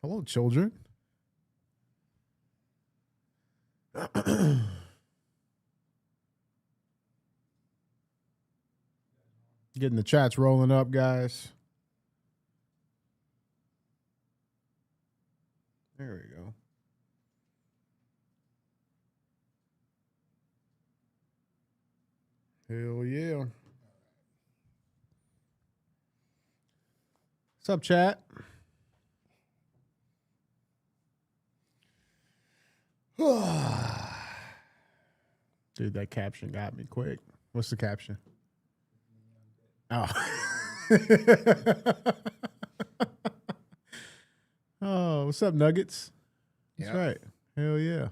Hello, children. Getting the chats rolling up, guys. There we go. Hell yeah. What's up, chat? Dude, that caption got me quick. What's the caption? Oh. Oh, what's up, Nuggets? That's right. Hell yeah.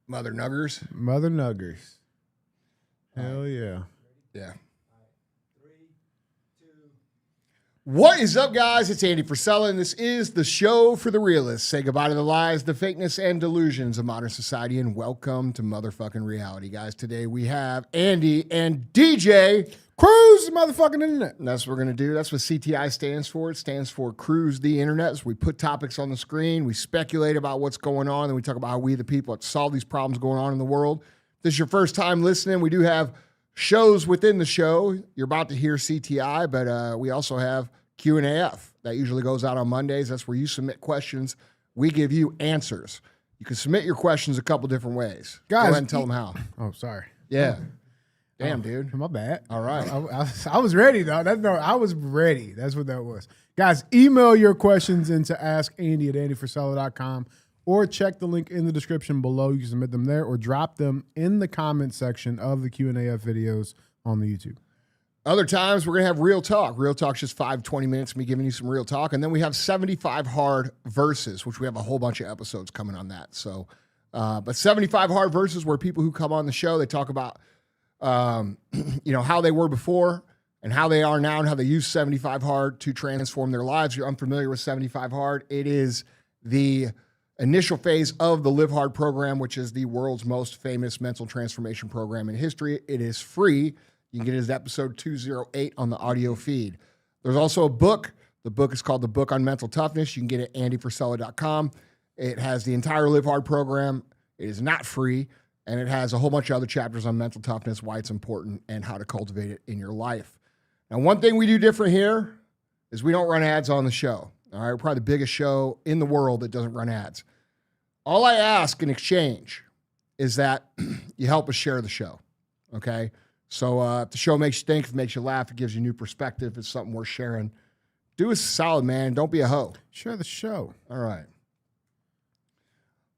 Mother Nuggers. Mother Nuggers. Hell yeah. Yeah. What is up, guys? It's Andy Frisella, and this is the show for the realists. Say goodbye to the lies, the fakeness, and delusions of modern society, and welcome to motherfucking reality, guys. Today we have Andy and DJ. Cruise the motherfucking internet. And that's what we're going to do. That's what CTI stands for. It stands for Cruise the Internet. So we put topics on the screen, we speculate about what's going on, and we talk about how we, the people, have to solve these problems going on in the world. If this is your first time listening, we do have shows within the show. You're about to hear CTI, but we also have Q&AF. That usually goes out on Mondays. That's where you submit questions. We give you answers. You can submit your questions a couple different ways. Guys, go ahead and tell them how. Oh, sorry. Yeah. Damn, dude. My bad. All right. I was ready, though. I was ready. That's what that was. Guys, email your questions into askandy@andyfrisella.com or check the link in the description below. You can submit them there or drop them in the comment section of the Q&AF videos on the YouTube. Other times, we're going to have Real Talk. Real Talk's just 5-20 minutes, me giving you some real talk. And then we have 75 Hard Verses, which we have a whole bunch of episodes coming on that. So, but 75 Hard Verses where people who come on the show, they talk about, how they were before and how they are now and how they use 75 Hard to transform their lives. If you're unfamiliar with 75 Hard, it is the initial phase of the Live Hard program, which is the world's most famous mental transformation program in history. It is free. You can get it as episode 208 on the audio feed. There's also a book. The book is called The Book on Mental Toughness. You can get it at andyfrisella.com. It has the entire Live Hard program. It is not free, and it has a whole bunch of other chapters on mental toughness, why it's important, and how to cultivate it in your life. Now, one thing we do different here is we don't run ads on the show. All right, we're probably the biggest show in the world that doesn't run ads. All I ask in exchange is that you help us share the show, okay? So if the show makes you think, if it makes you laugh, it gives you new perspective, it's something worth sharing, do us a solid, man. Don't be a hoe. Share the show. All right.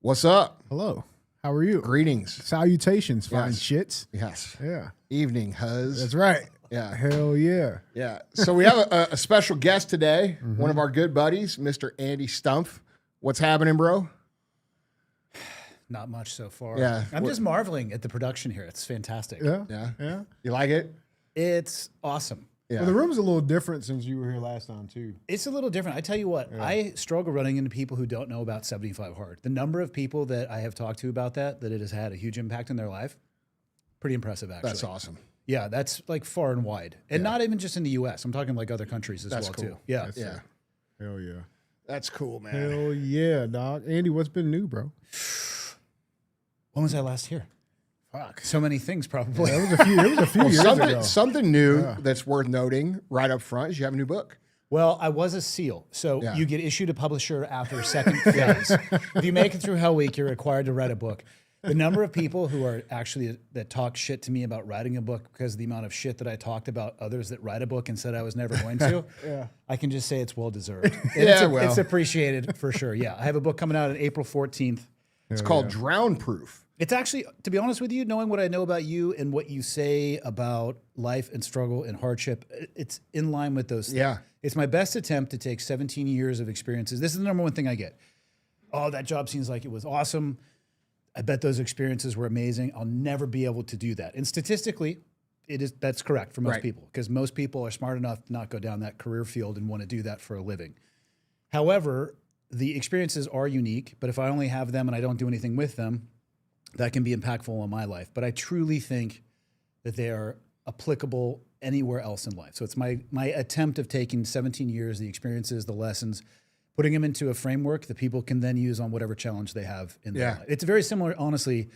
What's up? Hello. How are you? Greetings. Salutations, fine Yes. shits. Yes. Yeah. Evening, huz. That's right. Yeah. Hell yeah. Yeah. So we have a special guest today, one of our good buddies, Mr. Andy Stumpf. What's happening, bro? Not much so far. Yeah. I'm just marveling at the production here. It's fantastic. Yeah. Yeah. Yeah. You like it? It's awesome. Yeah. Well, the room's a little different since you were here last time, too. It's a little different. I tell you what, I struggle running into people who don't know about 75 Hard. The number of people that I have talked to about that it has had a huge impact in their life, pretty impressive, actually. That's awesome. Yeah, that's like far and wide. And not even just in the U.S. I'm talking like other countries as That's well, cool. too. Yeah. Yeah. Hell yeah. That's cool, man. Hell yeah, dog. Andy, what's been new, bro? When was I last here? Fuck. So many things, probably. It was a few years ago. Something new that's worth noting right up front is you have a new book. Well, I was a SEAL, so Yeah. you get issued a publisher after second phase. If you make it through Hell Week, you're required to write a book. The number of people who are actually that talk shit to me about writing a book because of the amount of shit that I talked about others that write a book and said I was never going to, I can just say it's well deserved. It's appreciated for sure. Yeah, I have a book coming out on April 14th. It's called Drown Proof. It's actually, to be honest with you, knowing what I know about you and what you say about life and struggle and hardship, it's in line with those things. Yeah. It's my best attempt to take 17 years of experiences. This is the number one thing I get. Oh, that job seems like it was awesome. I bet those experiences were amazing. I'll never be able to do that. And statistically, that's correct for most people because most people are smart enough to not go down that career field and want to do that for a living. However, the experiences are unique, but if I only have them and I don't do anything with them, that can be impactful on my life. But I truly think that they are applicable anywhere else in life. So it's my attempt of taking 17 years, the experiences, the lessons, putting them into a framework that people can then use on whatever challenge they have in their life. It's very similar, honestly,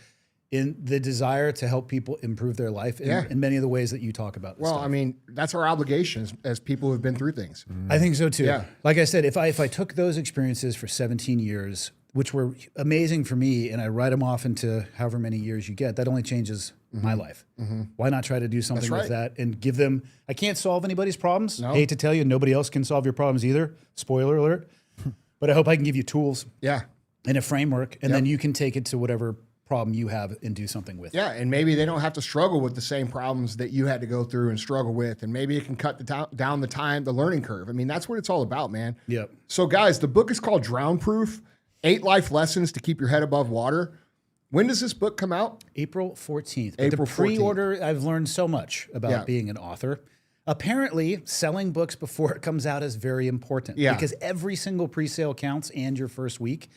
in the desire to help people improve their life in many of the ways that you talk about. This stuff. I mean, that's our obligation as people who've been through things. I think so too. Yeah. Like I said, if I took those experiences for 17 years, which were amazing for me, and I write them off into however many years you get, that only changes my life. Why not try to do something with that and give them, I can't solve anybody's problems. No. Hate to tell you, nobody else can solve your problems either. Spoiler alert. But I hope I can give you tools and a framework, and then you can take it to whatever problem you have and do something with. Yeah, and maybe they don't have to struggle with the same problems that you had to go through and struggle with, and maybe it can cut down the learning curve. I mean, that's what it's all about, man. Yep. So, guys, the book is called Drown Proof: 8 Life Lessons to Keep Your Head Above Water. When does this book come out? April 14th. But April the pre-order, I've learned so much about being an author. Apparently, selling books before it comes out is very important because every single pre-sale counts and your first week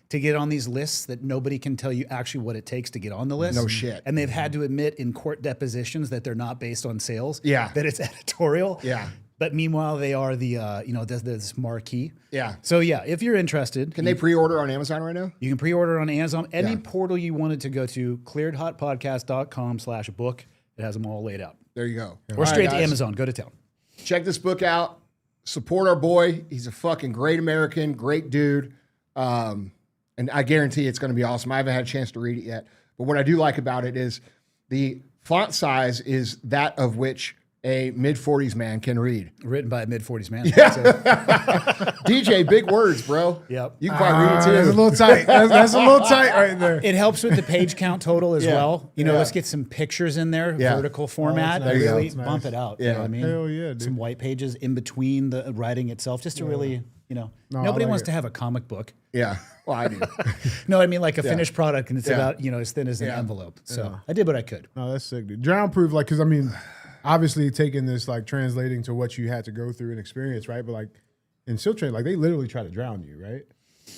to get on these lists that nobody can tell you actually what it takes to get on the list. No shit. And they've had to admit in court depositions that they're not based on sales, that it's editorial. Yeah. But meanwhile, they are the, this marquee. Yeah. So yeah, if you're interested. Can they pre-order on Amazon right now? You can pre-order on Amazon. Any portal you wanted to go to, clearedhotpodcast.com/book. It has them all laid out. There you go. Or straight to Amazon. Go to town. Check this book out. Support our boy. He's a fucking great American, great dude. And I guarantee it's going to be awesome. I haven't had a chance to read it yet. But what I do like about it is the font size is that of which a mid-40s man can read. Written by a mid-40s man. Yeah. DJ, big words, bro. Yep. You can probably read it too. That's a little tight. That's a little tight right there. It helps with the page count total as well. Let's get some pictures in there, vertical format. nice. Really That's bump nice. it out. Yeah. You know what I mean? Hell yeah, dude. Some white pages in between the writing itself, just to really, nobody like wants it. to have a comic book. Yeah. Well, I do. No, I mean like a finished product, and it's about, as thin as an envelope. So I did what I could. No, that's sick, dude. Drown proof, like, because I mean, obviously taking this, like, translating to what you had to go through and experience, right? But like in SEAL training, like they literally try to drown you, right?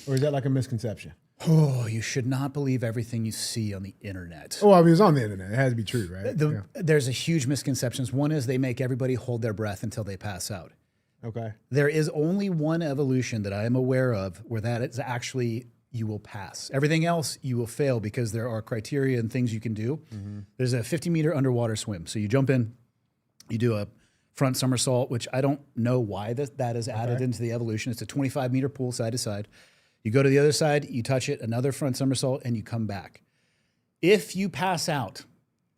Or is that like a misconception? Oh, you should not believe everything you see on the internet. Oh, I mean, it's on the internet. It has to be true, right? There's a huge misconceptions. One is they make everybody hold their breath until they pass out. Okay. There is only one evolution that I am aware of where that is actually you will pass. Everything else you will fail because there are criteria and things you can do. There's a 50-meter underwater swim. So you jump in, you do a front somersault, which I don't know why that is added into the evolution. It's a 25-meter pool side to side. You go to the other side, you touch it, another front somersault, and you come back. If you pass out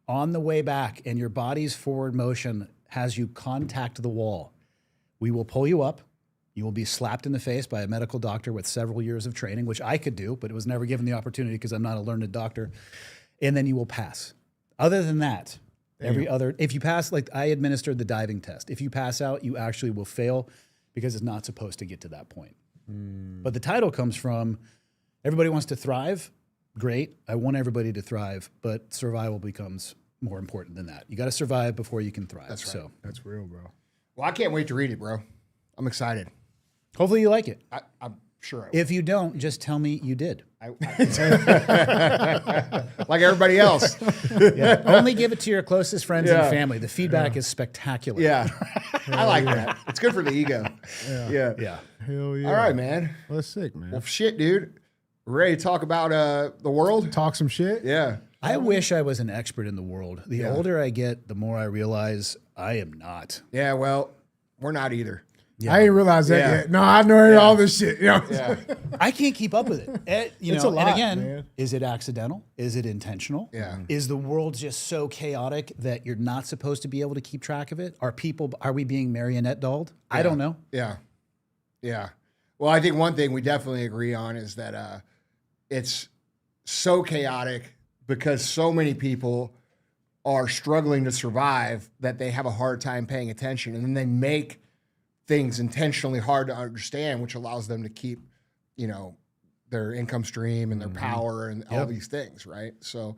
on the way back and your body's forward motion has you contact the wall, we will pull you up. You will be slapped in the face by a medical doctor with several years of training, which I could do, but it was never given the opportunity because I'm not a learned doctor. And then you will pass. Other than that, if you pass, like I administered the diving test. If you pass out, you actually will fail because it's not supposed to get to that point. But the title comes from everybody wants to thrive. Great. I want everybody to thrive, but survival becomes more important than that. You got to survive before you can thrive. That's right. So That's real, bro. Well, I can't wait to read it, bro. I'm excited. hopefully you like it. I'm sure I will. If you don't, just tell me you did. Like everybody else. Only give it to your closest friends and family. The feedback is spectacular. Yeah. I like that. It's good for the ego. Yeah. Yeah. Hell yeah. All right, man. Well, that's sick, man. Well, shit, dude. Ready to talk about the world? Talk some shit. Yeah. I wish I was an expert in the world. The older I get, the more I realize I am not. Yeah, well, we're not either. I didn't realize that Yeah. yet. No, I know all this shit. You know? Yeah. I can't keep up with it. It's a lot, and again, man. is it accidental? Is it intentional? Yeah. Is the world just so chaotic that you're not supposed to be able to keep track of it? Are we being marionette dolled? I don't know. Yeah. Yeah. Well, I think one thing we definitely agree on is that it's so chaotic because so many people are struggling to survive that they have a hard time paying attention, and then they make things intentionally hard to understand, which allows them to keep, their income stream and their power and all these things, right? So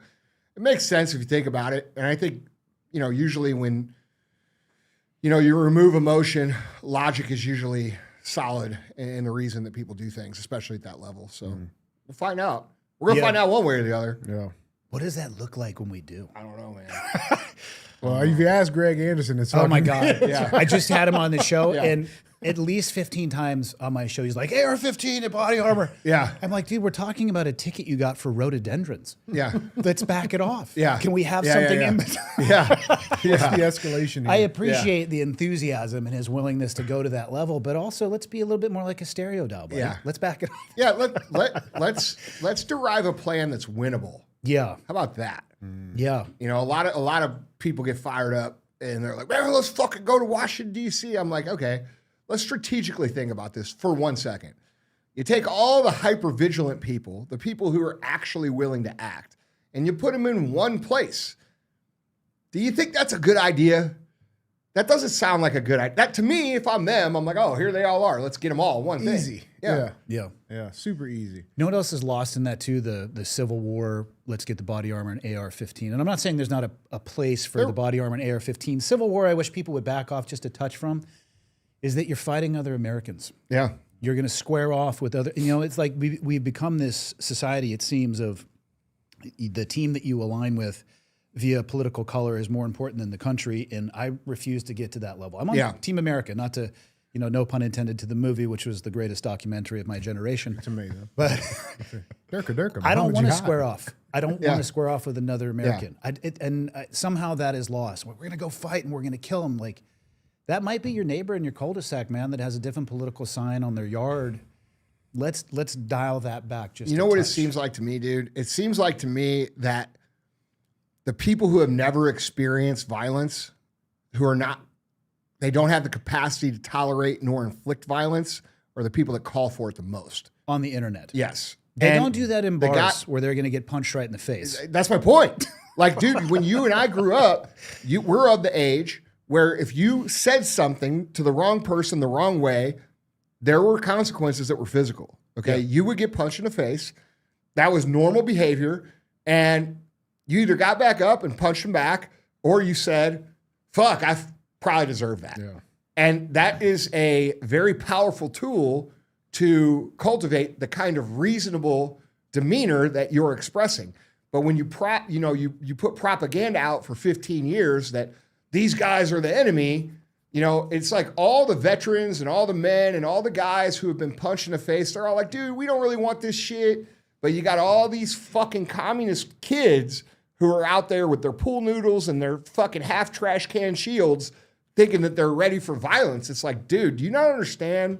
it makes sense if you think about it. And I think, usually when, you remove emotion, logic is usually solid in the reason that people do things, especially at that level. So we'll find out. We're going to find out one way or the other. Yeah. What does that look like when we do? I don't know, man. Well, if you ask Greg Anderson, it's Oh my God. Yeah. I just had him on the show and at least 15 times on my show, he's like, AR-15 and body armor. Yeah. I'm like, dude, we're talking about a ticket you got for rhododendrons. Yeah. Let's back it off. Yeah. Can we have Yeah, something yeah. in between? Yeah. The escalation. Here. I appreciate the enthusiasm and his willingness to go to that level, but also let's be a little bit more like a stereo dial, buddy. Yeah. Let's back it off. Yeah. Let's derive a plan that's winnable. Yeah. How about that? Yeah. You know, a lot of people get fired up and they're like, man, let's fucking go to Washington, D.C. I'm like, okay, let's strategically think about this for 1 second. You take all the hyper-vigilant people, the people who are actually willing to act, and you put them in one place. Do you think that's a good idea? That doesn't sound like a good idea. That to me, if I'm them, I'm like, oh, here they all are. Let's get them all. One thing. Easy. Yeah. Yeah. Super easy. You know what else is lost in that too? The Civil War, let's get the body armor and AR-15. And I'm not saying there's not a place for the body armor and AR-15. Civil War, I wish people would back off just a touch from, is that you're fighting other Americans. Yeah. You're going to square off with other, it's like we've become this society, it seems, of the team that you align with via political color is more important than the country. And I refuse to get to that level. I'm on Team America, not to, no pun intended to the movie, which was the greatest documentary of my generation. It's amazing. But Durka, I don't want to square off. I don't want to square off with another American. Yeah. Somehow that is lost. We're going to go fight and we're going to kill them. Like, that might be your neighbor in your cul-de-sac, man, that has a different political sign on their yard. Let's dial that back just You know what it seems like to me, dude? It seems like to me that the people who have never experienced violence, they don't have the capacity to tolerate nor inflict violence, are the people that call for it the most. On the internet. Yes. They And don't do that in the bars guy- where they're going to get punched right in the face. That's my point. Like, dude, when you and I grew up, we're of the age where if you said something to the wrong person the wrong way, there were consequences that were physical. Okay. Yeah. You would get punched in the face. That was normal behavior. And you either got back up and punched him back, or you said, fuck, I probably deserve that. Yeah. And that is a very powerful tool to cultivate the kind of reasonable demeanor that you're expressing. But when you put propaganda out for 15 years that these guys are the enemy, it's like all the veterans and all the men and all the guys who have been punched in the face, they're all like, dude, we don't really want this shit. But you got all these fucking communist kids who are out there with their pool noodles and their fucking half trash can shields thinking that they're ready for violence. It's like, dude, do you not understand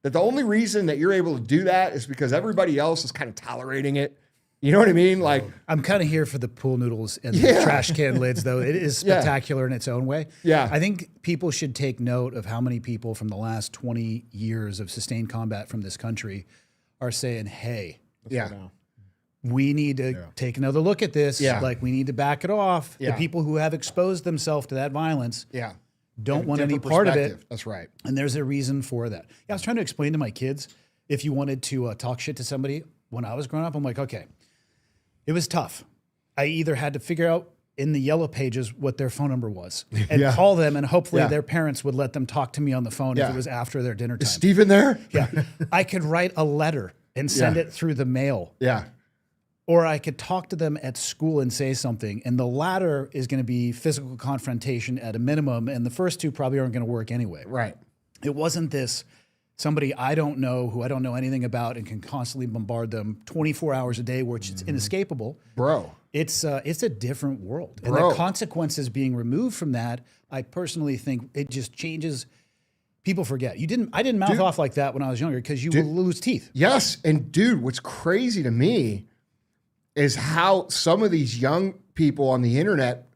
that the only reason that you're able to do that is because everybody else is kind of tolerating it? You know what I mean? Like, I'm kind of here for the pool noodles and the trash can lids, though. It is spectacular in its own way. Yeah. I think people should take note of how many people from the last 20 years of sustained combat from this country are saying, hey, we need to take another look at this. Yeah. Like, we need to back it off. Yeah. The people who have exposed themselves to that violence don't want any Different part of perspective. it. That's right. And there's a reason for that. Yeah, I was trying to explain to my kids, if you wanted to talk shit to somebody when I was growing up, I'm like, okay, it was tough. I either had to figure out in the yellow pages what their phone number was and call them, and hopefully their parents would let them talk to me on the phone if it was after their dinner time. Is Steven there? Yeah. I could write a letter and send it through the mail. Yeah. Or I could talk to them at school and say something. And the latter is going to be physical confrontation at a minimum. And the first two probably aren't going to work anyway. Right. It wasn't this somebody I don't know, who I don't know anything about, and can constantly bombard them 24 hours a day, which it's inescapable. Bro. It's a different world. And Bro. the consequences being removed from that, I personally think it just changes. People forget. I didn't mouth off like that when I was younger because you will lose teeth. Yes. And dude, what's crazy to me is how some of these young people on the internet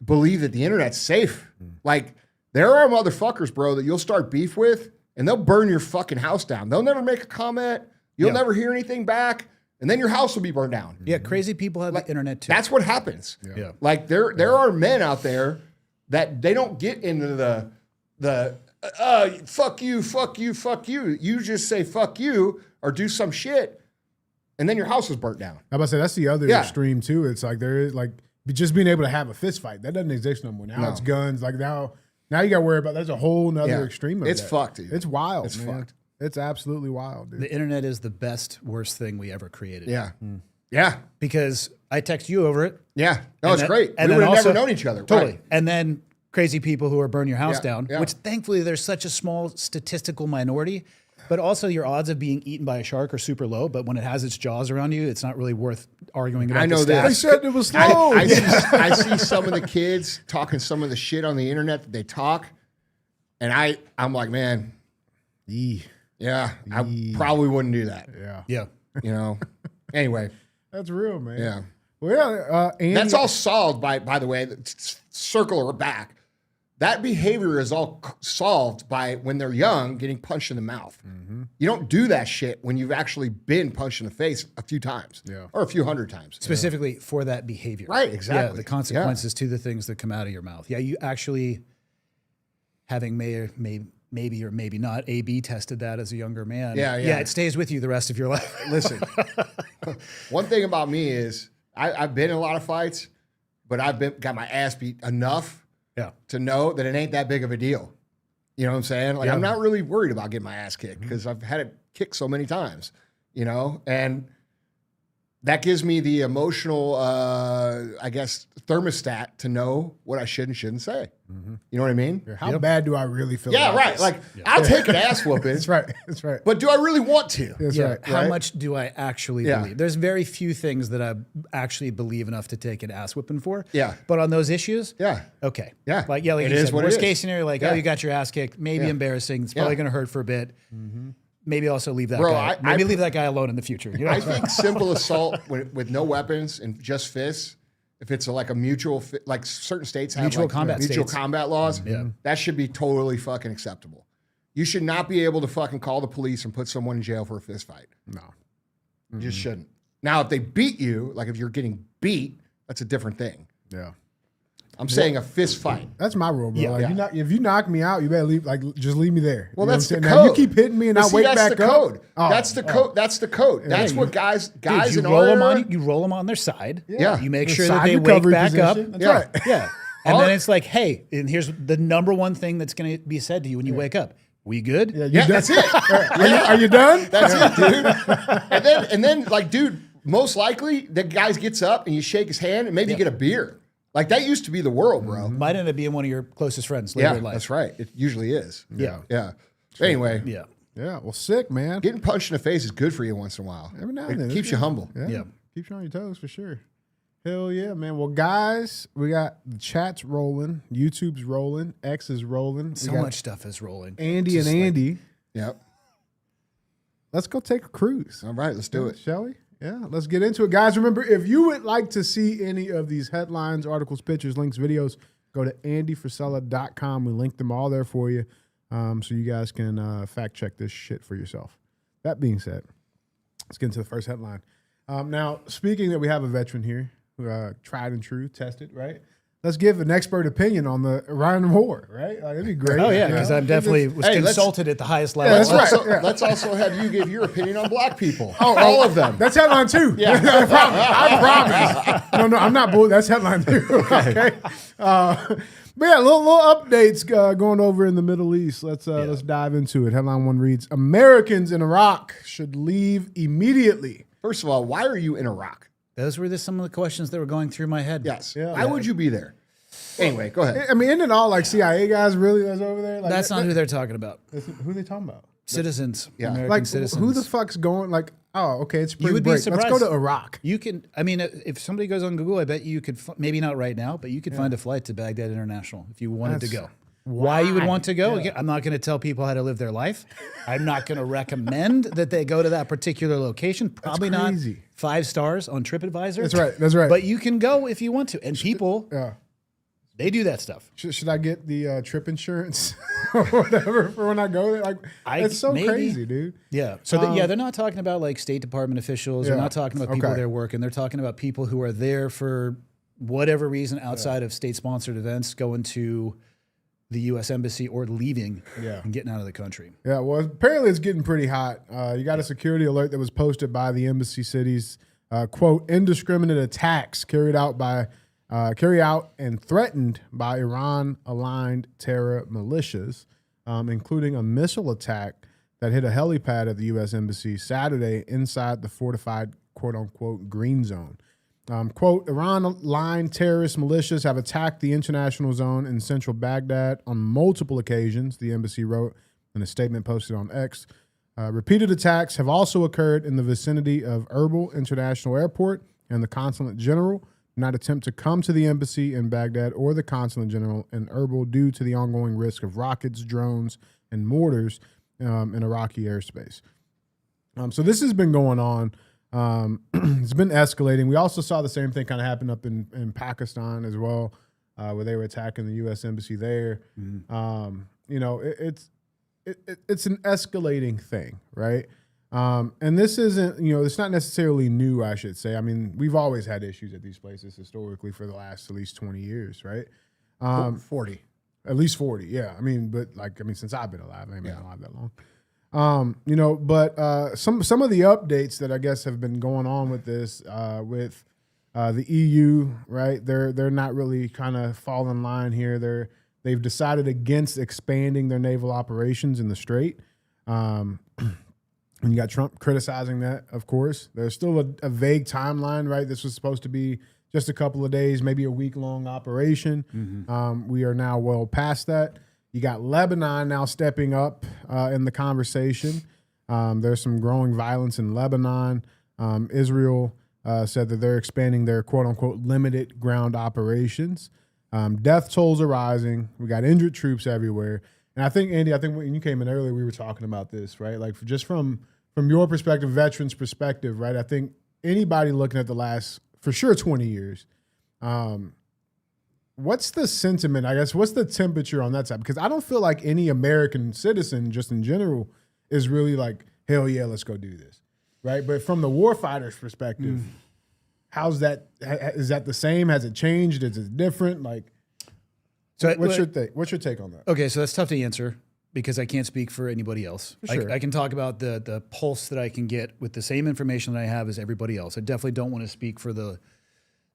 believe that the internet's safe. Like, there are motherfuckers, bro, that you'll start beef with and they'll burn your fucking house down. They'll never make a comment. You'll never hear anything back. And then your house will be burned down. Yeah, crazy people have the internet too. That's what happens. Yeah. Like, there are men out there that they don't get into the fuck you, fuck you, fuck you. You just say fuck you or do some shit, and then your house is burnt down. I about to say that's the other extreme too. It's like there is like just being able to have a fist fight that doesn't exist no more. Now it's guns. Like now you got to worry about. There's a whole nother extreme of It's that. fucked, dude. It's wild. It's man. fucked. It's absolutely wild, dude. The internet is the best, worst thing we ever created. Yeah. Yeah. Because I text you over it. Yeah. No, it's great. And We then would have also- never known each other. Totally. Right. And then crazy people who are burn your house Yeah, down, yeah. which thankfully there's such a small statistical minority. But also your odds of being eaten by a shark are super low. But when it has its jaws around you, it's not really worth arguing about. I know the this. They stats. said it was slow. I see some of the kids talking some of the shit on the internet that they talk, and I'm like, man, Yee. yeah, I probably wouldn't do that. Yeah. Yeah. You know. Anyway, That's real, man. yeah, Well, yeah, Andy, that's all solved by the way. Circle her back. That behavior is all solved by when they're young getting punched in the mouth. You don't do that shit when you've actually been punched in the face a few times, or a few hundred times. Specifically for that behavior. Right, exactly. Yeah, the consequences to the things that come out of your mouth. Yeah, you actually having maybe or maybe not A/B tested that as a younger man. Yeah. Yeah, it stays with you the rest of your life. Listen, one thing about me is I've been in a lot of fights, but got my ass beat enough Yeah. to know that it ain't that big of a deal. You know what I'm saying? Like, I'm not really worried about getting my ass kicked because I've had it kicked so many times, you know? And that gives me the emotional, I guess, thermostat to know what I should and shouldn't say. You know what I mean? how bad do I really feel? Yeah, about right. this? Like, I'll take an ass whooping, That's right. That's right. but do I really want to? That's Yeah. right. How right? much do I actually Yeah. believe? There's very few things that I actually believe enough to take an ass whipping for. Yeah. But on those issues, Yeah. okay. Yeah. Like It you is said, what it worst is. case scenario, like, Yeah. oh, you got your ass kicked. Maybe Yeah. embarrassing. It's probably Yeah. going to hurt for a bit. Maybe also leave that Bro, guy. I- Maybe leave that guy alone in the future. You know? I think simple assault with no weapons and just fists, if it's like a mutual, like certain states have Mutual like combat mutual states. combat laws, that should be totally fucking acceptable. You should not be able to fucking call the police and put someone in jail for a fist fight. No. You just shouldn't. Now, if they beat you, like if you're getting beat, that's a different thing. Yeah. I'm saying a fist fight. That's my rule, bro. Yeah. Like, Yeah. if you knock me out, you better leave. Like, just leave me there. Well, You know that's what the I'm code. saying? Now, you keep hitting me, and But I see, wake that's back the up. code. Oh, That's the code. That's the code. That's what guys Dude, in you roll our them era- on. You roll them on their side. Yeah. You make The sure that side they wake recovery back up. position. That's Yeah. right. Yeah. And All- then it's like, hey, and here's the number one thing that's going to be said to you when you wake up. We good? Yeah, you Yeah, done? that's it. Are you done? That's it, dude. And then, like, dude, most likely the guy gets up and you shake his hand and maybe you get a beer. Like that used to be the world, bro. Might end up being one of your closest friends later Yeah, in life. that's right. It usually is. Yeah. Yeah. Anyway, Yeah. Yeah. Well, sick, man. getting punched in the face is good for you once in a while. Every now and It then. keeps you humble. Yeah. Keeps you on your toes for sure. Hell yeah, man. Well, guys, we got the chat's rolling, YouTube's rolling, X is rolling. So we got much stuff is rolling. Andy Just and like- Andy. Yep. Let's go take a cruise. All right, let's do it. Shall we? Yeah, let's get into it. Guys, remember, if you would like to see any of these headlines, articles, pictures, links, videos, go to andyfrisella.com. We link them all there for you so you guys can fact check this shit for yourself. That being said, let's get into the first headline. Now, speaking that we have a veteran here, tried and true, tested, right? Let's give an expert opinion on the Iran war, right? Like, that'd be great. Oh, yeah, you because know? I'm definitely was Hey, let's- consulted at the highest level. that's right. Let's also have you give your opinion on black people. All of them. That's headline two. Yeah. I promise. No, I'm not bull. That's headline two. Okay. But yeah, little updates going over in the Middle East. Let's dive into it. Headline one reads: Americans in Iraq should leave immediately. First of all, why are you in Iraq? Those were some of the questions that were going through my head. Yes. Yeah. Why would you be there? Anyway, go ahead. I mean, isn't it all like CIA guys really that's over there? Like, That's not who they're talking about. who are they talking about? Citizens, Yeah. American Like, citizens. who the fuck's going? Like, oh, okay, it's spring would be break. Let's go surprised. to Iraq. You can, I mean, if somebody goes on Google, I bet you could, maybe not right now, but you could find a flight to Baghdad International if you wanted to That's- go. Why you would want to go? Again, I'm not going to tell people how to live their life. I'm not going to recommend that they go to that particular location. Probably not crazy. 5 stars on TripAdvisor. That's right. That's right. But you can go if you want to. And people, Yeah. they do that stuff. Should I get the trip insurance or whatever for when I go there? Like, it's so maybe. crazy, dude. Yeah. So they're not talking about like State Department officials. They're Yeah. not talking about people Okay. there working. They're talking about people who are there for whatever reason outside of state-sponsored events, going to the U.S. Embassy or leaving and getting out of the country. Yeah, well, apparently it's getting pretty hot. You got a security alert that was posted by the embassy cities. Quote: indiscriminate attacks carried out and threatened by Iran-aligned terror militias, including a missile attack that hit a helipad at the U.S. Embassy Saturday inside the fortified quote-unquote green zone. Quote, Iran-aligned terrorist militias have attacked the international zone in central Baghdad on multiple occasions, the embassy wrote in a statement posted on X. Repeated attacks have also occurred in the vicinity of Erbil International Airport, and the consulate general did not attempt to come to the embassy in Baghdad or the consulate general in Erbil due to the ongoing risk of rockets, drones, and mortars in Iraqi airspace. So this has been going on. It's been escalating. We also saw the same thing kind of happen up in Pakistan as well, where they were attacking the U.S. embassy there. It's an escalating thing, right? And this isn't, it's not necessarily new, I should say. I mean, we've always had issues at these places historically for the last at least 20 years, right? 40. At least 40, yeah. Since I've been alive, I ain't been alive that long. Some of the updates that I guess have been going on with this, with the EU, right? They're not really kind of fall in line here. They've decided against expanding their naval operations in the Strait. And you got Trump criticizing that, of course. There's still a vague timeline, right? This was supposed to be just a couple of days, maybe a week-long operation. We are now well past that. You got Lebanon now stepping up in the conversation. There's some growing violence in Lebanon. Israel said that they're expanding their quote-unquote limited ground operations. Death tolls are rising. We got injured troops everywhere. And I think, Andy, when you came in earlier, we were talking about this, right? Like just from your perspective, veterans' perspective, right? I think anybody looking at the last, for sure, 20 years, what's the sentiment, I guess, what's the temperature on that side? Because I don't feel like any American citizen, just in general, is really like, hell yeah, let's go do this, right? But from the warfighter's perspective, how's that? Is that the same? Has it changed? Is it different? What's your take on that? Okay, so that's tough to answer because I can't speak for anybody else. Sure. I can talk about the pulse that I can get with the same information that I have as everybody else. I definitely don't want to speak for the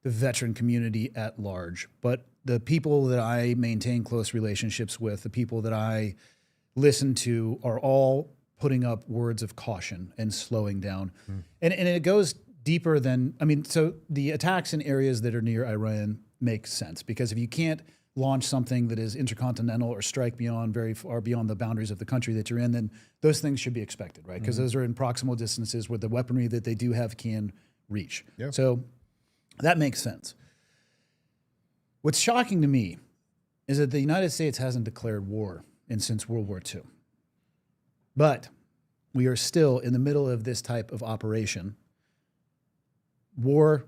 veteran community at large, but the people that I maintain close relationships with, the people that I listen to, are all putting up words of caution and slowing down. And it goes deeper than, so the attacks in areas that are near Iran make sense because if you can't launch something that is intercontinental or strike very far beyond the boundaries of the country that you're in, then those things should be expected, right? Because those are in proximal distances where the weaponry that they do have can reach. Yeah. So that makes sense. What's shocking to me is that the United States hasn't declared war since World War II. But we are still in the middle of this type of operation. War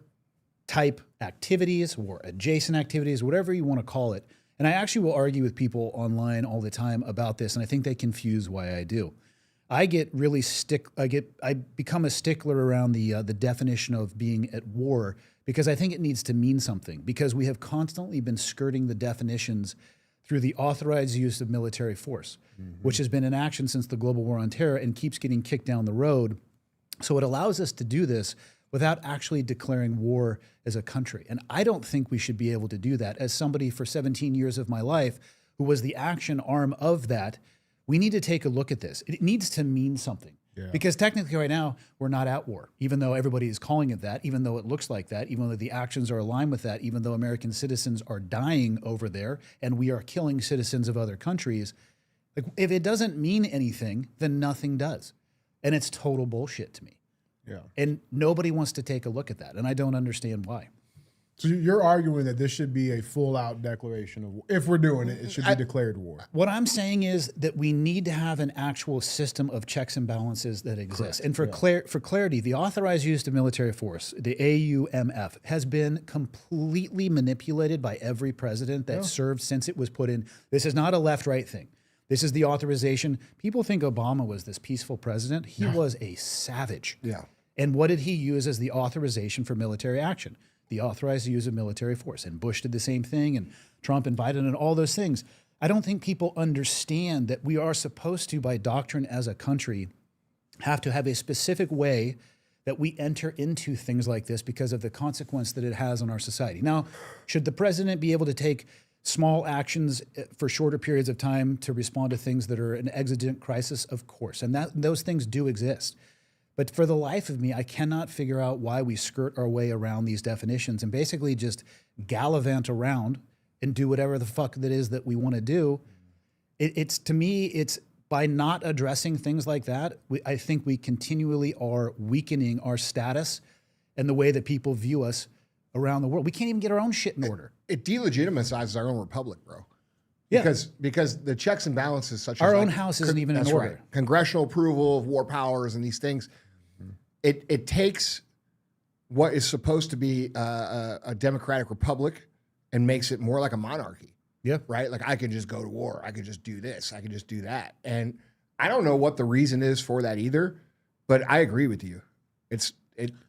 type activities, war adjacent activities, whatever you want to call it. And I actually will argue with people online all the time about this, and I think they confuse why I do. I get really I become a stickler around the definition of being at war because I think it needs to mean something because we have constantly been skirting the definitions through the authorized use of military force, which has been in action since the global war on terror and keeps getting kicked down the road. So it allows us to do this without actually declaring war as a country. And I don't think we should be able to do that. As somebody for 17 years of my life who was the action arm of that, we need to take a look at this. It needs to mean something. Yeah. Because technically right now, we're not at war, even though everybody is calling it that, even though it looks like that, even though the actions are aligned with that, even though American citizens are dying over there and we are killing citizens of other countries. Like, if it doesn't mean anything, then nothing does. And it's total bullshit to me. Yeah. And nobody wants to take a look at that. And I don't understand why. So you're arguing that this should be a full-out declaration of war. If we're doing it, it should be declared war. What I'm saying is that we need to have an actual system of checks and balances that exists. Correct. And for clarity, the authorized use of military force, the AUMF, has been completely manipulated by every president that served since it was put in. This is not a left-right thing. This is the authorization. People think Obama was this peaceful president. He was a savage. Yeah. And what did he use as the authorization for military action? The authorized use of military force. And Bush did the same thing, and Trump and Biden and all those things. I don't think people understand that we are supposed to, by doctrine as a country, have to have a specific way that we enter into things like this because of the consequence that it has on our society. Now, should the president be able to take small actions for shorter periods of time to respond to things that are an exigent crisis? Of course. And those things do exist. But for the life of me, I cannot figure out why we skirt our way around these definitions and basically just gallivant around and do whatever the fuck that is that we want to do. It's to me, it's by not addressing things like that, I think we continually are weakening our status and the way that people view us around the world. We can't even get our own shit in order. It delegitimizes our own republic, bro. Yeah. Because the checks and balances, such Our as own house isn't even in that's order. right. Congressional approval of war powers and these things, it takes what is supposed to be a democratic republic and makes it more like a monarchy. Yeah. Right? Like I could just go to war. I could just do this. I could just do that. And I don't know what the reason is for that either, but I agree with you. It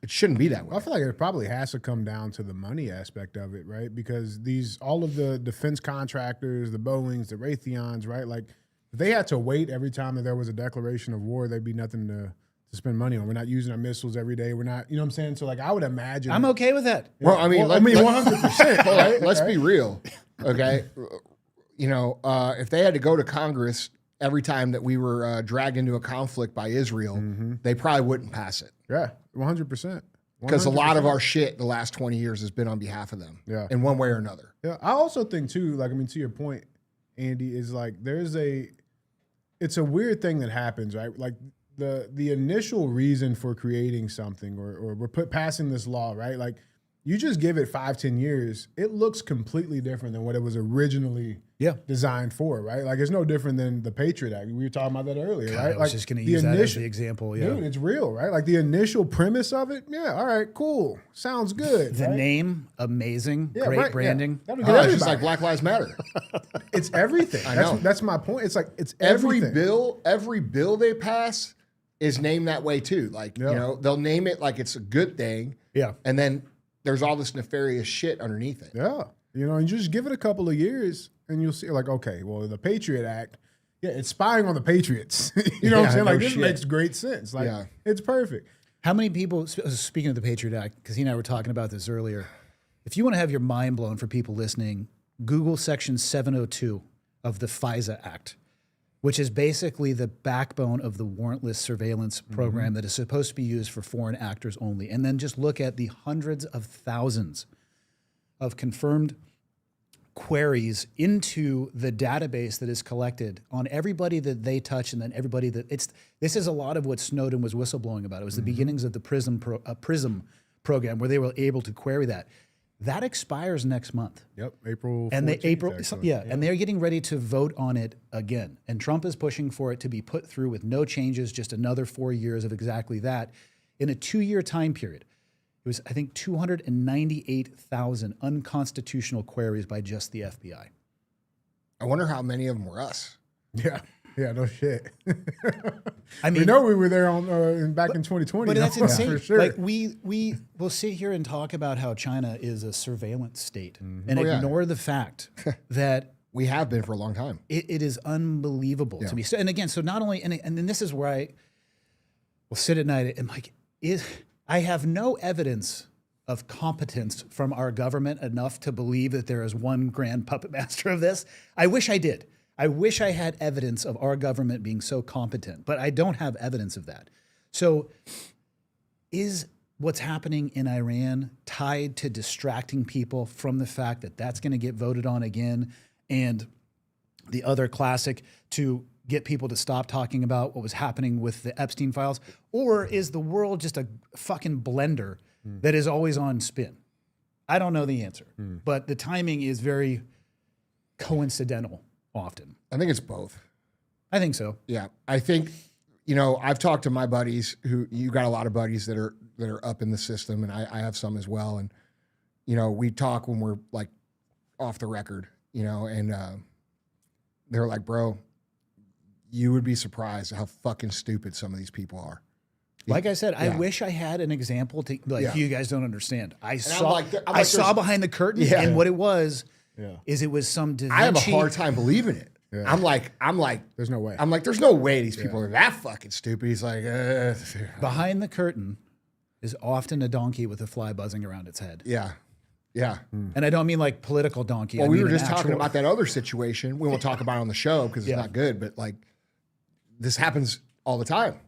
shouldn't be that way. I feel like it probably has to come down to the money aspect of it, right? Because all of the defense contractors, the Boeings, the Raytheons, right? Like if they had to wait every time that there was a declaration of war, there'd be nothing to spend money on. We're not using our missiles every day. We're not, you know what I'm saying? So like I would imagine. I'm okay with that. Well, I mean, 100%. Right? Let's be real, okay? You know, if they had to go to Congress every time that we were dragged into a conflict by Israel, they probably wouldn't pass it. Yeah, 100%. Because a lot of our shit the last 20 years has been on behalf of them, in one way or another. Yeah, I also think too, like, I mean, to your point, Andy, is like it's a weird thing that happens, right? Like the initial reason for creating something or we're passing this law, right? Like you just give it 5-10 years, it looks completely different than what it was originally designed for, right? Like it's no different than the Patriot Act. We were talking about that earlier, right? I was just going to use that as the example. Yeah, dude, it's real, right? Like the initial premise of it. Yeah, all right, cool, sounds good. The right? name, amazing, great branding. Yeah. It's just like Black Lives Matter. It's everything. I know. That's my point. It's like it's every everything. bill they pass is named that way too. Like you know, they'll name it like it's a good thing. Yeah, and then there's all this nefarious shit underneath it. Yeah, you know, and just give it a couple of years. And you'll see, like, okay, well, the Patriot Act, it's spying on the Patriots. You know what I'm saying? Like, this makes great sense. Like, it's perfect. How many people, speaking of the Patriot Act, because he and I were talking about this earlier, if you want to have your mind blown for people listening, Google Section 702 of the FISA Act, which is basically the backbone of the warrantless surveillance program that is supposed to be used for foreign actors only. And then just look at the hundreds of thousands of confirmed queries into the database that is collected on everybody that they touch, and then everybody that this is a lot of what Snowden was whistleblowing about. It was the beginnings of the Prism program where they were able to query that. That expires next month. Yep, April 14th. And and they're getting ready to vote on it again. And Trump is pushing for it to be put through with no changes, just another 4 years of exactly that in a 2-year time period. It was, I think, 298,000 unconstitutional queries by just the FBI. I wonder how many of them were us. Yeah, no shit. I mean, we know we were there back in 2020. But that's insane. For sure. Like we will sit here and talk about how China is a surveillance state and ignore the fact that we have been for a long time. It is unbelievable to me. So, and again, so not only and then this is where I will sit at night and like I have no evidence of competence from our government enough to believe that there is one grand puppet master of this. I wish I did. I wish I had evidence of our government being so competent, but I don't have evidence of that. So is what's happening in Iran tied to distracting people from the fact that that's going to get voted on again, and the other classic to get people to stop talking about what was happening with the Epstein files? Or is the world just a fucking blender that is always on spin? I don't know the answer, but the timing is very coincidental often. I think it's both. I think so. Yeah. I think, you know, I've talked to my buddies you got a lot of buddies that are up in the system, and I have some as well. And, you know, we talk when we're like off the record, you know, and they're like, bro, you would be surprised at how fucking stupid some of these people are. Like I said, I wish I had an example to you guys don't understand. I saw behind the curtain, and what it was is it was some Da Vinci. I have a hard time believing it. Yeah. I'm like, there's no way. I'm like, there's no way these people are that fucking stupid. He's like, behind the curtain is often a donkey with a fly buzzing around its head. Yeah. Yeah. And I don't mean like political donkey. Well, we were just talking about that other situation. We won't talk about it on the show because it's not good, but like this happens all the time.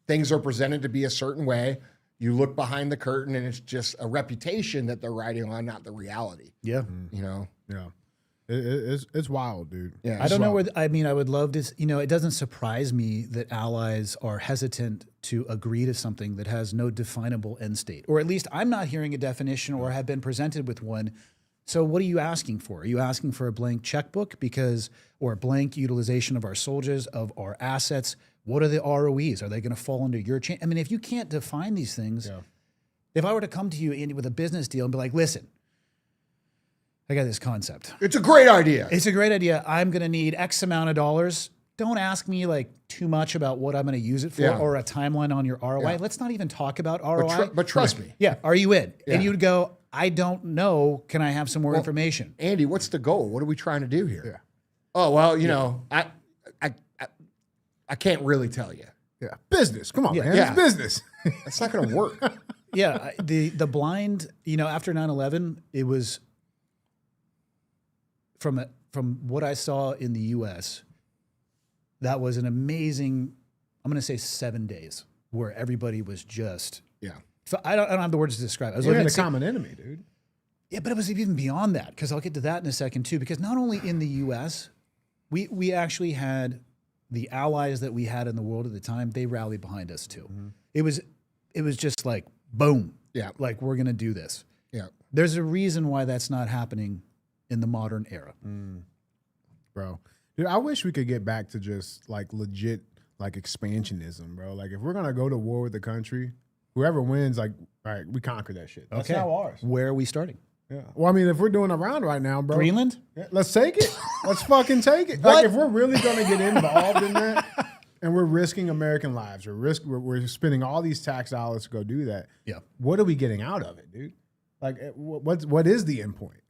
things are presented to be a certain way. You look behind the curtain, and it's just a reputation that they're riding on, not the reality. Yeah. You know? Yeah. It's wild, dude. Yeah. I don't know where, I mean, I would love to, it doesn't surprise me that allies are hesitant to agree to something that has no definable end state, or at least I'm not hearing a definition or have been presented with one. So what are you asking for? Are you asking for a blank checkbook or a blank utilization of our soldiers, of our assets? What are the ROEs? Are they going to fall under your chain? I mean, if you can't define these things, if I were to come to you, Andy, with a business deal and be like, listen, I got this concept. It's a great idea. It's a great idea. I'm going to need X amount of dollars. Don't ask me like too much about what I'm going to use it for or a timeline on your ROI. Yeah. Let's not even talk about ROI. But trust me. Yeah. Are you in? Yeah. And you'd go, I don't know. Can I have some more information? Andy, what's the goal? What are we trying to do here? Yeah. Oh, well, you know, I can't really tell you. Yeah. Business. Come on, man. Yeah. It's business. That's not going to work. Yeah. The blind, after 9/11, it was from what I saw in the U.S., that was an amazing, I'm going to say 7 days where everybody was just, so I don't have the words to describe it. I was You're looking in at a common enemy, dude. Yeah, but it was even beyond that, because I'll get to that in a second too, because not only in the U.S., we actually had the allies that we had in the world at the time, they rallied behind us too. Mm-hmm. It was just like, boom. Yeah. Like, we're going to do this. Yeah. There's a reason why that's not happening in the modern era. Bro. Dude, I wish we could get back to just like legit like expansionism, bro. Like if we're gonna go to war with the country, whoever wins, like, all right, we conquer that shit. That's now ours. Where are we starting? Yeah. Well, I mean, if we're doing a round right now, bro. Greenland? Yeah, let's take it. Let's fucking take it. Like if we're really gonna get involved in that and we're risking American lives, we're spending all these tax dollars to go do that. Yeah. What are we getting out of it, dude? Like what is the end point?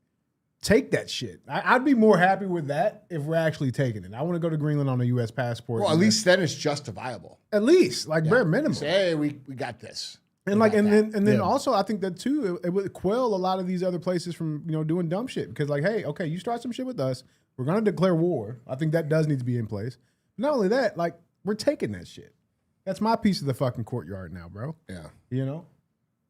Take that shit. I'd be more happy with that if we're actually taking it. I want to go to Greenland on a U.S. passport. Well, at least then it's justifiable. At least, like bare minimum. Say, hey, we got this. And like, and then also, I think that too, it would quell a lot of these other places from doing dumb shit, because like, hey, okay, you start some shit with us, we're gonna declare war. I think that does need to be in place. Not only that, like, we're taking that shit. That's my piece of the fucking courtyard now, bro. Yeah.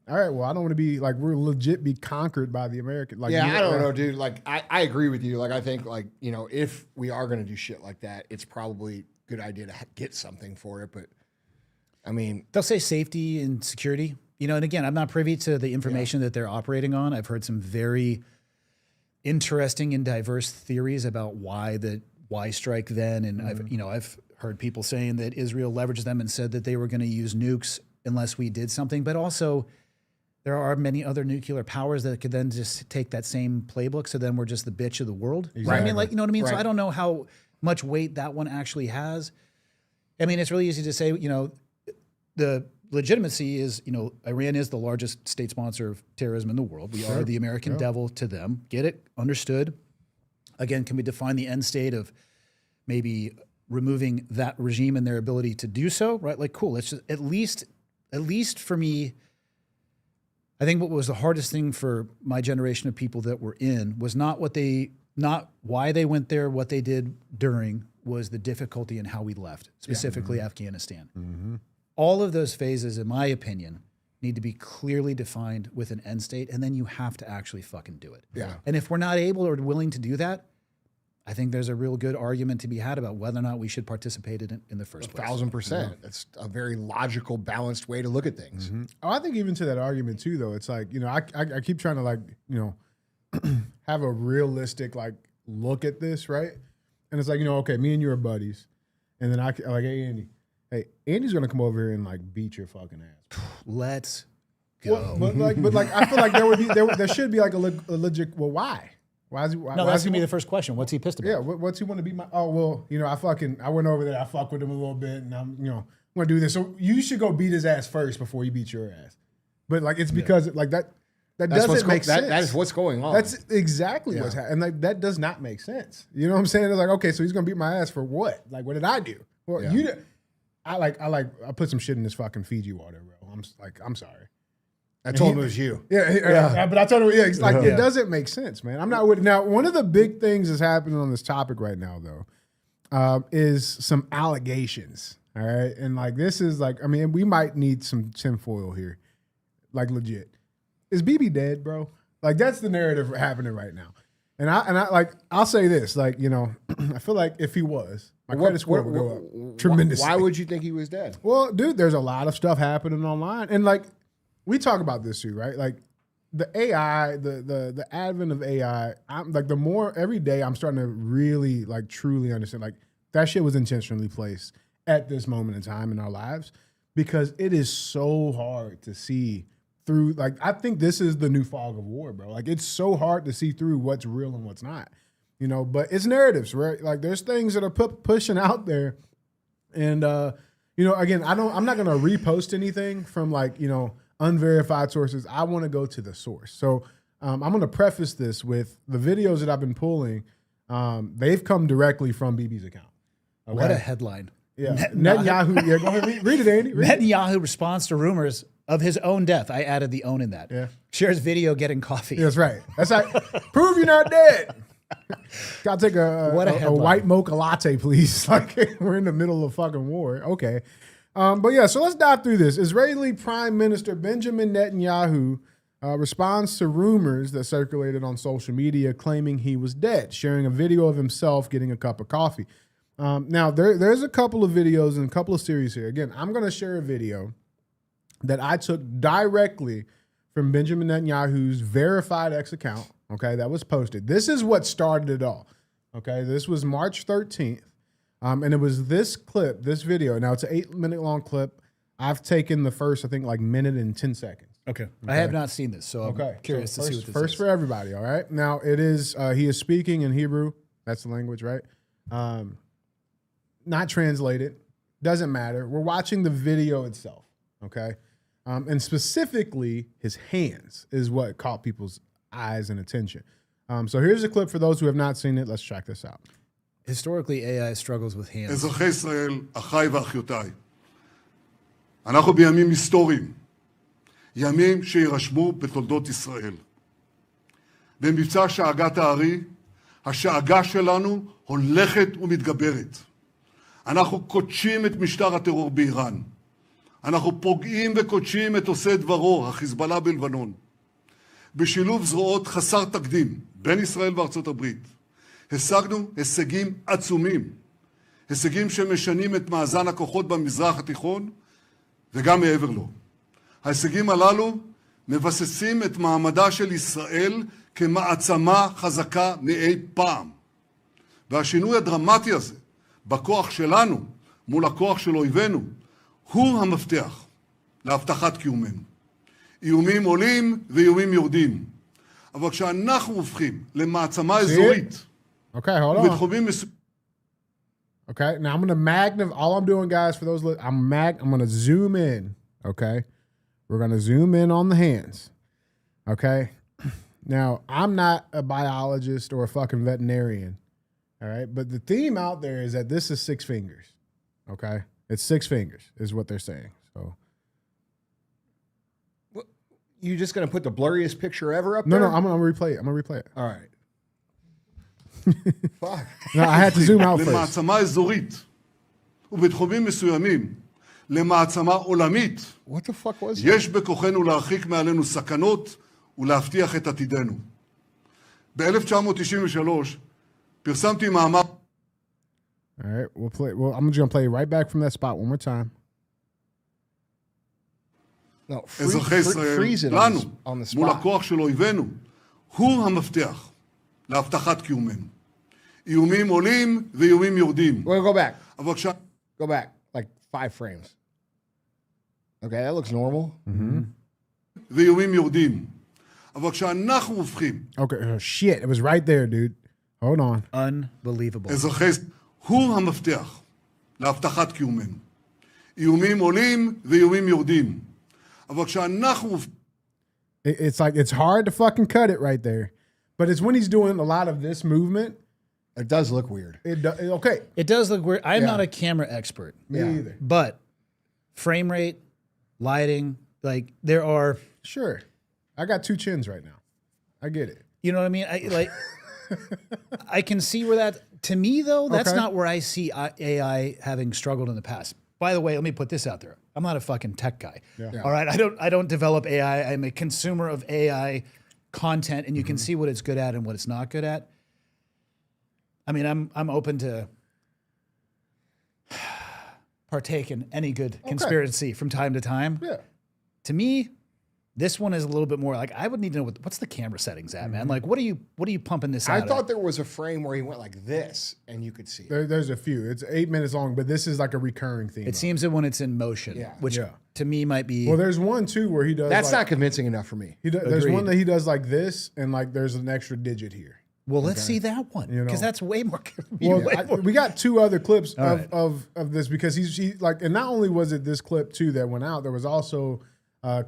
All right, well, I don't want to be like, we're legit be conquered by the American. Like, I don't know, dude. Like, I agree with you. Like, I think, like, if we are going to do shit like that, it's probably a good idea to get something for it. But, I mean, they'll say safety and security, and again, I'm not privy to the information that they're operating on. I've heard some very interesting and diverse theories about why strike then. And I've heard people saying that Israel leveraged them and said that they were going to use nukes unless we did something, but also there are many other nuclear powers that could then just take that same playbook. So then we're just the bitch of the world. Exactly. Right? I mean, like, you know what I mean? Right. So I don't know how much weight that one actually has. I mean, it's really easy to say, the legitimacy is, Iran is the largest state sponsor of terrorism in the world. We are the American devil to them. Get it? Understood. Again, can we define the end state of maybe removing that regime and their ability to do so? Right? Like, cool. Let's just, at least for me, I think what was the hardest thing for my generation of people that were in was not why they went there, what they did during, was the difficulty in how we left, specifically Afghanistan. Mm-hmm. All of those phases, in my opinion, need to be clearly defined with an end state, and then you have to actually fucking do it. Yeah. And if we're not able or willing to do that, I think there's a real good argument to be had about whether or not we should participate in the first place. 1,000%. That's a very logical, balanced way to look at things. Mm-hmm. Oh, I think even to that argument too, though, it's like, I keep trying to like, have a realistic like look at this, right? And it's like, okay, me and you are buddies, and then I like, hey, Andy's gonna come over here and like beat your fucking ass. Let's go. Well, but like, I feel like there should be like a legit. Well, why? Why is he? Why That's is he gonna be the first question. What's he pissed about? Yeah, what's he want to be? Oh well, I went over there. I fucked with him a little bit, and I'm gonna do this. So you should go beat his ass first before you beat your ass. But like, it's because like that doesn't make sense. That is what's going on. That's exactly what's happening. And like, that does not make sense. You know what I'm saying? It's like, okay, so he's gonna beat my ass for what? Like, what did I do? Well, I put some shit in this fucking Fiji water, bro. I'm sorry. I told him it was you. Yeah. But I told him, it's like, it doesn't make sense, man. I'm not with it. Now, one of the big things that's happening on this topic right now, though, is some allegations All right. And like, this is like, I mean, we might need some tinfoil here. Like, legit. Is Bibi dead, bro? Like, that's the narrative happening right now. And I like, I'll say this, like, you know, I feel like if he was, my credit score would go up tremendously. Why would you think he was dead? Well, dude, there's a lot of stuff happening online. And like, we talk about this too, right? Like, the AI, the advent of AI, I'm like, the more every day I'm starting to really like truly understand, like, that shit was intentionally placed at this moment in time in our lives, because it is so hard to see through. Like, I think this is the new fog of war, bro. Like, it's so hard to see through what's real and what's not, you know, but it's narratives, right? Like, there's things that are pushing out there. And, you know, again, I'm not going to repost anything from, like, you know, unverified sources. I want to go to the source. So I'm going to preface this with the videos that I've been pulling. They've come directly from Bibi's account. Okay? What a headline. Yeah. Netanyahu. Yeah, go ahead. Read it, Andy. Read it. Netanyahu responds to rumors of his own death. I added the own in that. Yeah. Shares video getting coffee. That's right. That's right. Prove you're not dead. Gotta take a white mocha latte, please. Like, we're in the middle of fucking war. Okay. But yeah, so let's dive through this. Israeli Prime Minister Benjamin Netanyahu responds to rumors that circulated on social media claiming he was dead, sharing a video of himself getting a cup of coffee. Now, there's a couple of videos and a couple of series here. Again, I'm going to share a video that I took directly from Benjamin Netanyahu's verified X account, okay, that was posted. This is what started it all, okay? This was March 13th. And it was this clip, this video. Now, it's an 8-minute long clip. I've taken the first, I think, like minute and 10 seconds. Okay. I have not seen this, so I'm curious so to see what this first is. for everybody, all right? Now, it is, he is speaking in Hebrew. That's the language, right? Not translated. Doesn't matter. We're watching the video itself, okay? And specifically, his hands is what caught people's eyes and attention. So here's a clip for those who have not seen it. Let's check this out. Historically, AI struggles with hands. אזרחי ישראל, אחיי ואחיותיי, אנחנו בימים היסטוריים, ימים שירשמו בתולדות ישראל. במבצע שאגת הארי, השאגה שלנו הולכת ומתגברת. אנחנו קודשים את משטר הטרור באיראן. אנחנו פוגעים וקודשים את עושה דברו, החיזבאללה בלבנון. בשילוב זרועות חסר תקדים בין ישראל וארצות הברית. השגנו הישגים עצומים, הישגים שמשנים את מאזן הכוחות במזרח התיכון וגם מעבר לו. ההישגים הללו מבססים את מעמדה של ישראל כמעצמה חזקה מאי פעם. והשינוי הדרמטי הזה בכוח שלנו מול הכוח של אויבינו הוא המפתח להבטחת קיומנו. איומים עולים ואיומים יורדים. אבל כשאנחנו הופכים למעצמה אזורית, okay, hold on. Okay, now I'm going to magnify. All I'm doing, guys, for those, I'm going to zoom in, okay? We're going to zoom in on the hands, okay? Now, I'm not a biologist or a fucking veterinarian, all right? But the theme out there is that this is 6 fingers, okay? It's 6 fingers is what they're saying, so. You just going to put the blurriest picture ever up there? No, I'm going to replay it. I'm going to replay it. All right. Fuck. No, I had to zoom out first. למעצמה אזורית ובתחומים מסוימים למעצמה עולמית. What the fuck was that? יש בכוחנו להרחיק מעלינו סכנות ולהבטיח את עתידנו. ב-1993 פרסמתי מאמר. All right, I'm just going to play right back from that spot one more time. No, אזרחי ישראל, freeze it לנו, on the מול spot. הכוח של אויבינו, הוא המפתח להבטחת קיומנו. איומים עולים ואיומים יורדים. Well, go back. אבל Go back. Like 5 frames. Okay, that looks normal. ואיומים יורדים. אבל כשאנחנו הופכים, Okay, shit, it was right there, dude. Hold on. Unbelievable. אזרחי ישראל, הוא המפתח להבטחת קיומנו. איומים עולים ואיומים יורדים. אבל כשאנחנו... It's like, it's hard to fucking cut it right there. But it's when he's doing a lot of this movement. It does look weird. Okay. It does look weird. I'm Yeah. not a camera expert. Me either. But frame rate, lighting, like there are... Sure. I got 2 chins right now. I get it. You know what I mean? I can see where that... To me, though, that's Okay. not where I see AI having struggled in the past. By the way, let me put this out there. I'm not a fucking tech guy. Yeah. All right. I don't develop AI. I'm a consumer of AI content, and you can see what it's good at and what it's not good at. I mean, I'm open to partake in any good conspiracy from time to time. Yeah. To me, this one is a little bit more like I would need to know what's the camera settings at, man. Like, what are you pumping this out? I thought there was a frame where he went like this, and you could see it. There's a few. It's 8 minutes long, but this is like a recurring theme. It seems that when it's in motion, Yeah. which to me might be. Well, there's one too where he does. That's like, not convincing enough for me. There's one that he does like this, and like there's an extra digit here. Well, let's see that one because that's way more. Well, we got 2 other clips right. of this because he like, and not only was it this clip too that went out, there was also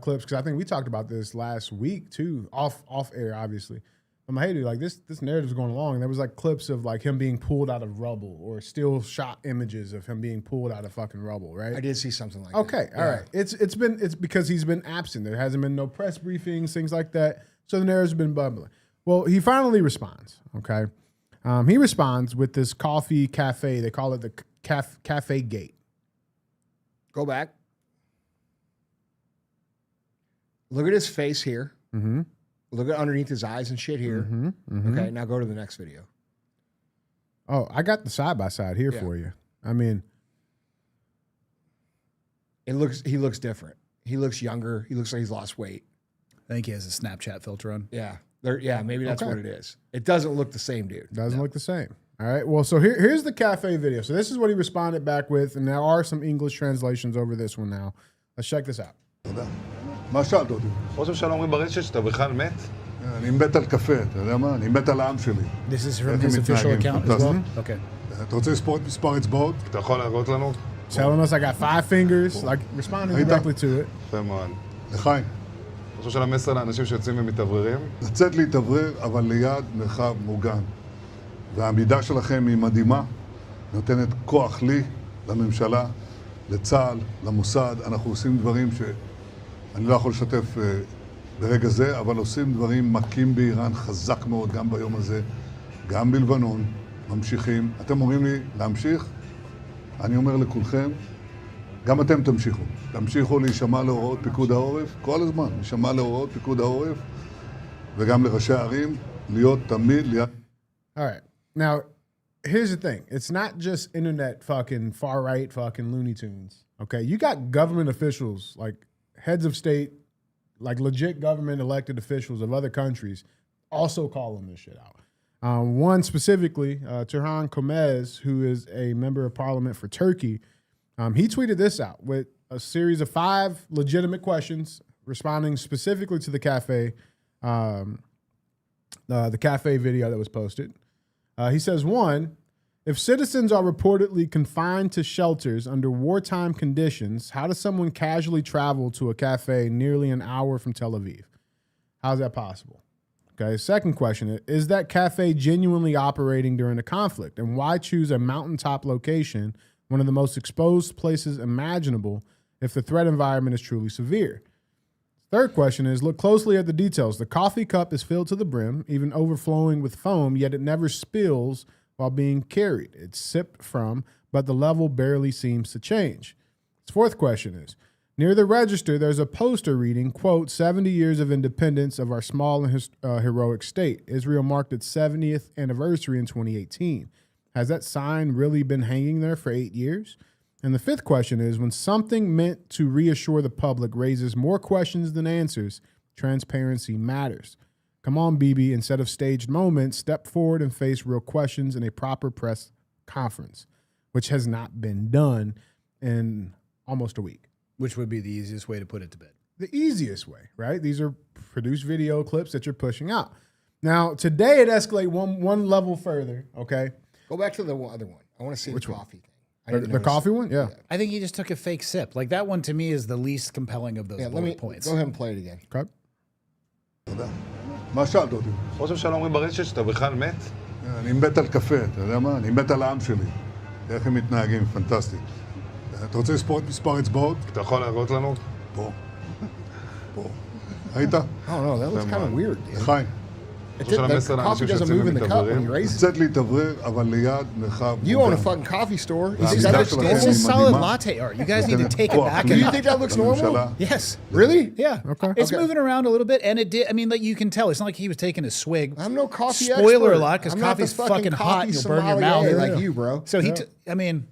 clips because I think we talked about this last week too, off air, obviously. I'm like, hey, dude, like this narrative's going along. And there was like clips of like him being pulled out of rubble or still shot images of him being pulled out of fucking rubble, right? I did see something like that. Okay, all right. It's because he's been absent. There hasn't been no press briefings, things like that. So the narrative's been bubbling. Well, he finally responds. Okay, he responds with this coffee cafe. They call it the cafe gate. Go back. Look at his face here. Mm-hmm. Look at underneath his eyes and shit here. Mm-hmm. Mm-hmm. Okay, now go to the next video. Oh, I got the side by side here for you. I mean, He looks different. He looks younger. He looks like he's lost weight. I think he has a Snapchat filter on. Yeah. Maybe that's what it is. It doesn't look the same, dude. doesn't look the same. All right. Well, so here's the cafe video. So this is what he responded back with, and there are some English translations over this one now. Let's check this out. תודה. מה שאלת אותי? ראש הממשלה אומרים ברשת שאתה בכלל מת? אני מת על קפה, אתה יודע מה? אני מת על העם שלי. This is from איך his הם official מתנהגים. account as well. פנטסטי. Okay. אתה רוצה לספור את מספר אצבעות? אתה יכול להראות לנו? Telling us I got 5 fingers, like responding directly to it. יפה מאוד. לחיים. ראש הממשלה מסר לאנשים שיוצאים ומתאווררים? לצאת להתאוורר, אבל ליד מרחב מוגן. והעמידה שלכם היא מדהימה, נותנת כוח לי, לממשלה, לצה"ל, למוסד. אנחנו עושים דברים שאני לא יכול לשתף ברגע זה, אבל עושים דברים מכים באיראן חזק מאוד, גם ביום הזה, גם בלבנון, ממשיכים. אתם אומרים לי להמשיך? אני אומר לכולכם, גם אתם תמשיכו. תמשיכו להישמע להוראות פיקוד העורף, כל הזמן, להישמע להוראות פיקוד העורף, וגם לראשי הערים, להיות תמיד ליד... All right. Now, here's the thing. It's not just internet fucking far-right fucking Looney Tunes, okay? You got government officials, like heads of state, like legit government elected officials of other countries also calling this shit out. One specifically, Turhan Komez, who is a member of parliament for Turkey, he tweeted this out with a series of 5 legitimate questions responding specifically to the cafe video that was posted. He says, 1, if citizens are reportedly confined to shelters under wartime conditions, how does someone casually travel to a cafe nearly an hour from Tel Aviv? How's that possible? Okay, second question, is that cafe genuinely operating during a conflict? And why choose a mountaintop location, one of the most exposed places imaginable, if the threat environment is truly severe? Third question is, look closely at the details. The coffee cup is filled to the brim, even overflowing with foam, yet it never spills while being carried. It's sipped from, but the level barely seems to change. His fourth question is, near the register, there's a poster reading, quote, 70 years of independence of our small and heroic state. Israel marked its 70th anniversary in 2018. Has that sign really been hanging there for 8 years? And the fifth question is, when something meant to reassure the public raises more questions than answers, transparency matters. Come on, Bibi, instead of staged moments, step forward and face real questions in a proper press conference, which has not been done in almost a week. Which would be the easiest way to put it to bed. The easiest way, right? These are produced video clips that you're pushing out. Now, today it escalated one level further, okay? Go back to the other one. I want to see Which the one? coffee thing. I need to The notice coffee it. one? Yeah. I think he just took a fake sip. Like that one to me is the least compelling of those Yeah, bullet points. go ahead and play it again. Okay. תודה. מה שאלת אותי? ראש הממשלה אומרים ברשת שאתה בכלל מת? אני מת על קפה, אתה יודע מה? אני מת על העם שלי. איך הם מתנהגים, פנטסטי. אתה רוצה לספור את מספר אצבעות? אתה יכול להראות לנו? פה. פה. ראית? I don't know. That looks kind of weird, dude. לחיים. של המסר The לאנשים coffee doesn't שיוצאים move in the cup when you ומתאווררים. raise it. קצת להתאוורר, אבל ליד מרחב You own a מוגן. fucking coffee store. Yeah, Is I that mean, a store? that's It's a solid מדהימה. latte art. You guys need to נותנת take it כוח back. Do you לממשלה. think that looks normal? Yes. Really? Yeah. Okay. It's Okay. moving around a little bit, and it did. I mean, like you can tell, it's not like he was taking a swig. I'm no coffee Spoiler expert. alert, 'cause I'm not the coffee's fucking hot coffee and you'll burn your sommelier mouth. like you, bro. So I mean,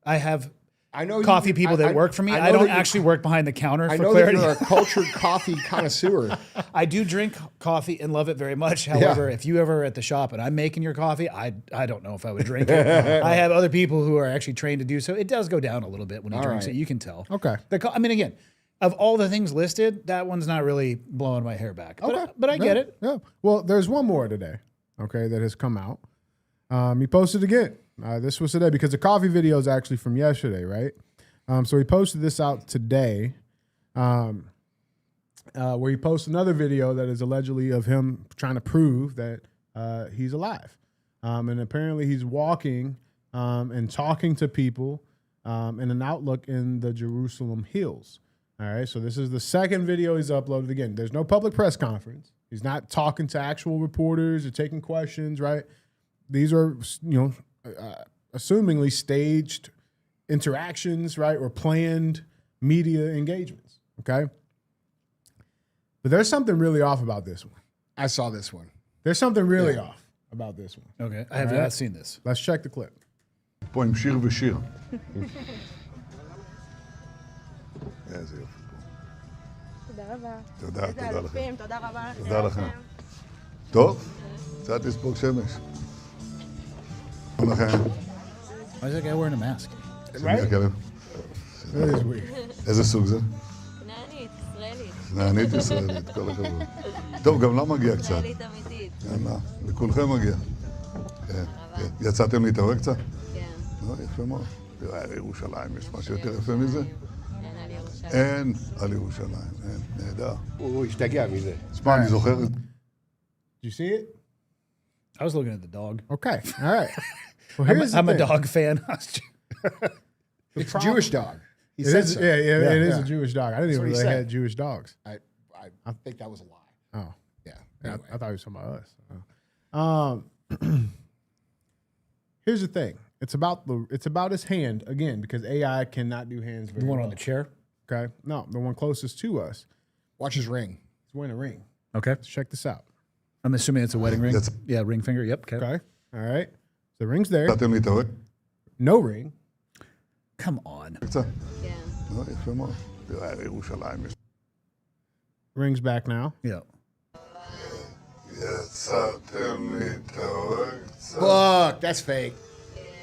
I have I know coffee you, people that work for me. I know don't that you- actually work behind the counter I for know that clarity. you're a cultured coffee connoisseur. I do drink coffee and love it very much. However, if you ever are at the shop and I'm making your coffee, I don't know if I would drink it. I have other people who are actually trained to do so. It does go down a little bit when he drinks right. it. You can tell. Okay. I mean, again, of all the things listed, that one's not really blowing my hair back. But I get it. Yeah. Well, there's one more today, okay, that has come out. He posted again. This was today because the coffee video is actually from yesterday, right? So he posted this out today, where he posts another video that is allegedly of him trying to prove that he's alive. And apparently he's walking and talking to people in an outlook in the Jerusalem hills. All right, so this is the second video he's uploaded. Again, there's no public press conference. He's not talking to actual reporters or taking questions, right? These are, assumingly staged interactions, right, or planned media engagements, okay? But there's something really off about this one. I saw this one. There's something really off about this one. Okay. I have not seen this. Let's check the clip. פה עם שיר ושיר. איזה יופי פה. תודה רבה. תודה, איזה תודה לכם. אלופים, תודה רבה. תודה לכם. טוב, קצת לספוג שמש. שלום לכם. Why is that guy wearing a mask? מי הכלב? That is weird. איזה סוג זה? כנענית, ישראלית. נענית ישראלית, כל הכבוד. טוב, גם לה מגיע קצת. ישראלית אמיתית. יאללה, לכולכם מגיע. כן, כן. יצאתם להתעורר קצת? כן. לא, יפה מאוד. תראה, ירושלים, יש משהו יותר יפה מזה? אין על ירושלים. אין על ירושלים, אין, נהדר. הוא השתגע מזה. תשמע, אני זוכר... Did you see it? I was looking at the dog. Okay, all right. Well, here's I'm the a thing. dog fan. It's a Jewish dog. He It said is, so. yeah, it is yeah. a Jewish dog. I didn't even what he know they said. had Jewish dogs. I think that was a lie. Oh, Yeah. yeah, Anyway. I thought he was talking about us. Oh. Here's the thing. It's about his hand again because AI cannot do hands very The one well. on the chair. Okay, no, the one closest to us. Watch his ring. He's wearing a ring. Okay. Let's check this out. I'm assuming it's a wedding ring. That's- Yeah, ring finger. Yep. Okay. Okay, all right. The ring's there. יצאתם להתעורר? No ring. Come on. קצת. כן. לא, יפה מאוד. תראה, ירושלים, יש... Ring's back now. Yeah. יצאתם להתעורר קצת. Fuck, that's fake.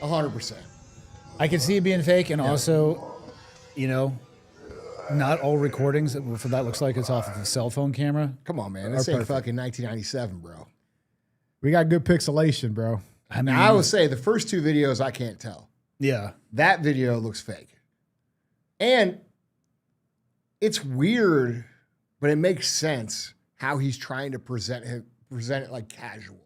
100%. I can see it being fake, and also, not all recordings. For that looks like it's off of a cell phone camera. Come on, man. This ain't fucking 1997, bro. We got good pixelation, bro. I mean, Now, I will say the first two videos I can't tell. yeah. That video looks fake. And it's weird, but it makes sense how he's trying to present it like casual.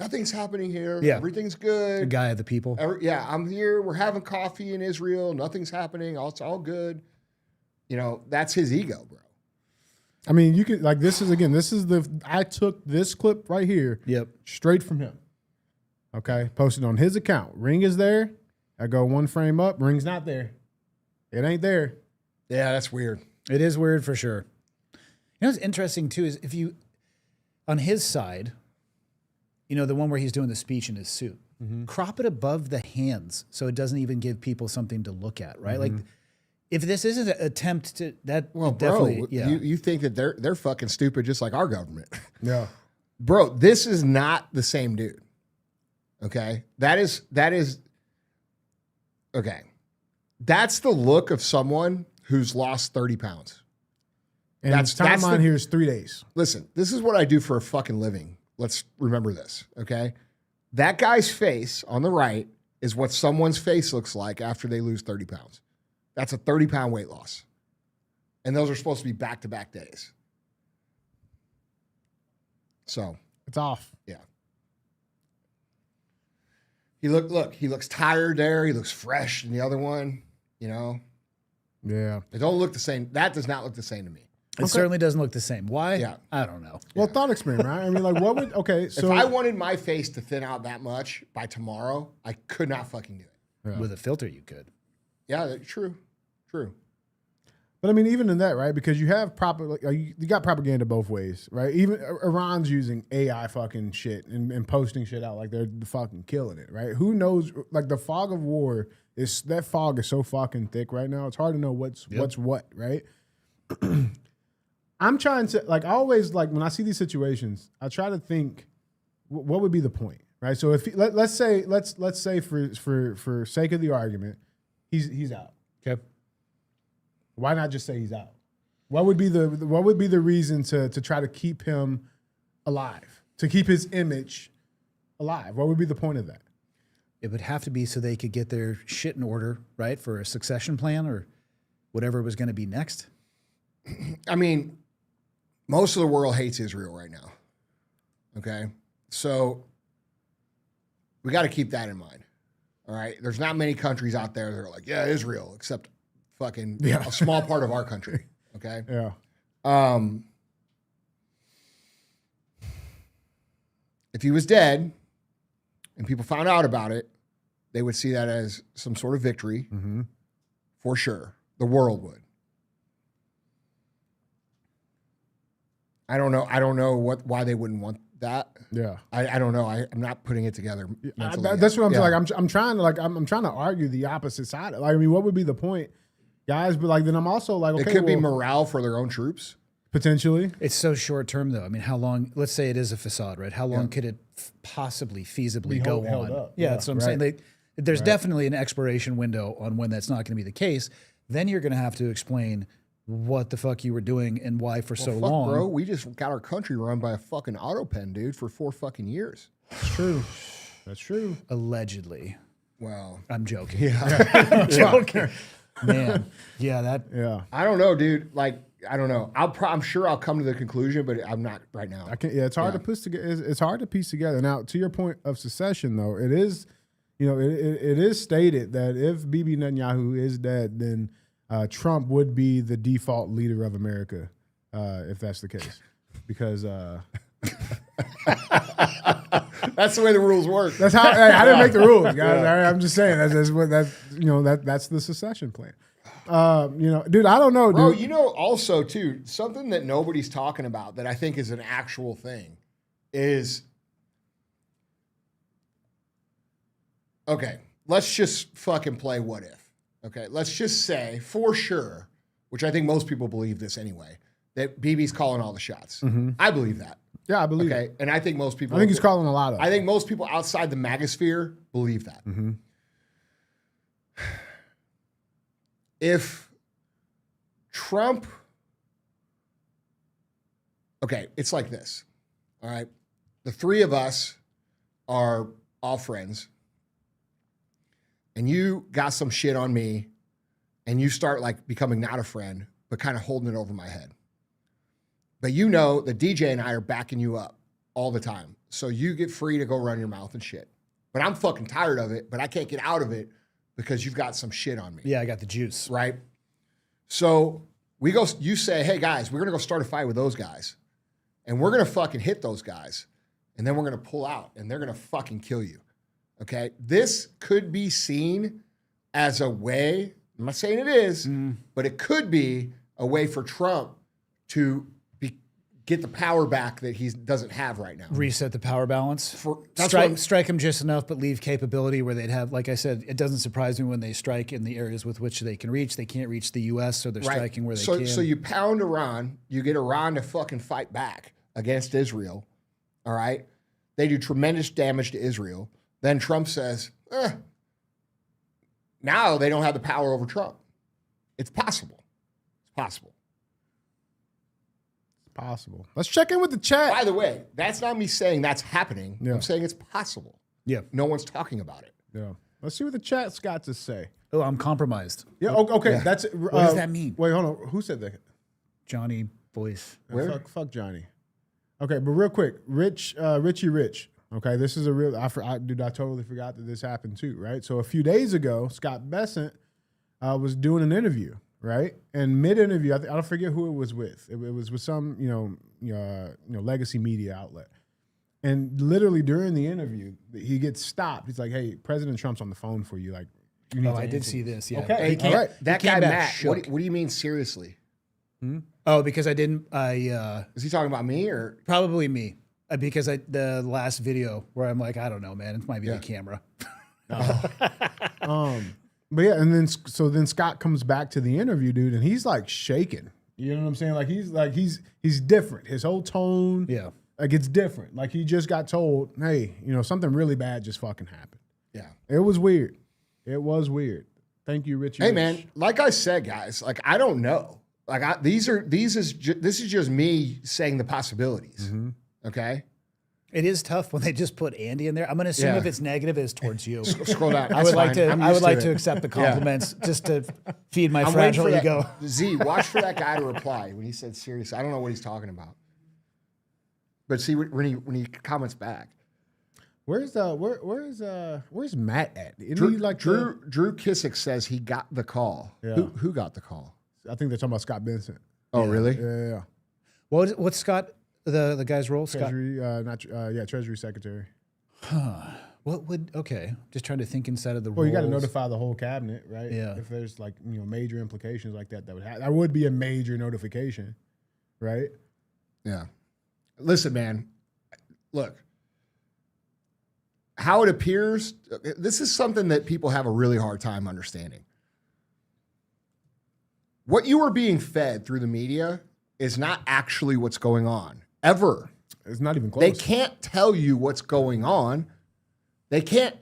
Nothing's happening here. Yeah. Everything's The good. guy of the people. Yeah, I'm here. We're having coffee in Israel. Nothing's happening. It's all good. That's his ego, bro. I mean, you can I took this clip right here. Yep. Straight from him. Okay. Posted on his account. Ring is there. I go one frame up. Ring's not there. It ain't there. Yeah, that's weird. It is weird for sure. What's interesting too is if you, on his side, the one where he's doing the speech in his suit, crop it above the hands so it doesn't even give people something to look at, right? Like, if this isn't an attempt to that, Well, definitely, bro, yeah. you think that they're fucking stupid just like our government. Yeah. Bro, this is not the same dude. Okay? That is okay. That's the look of someone who's lost 30 pounds. And That's- his that's timeline the- here is 3 days. Listen, this is what I do for a fucking living. Let's remember this, okay? That guy's face on the right is what someone's face looks like after they lose 30 pounds. That's a 30-pound weight loss. And those are supposed to be back-to-back days. So, It's off. yeah. He looks tired there. He looks fresh in the other one, Yeah. They don't look the same. That does not look the same to me. It certainly doesn't look the same. Why? Yeah. I don't know. Well, thought experiment, right? I mean, like, what would? Okay, so If I wanted my face to thin out that much by tomorrow, I could not fucking do it. With a filter, you could. Yeah, true. But I mean, even in that, right? Because you have you got propaganda both ways, right? Even Iran's using AI fucking shit and posting shit out like they're fucking killing it, right? Who knows? Like the fog of war that fog is so fucking thick right now. It's hard to know what's what, right? I'm trying to I always when I see these situations, I try to think what would be the point, right? So if let's say for sake of the argument, he's out. Okay. Why not just say he's out? What would be the reason to try to keep him alive, to keep his image alive? What would be the point of that? It would have to be so they could get their shit in order, right, for a succession plan or whatever was going to be next. I mean, most of the world hates Israel right now. Okay? So we got to keep that in mind. All right? There's not many countries out there that are like, yeah, Israel, except fucking a small part of our country. Okay? Yeah. If he was dead and people found out about it, they would see that as some sort of victory. For sure. The world would. I don't know why they wouldn't want that. Yeah. I don't know. I'm not putting it together mentally That's what I'm yet. saying. I'm trying to I'm trying to argue the opposite side. I mean, what would be the point, guys? But then I'm also like, okay, It could be morale for their own troops. potentially. It's so short term, though. I mean, how long? Let's say it is a facade, right? How long could it possibly feasibly go held on? up. Yeah, Yeah, that's what I'm saying. There's definitely an expiration window on when that's not going to be the case. Then you're going to have to explain what the fuck you were doing and why for so Fuck, long. bro. We just got our country run by a fucking auto pen, dude, for 4 fucking years. That's true. That's true. Allegedly. Wow. I'm joking. Yeah. I'm joking. Man. Yeah, that. Yeah. I don't know, dude. I don't know. I'm sure I'll come to the conclusion, but I'm not right now. I can't. Yeah, it's hard to put together. It's hard to piece together. Now, to your point of secession, though, it is, it is stated that if Bibi Netanyahu is dead, then Trump would be the default leader of America, if that's the case, because That's the way the rules work. that's how I didn't make the rules, guys. I'm just saying that's the secession plan. Dude, I don't know, dude. Bro, also, too, something that nobody's talking about that I think is an actual thing is, okay, let's just fucking play what if. Okay, let's just say for sure, which I think most people believe this anyway, that Bibi's calling all the shots. I believe that. Yeah, I believe Okay, it. and I think most people. I think he's calling a lot of. I think most people outside the magosphere believe that. If Trump, okay, it's like this. All right, the three of us are all friends, and you got some shit on me, and you start becoming not a friend, but kind of holding it over my head. But you know that DJ and I are backing you up all the time. So you get free to go run your mouth and shit. But I'm fucking tired of it, but I can't get out of it because you've got some shit on me. Yeah, I got the juice. Right? So you say, hey guys, we're going to go start a fight with those guys. And we're going to fucking hit those guys. And then we're going to pull out and they're going to fucking kill you. Okay? This could be seen as a way, I'm not saying it is, but it could be a way for Trump to get the power back that he doesn't have right now. Reset the power balance. That's what I'm- Strike them just enough, but leave capability where they'd have, like I said, it doesn't surprise me when they strike in the areas with which they can reach. They can't reach the U.S., so they're striking where they can. So you pound Iran, you get Iran to fucking fight back against Israel, all right? They do tremendous damage to Israel. Then Trump says, now they don't have the power over Trump. It's possible. It's possible. Possible. Let's check in with the chat. By the way, that's not me saying that's happening. Yeah. I'm saying it's possible. Yeah. No one's talking about it. Yeah. Let's see what the chat's got to say. Oh, I'm compromised. Yeah. Okay. That's. What does that mean? Wait, hold on. Who said that? Johnny voice. Where? Fuck Johnny. Okay, but real quick, Richie Rich. Okay, this is a real. I totally forgot that this happened too. Right. So a few days ago, Scott Bessent was doing an interview. right? And mid-interview, I don't forget who it was with. It was with some, legacy media outlet. And literally during the interview, he gets stopped. He's like, "Hey, President Trump's on the phone for you. Like, you need Oh, to I did answer see this." this. Yeah. Okay, He came- all right. That he came guy back Matt. shook. What do you mean seriously? Oh, because I didn't. Is he talking about me or? Probably me. Because the last video where I'm like, I don't know, man. It might be the camera. But yeah, and then Scott comes back to the interview, dude, and he's like shaking. You know what I'm saying? Like he's different. His whole tone, Yeah. like it's different. Like he just got told, "Hey, something really bad just fucking happened." Yeah. It was weird. It was weird. Thank you, Richie. Hey Rich. man, like I said, guys, like I don't know. Like this is just me saying the possibilities. Okay. It is tough when they just put Andy in there. I'm going to assume Yeah. if it's negative, it's towards you. Scroll down. I would like to. I'm I used would like it. to accept the compliments just to feed my I'm waiting fragile for that- ego. Z, watch for that guy to reply when he said serious. I don't know what he's talking about. But see when he comments back. where's Matt at? Isn't Drew, he like Drew Kissick says he got the call. Yeah. Who got the call? I think they're talking about Scott Benson. Oh, really? Yeah. What's Scott the guy's role? Scott. Treasury, Treasury Secretary. What would? Okay, just trying to think inside of the. Well, you got to roles. notify the whole cabinet, right? Yeah. If there's like major implications like that that would be a major notification, right? Yeah. Listen, man. Look. How it appears, this is something that people have a really hard time understanding. What you are being fed through the media is not actually what's going on, ever. It's not even close. They can't tell you what's going on. They can't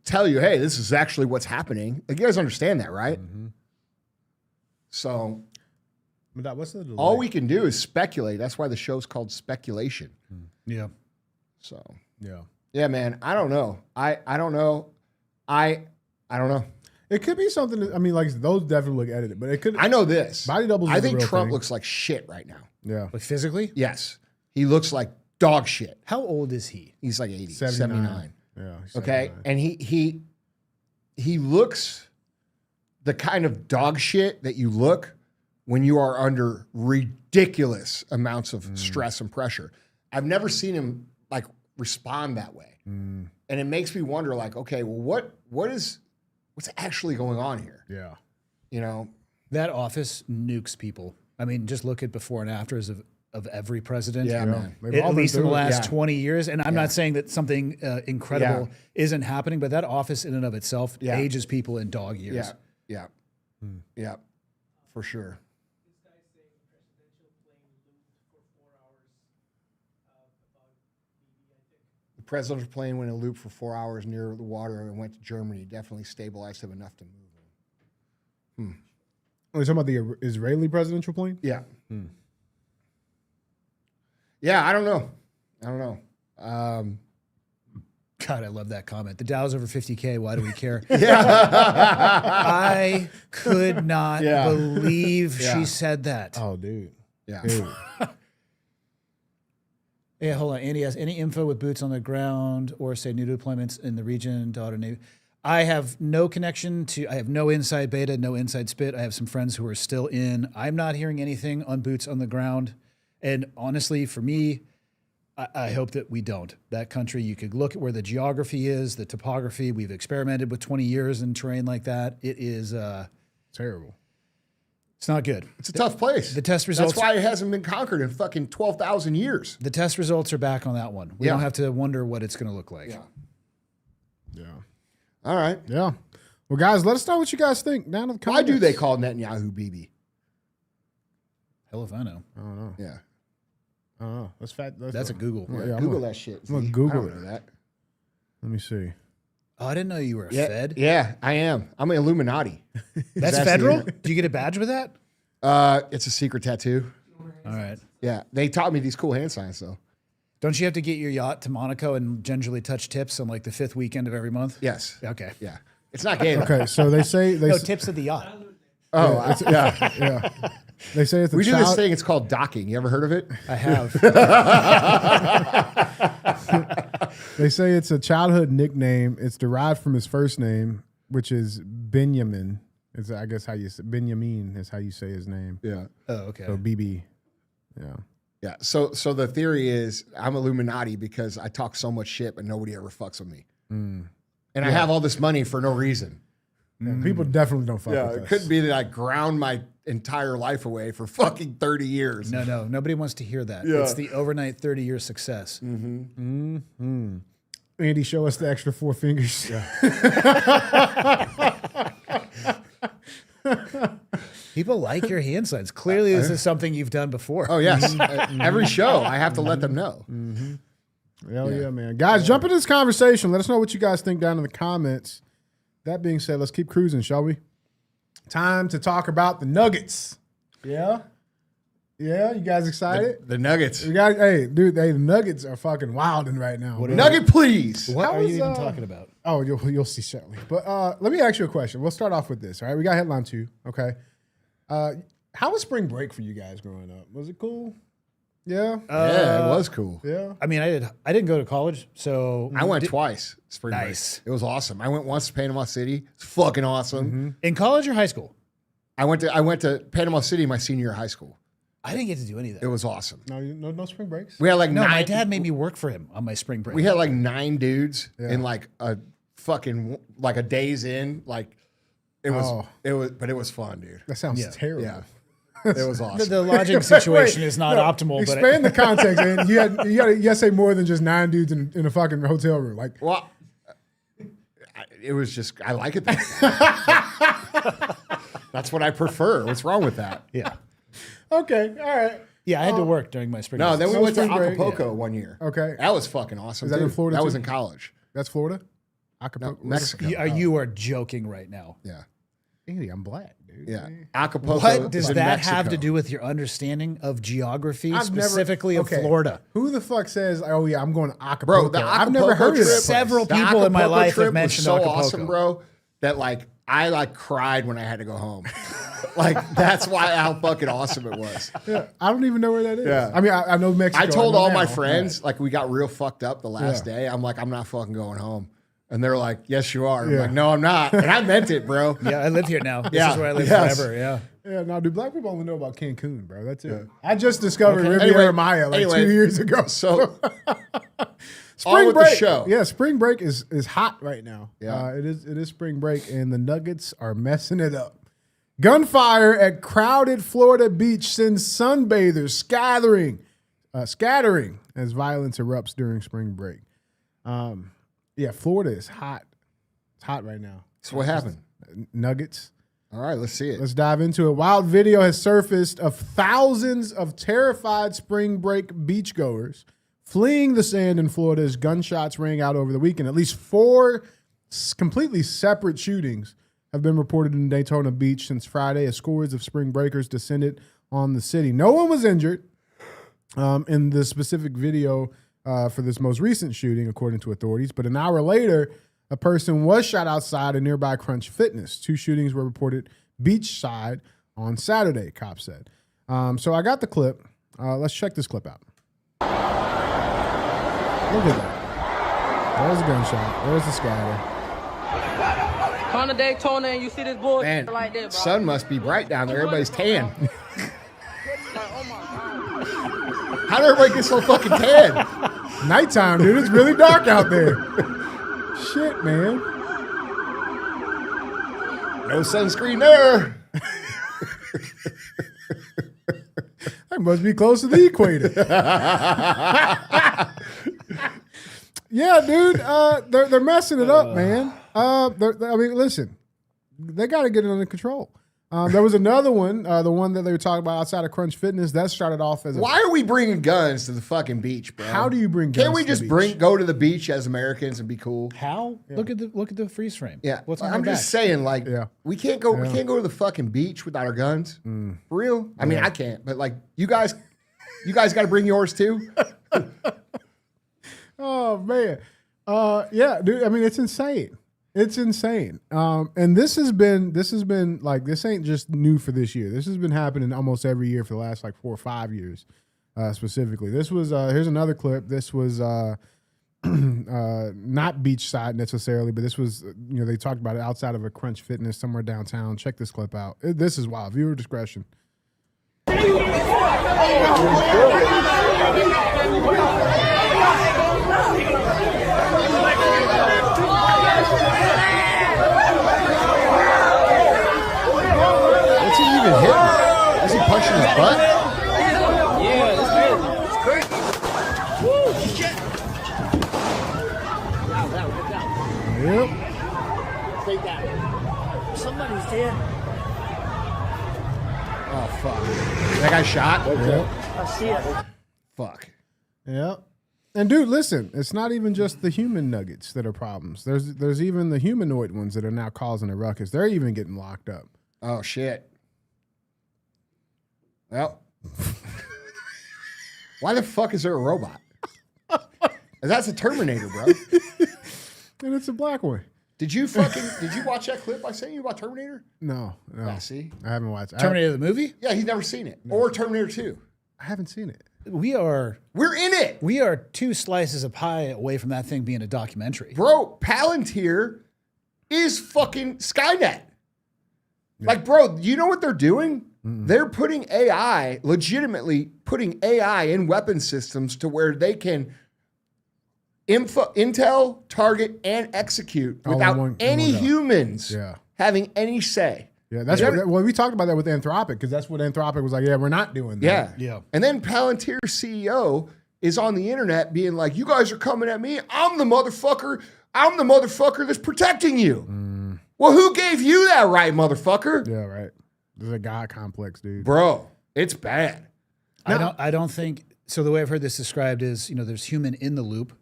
tell you, hey, this is actually what's happening. Like, you guys understand that, right? So But what's the delay? all we can do is speculate. That's why the show's called Speculation. Yeah. So Yeah. yeah, man. I don't know. I don't know. I don't know. It could be something. Like those definitely look edited, but it could. I know this. Body doubles. I is a think real Trump thing. looks like shit right now. Yeah. Like physically, Yes. He looks like dog shit. how old is he? He's like 80, 79. 79. Yeah. he's Okay. 79. And he looks the kind of dog shit that you look when you are under ridiculous amounts of stress and pressure. I've never seen him like respond that way. And it makes me wonder, like, okay, well, what's actually going on here? Yeah. You know? That office nukes people. I mean, just look at before and afters of every president. Yeah, man. They've all At been least in the through it. last Yeah. 20 years. And I'm not saying that something incredible isn't happening, but that office in and of itself Yeah. ages people in dog years. Yeah. Yeah. For sure. The presidential plane went in a loop for 4 hours near the water and went to Germany. Definitely stabilized him enough to move him. Are you talking about the Israeli presidential plane? Yeah. Yeah, I don't know. God, I love that comment. The Dow's over 50K. Why do we care? Yeah. I could not Yeah. believe Yeah. she said that. Oh, dude. Yeah. Dude. Yeah, hold on. Andy has any info with boots on the ground or say new deployments in the region, daughter Navy? I have no connection to, I have no inside beta, no inside spit. I have some friends who are still in. I'm not hearing anything on boots on the ground. And honestly, for me, I hope that we don't. That country, you could look at where the geography is, the topography. We've experimented with 20 years in terrain like that. It is, Terrible. it's not good. It's a tough place. The test results. That's why it hasn't been conquered in fucking 12,000 years. The test results are back on that one. We Yeah. don't have to wonder what it's going to look like. Yeah. Yeah. All right. Yeah. Well, guys, let us know what you guys think down in the Why comments. do they call Netanyahu Bibi? Hell if I know. I don't know. Yeah. I don't know. That's a Google. Yeah, I'm Google gonna- that shit. I'm gonna Z. Google I don't it. know that. Let me see. Oh, I didn't know you were a Yeah, Fed. yeah, I am. I'm an Illuminati. That's That's federal? the- Do you get a badge with that? It's a secret tattoo. All right. Yeah, they taught me these cool hand signs though. Don't you have to get your yacht to Monaco and gingerly touch tips on like the 5th weekend of every month? Yes. Okay. Yeah. It's not gay. though. Okay, so they say No, tips at the yacht. Oh, yeah. yeah. They say it's a We do this child. thing. It's called docking. You ever heard of it? I have. They say it's a childhood nickname. It's derived from his first name, which is Benjamin, It's I guess how you say Benjamin is how you say his name. Yeah. Oh, okay. So Bibi. Yeah. Yeah. So the theory is I'm Illuminati because I talk so much shit, but nobody ever fucks with me. And I have all this money for no reason. Yeah, people definitely don't fuck with It us. could be that I ground my entire life away for fucking 30 years. No, nobody wants to hear that. Yeah. It's the overnight 30-year success. Andy, show us the extra 4 fingers. People like your hand signs. Clearly, this is something you've done before. Oh, yes. Every show, I have to let them know. Hell yeah, man. Guys, jump into this conversation. Let us know what you guys think down in the comments. That being said, let's keep cruising, shall we? Time to talk about the Nuggets. Yeah? Yeah, you guys excited? The Nuggets. We got, hey, dude, the Nuggets are fucking wilding right now. bro. Nugget, please. What How are was, you even talking about? Oh, you'll see shortly. But let me ask you a question. We'll start off with this, all right? We got headline 2, okay? How was spring break for you guys growing up? Was it cool? Yeah? Yeah, it was cool. Yeah? I mean, I didn't go to college, so I went twice. Spring Nice. break. It was awesome. I went once to Panama City. It's fucking awesome. in college or high school. I went to Panama City my senior year of high school. I didn't get to do any of It that. was awesome. No spring breaks? We had like No, 9. my dad made me work for him on my spring break. We had like 9 dudes in like a fucking like a days in. Like it was but it was fun, dude. That sounds terrible. Yeah. It was awesome. the lodging situation is not optimal, but Expand the context, man. You gotta say more than just 9 dudes in a fucking hotel room. Like, Well, it was just I like it. That's what I prefer. What's wrong with that? yeah. okay, all right. Yeah, I had to work during my spring No, break. then we No went to spring break, Acapulco one year. Okay. That was fucking awesome. Is that in too. Florida That too? was in college. That's Florida? No, Acapulco? Mexico. You are joking right now. Yeah. Andy, I'm black, dude. Yeah. Acapulco. What does is in that have Mexico. to do with your understanding of geography, I've never- specifically of okay. Florida? Who the fuck says, oh yeah, I'm going to Acapulco? Bro, the I've never heard of trip, that. Several the people in my Acapulco life have trip was mentioned so Acapulco. awesome, bro, that like I like cried when I had to go home. Like that's why how fucking awesome it was. Yeah, I don't even know where that is. Yeah. I mean, I know Mexico. I told know all my now. friends, like we got real fucked up the last Yeah. day. I'm like, I'm not fucking going home. And they're like, yes, you are. I'm Yeah. like, no, I'm not. And I meant it, bro. Yeah, I live here now. This Yeah, is where I live yes. forever. Yeah. Yeah, no, dude, black people only know about Cancun, bro. That's it. I just discovered Riviera Anyway- Maya like anyway, 2 years ago. So Spring with break. the show. Yeah, spring break is hot right now. Yeah. It is spring break, and the Nuggets are messing it up. Gunfire at crowded Florida beach sends sunbathers scattering as violence erupts during spring break. Yeah, Florida is hot. It's hot right now. So what happened? Nuggets. All right, let's see it. Let's dive into it. Wild video has surfaced of thousands of terrified spring break beachgoers fleeing the sand in Florida as gunshots rang out over the weekend. At least 4 completely separate shootings have been reported in Daytona Beach since Friday as scores of spring breakers descended on the city. No one was injured in the specific video for this most recent shooting, according to authorities. But an hour later, a person was shot outside a nearby Crunch Fitness. 2 shootings were reported beachside on Saturday, cops said. So I got the clip. Let's check this clip out. Look at that. There's a gunshot. There's the scatter. Come to Daytona and you see this bull Man, like that, bro. sun must be bright down there. Everybody's tan. How did everybody get so fucking tan? Nighttime, dude. It's really dark out there. Shit, man. No sunscreen there. That must be close to the equator. Yeah, dude. They're messing it up, man. I mean, listen, they got to get it under control. There was another one, the one that they were talking about outside of Crunch Fitness. That started off as Why are we bringing guns to the fucking beach, bro? How do you bring guns Can't we to the just beach? go to the beach as Americans and be cool? How? Look at the freeze frame. Yeah, What's on I'm the just back? saying, like, Yeah. we can't go. We can't go to the fucking beach without our guns. For real? I mean, I can't. But like, you guys got to bring yours too. Oh man, yeah, dude. I mean, it's insane. It's insane. And this has been like, this ain't just new for this year. This has been happening almost every year for the last like 4 or 5 years, specifically. This was here's another clip. This was not beachside necessarily, but this was, they talked about it outside of a Crunch Fitness somewhere downtown. Check this clip out. This is wild. Viewer discretion. What's he even hitting? Is he punching his butt? Yep. Somebody's dead. Oh, fuck. That guy shot? Yep. I see it. Fuck. Yep. And dude, listen, it's not even just the human nuggets that are problems. There's even the humanoid ones that are now causing a ruckus. They're even getting locked up. Oh, shit. Well. Why the fuck is there a robot? That's a Terminator, bro. And it's a black one. Did you watch that clip I sent you about Terminator? No. Yeah, see? I haven't watched it. Terminator the movie? Yeah, he's never seen it. Or Terminator 2. I haven't seen it. We're in it. We are 2 slices of pie away from that thing being a documentary. Bro, Palantir is fucking Skynet. Like, bro, you know what they're doing? They're putting AI, legitimately putting AI in weapon systems to where they can intel, target, and execute without any humans having any say. Yeah, that's well, we talked about that with Anthropic, because that's what Anthropic was like, yeah, we're not doing that. Yeah. And then Palantir CEO is on the internet being like, you guys are coming at me. I'm the motherfucker that's protecting you. Well, who gave you that right, motherfucker? Yeah, right. There's a God complex, dude. Bro, it's bad. I don't think so. The way I've heard this described is, there's human in the loop,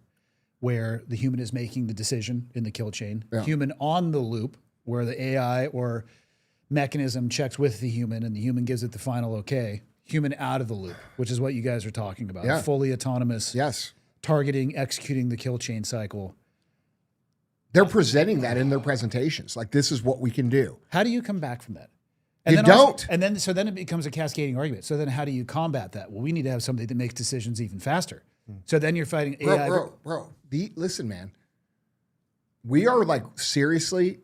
where the human is making the decision in the kill chain. Yeah. Human on the loop, where the AI or mechanism checks with the human and the human gives it the final okay. Human out of the loop, which is what you guys are talking about. Yeah. Fully autonomous. Yes. Targeting, executing the kill chain cycle. They're presenting that in their presentations. Like, this is what we can do. How do you come back from that? You don't. So then it becomes a cascading argument. So then how do you combat that? Well, we need to have something that makes decisions even faster. So then you're fighting AI. Bro. Listen, man. We are seriously,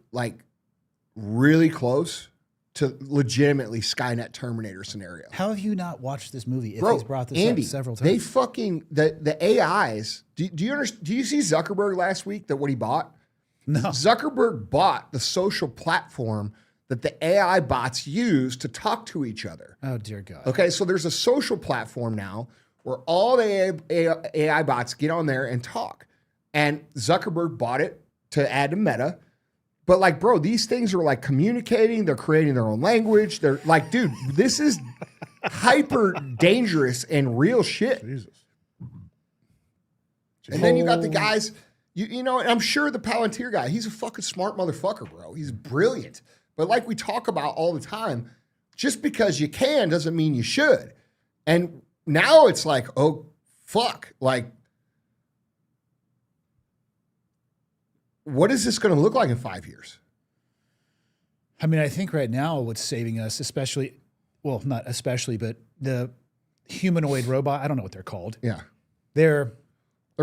really close to legitimately Skynet Terminator scenario. How have you not watched this movie if Bro, he's brought this Andy, up several times? they fucking, the AIs, do you understand? Do you see Zuckerberg last week, what he bought? No. Zuckerberg bought the social platform that the AI bots use to talk to each other. Oh, dear God. Okay, so there's a social platform now where all the AI bots get on there and talk. And Zuckerberg bought it to add to Meta. But bro, these things are communicating. They're creating their own language. They're dude, this is hyper dangerous and real shit. Jesus. And then you got the guys, and I'm sure the Palantir guy, he's a fucking smart motherfucker, bro. He's brilliant. But like we talk about all the time, just because you can doesn't mean you should. And now it's oh, fuck. What is this going to look like in 5 years? I mean, I think right now what's saving us, especially, well, not especially, but the humanoid robot, I don't know what they're called. Yeah. They're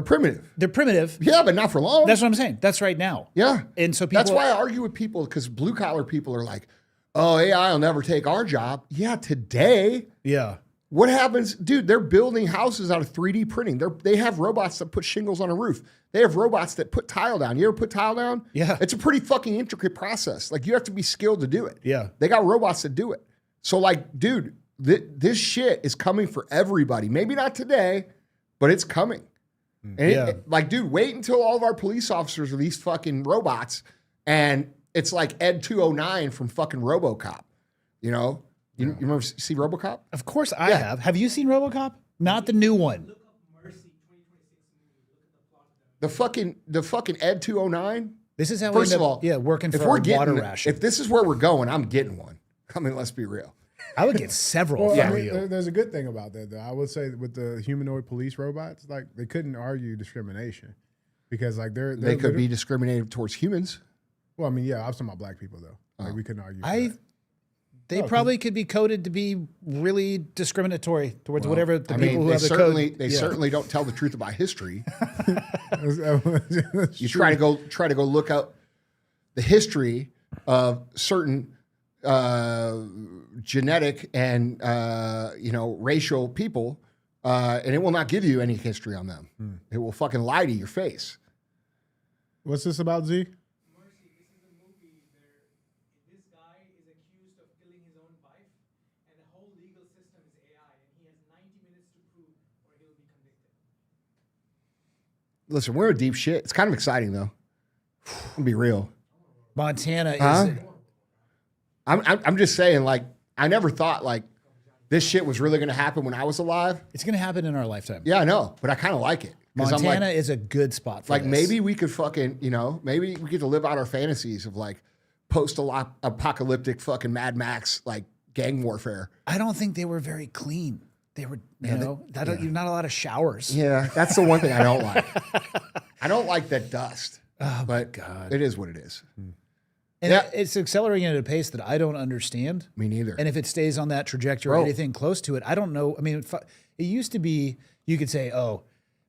primitive. They're primitive. Yeah, but not for long. That's what I'm saying. That's right now. Yeah. And so people. That's why I argue with people, because blue collar people are like, oh, AI will never take our job. Yeah, today. Yeah. What happens? Dude, they're building houses out of 3D printing. They have robots that put shingles on a roof. They have robots that put tile down. You ever put tile down? Yeah. It's a pretty fucking intricate process. You have to be skilled to do it. Yeah. They got robots that do it. So dude, this shit is coming for everybody. Maybe not today, but it's coming. And dude, wait until all of our police officers are these fucking robots, and it's like Ed 209 from fucking RoboCop. You remember see RoboCop? Of course I have. Have you seen RoboCop? Not the new one. The fucking Ed 209. This is how First we of end all, up, working if for we're our water getting, ration. if this is where we're going, I'm getting one. I mean, let's be real. I would get several Well, for I mean, you. there's a good thing about that, though. I would say with the humanoid police robots, they couldn't argue discrimination because they could be discriminated towards humans. Well, I mean, yeah, I was talking about black people though. We couldn't argue. I They probably could be coded to be really discriminatory towards whatever the people who have the code. They certainly don't tell the truth about history. That's You true. try to go look up the history of certain genetic and racial people, and it will not give you any history on them. It will fucking lie to your face. What's this about, Z? Mercy, this is a movie where this guy is accused of killing his own wife, and the whole legal system is AI, and he has 90 minutes to prove or he'll be convicted. Listen, we're in deep shit. It's kind of exciting though. I'll be real. Montana Huh? is. I'm just saying, like, I never thought like this shit was really going to happen when I was alive. It's going to happen in our lifetime. Yeah, I know, but I kind of like it. 'Cause I'm Montana like, is a good spot for like this. maybe we could fucking, maybe we get to live out our fantasies of like post-apocalyptic fucking Mad Max like gang warfare. I don't think they were very clean. They were, not a lot of showers. Yeah, that's the one thing I don't like. I don't like that dust. Oh, my But God. it is what it is. And Yeah. it's accelerating at a pace that I don't understand. Me neither. And if it stays on that trajectory or Bro. anything close to it, I don't know. I mean, it used to be, you could say,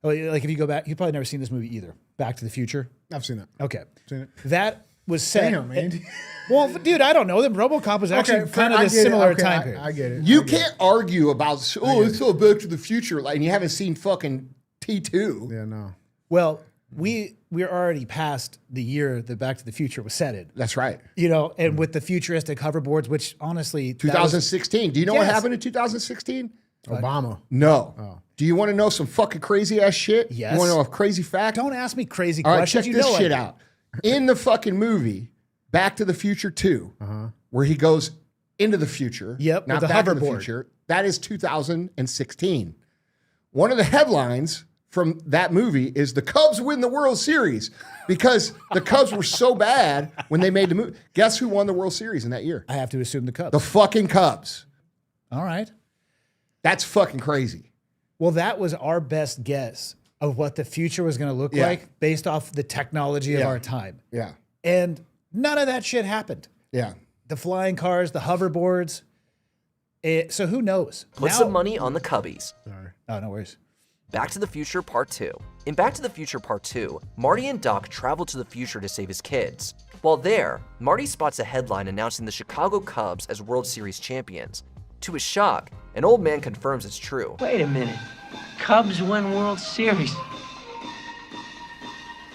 like if you go back, you've probably never seen this movie either. Back to the Future. I've seen it. Okay. Seen it. That was set. Damn, Andy. Well, dude, I don't know. The RoboCop was actually kind of I this get it. similar Okay, time period. I get it. You can't argue about, it's so Back to the Future, like, and you haven't seen fucking T2. Yeah, no. Well, we're already past the year that Back to the Future was set in. That's right. And with the futuristic hoverboards, which honestly, that was- 2016. Do you know what Yes. happened in 2016? Obama. No. Do you want to know some fucking crazy ass shit? Yes. You want to know a crazy fact? don't ask me crazy All right, questions. check You this know shit I- out. In the fucking movie, Back to the Future 2, where he goes into the future, Yep, not with the back to the hoverboard. future, that is 2016. One of the headlines from that movie is the Cubs win the World Series because the Cubs were so bad when they made the movie. Guess who won the World Series in that year? I have to assume the Cubs. The fucking Cubs. All right. That's fucking crazy. Well, that was our best guess of what the future was going to look Yeah. like based off the technology of Yeah. our time. Yeah. And none of that shit happened. Yeah. The flying cars, the hoverboards. So who knows? Put some money on the Cubbies. Oh, no worries. Back to the Future Part 2. In Back to the Future Part 2, Marty and Doc travel to the future to save his kids. While there, Marty spots a headline announcing the Chicago Cubs as World Series champions. To his shock, an old man confirms it's true. Wait a minute. Cubs win World Series.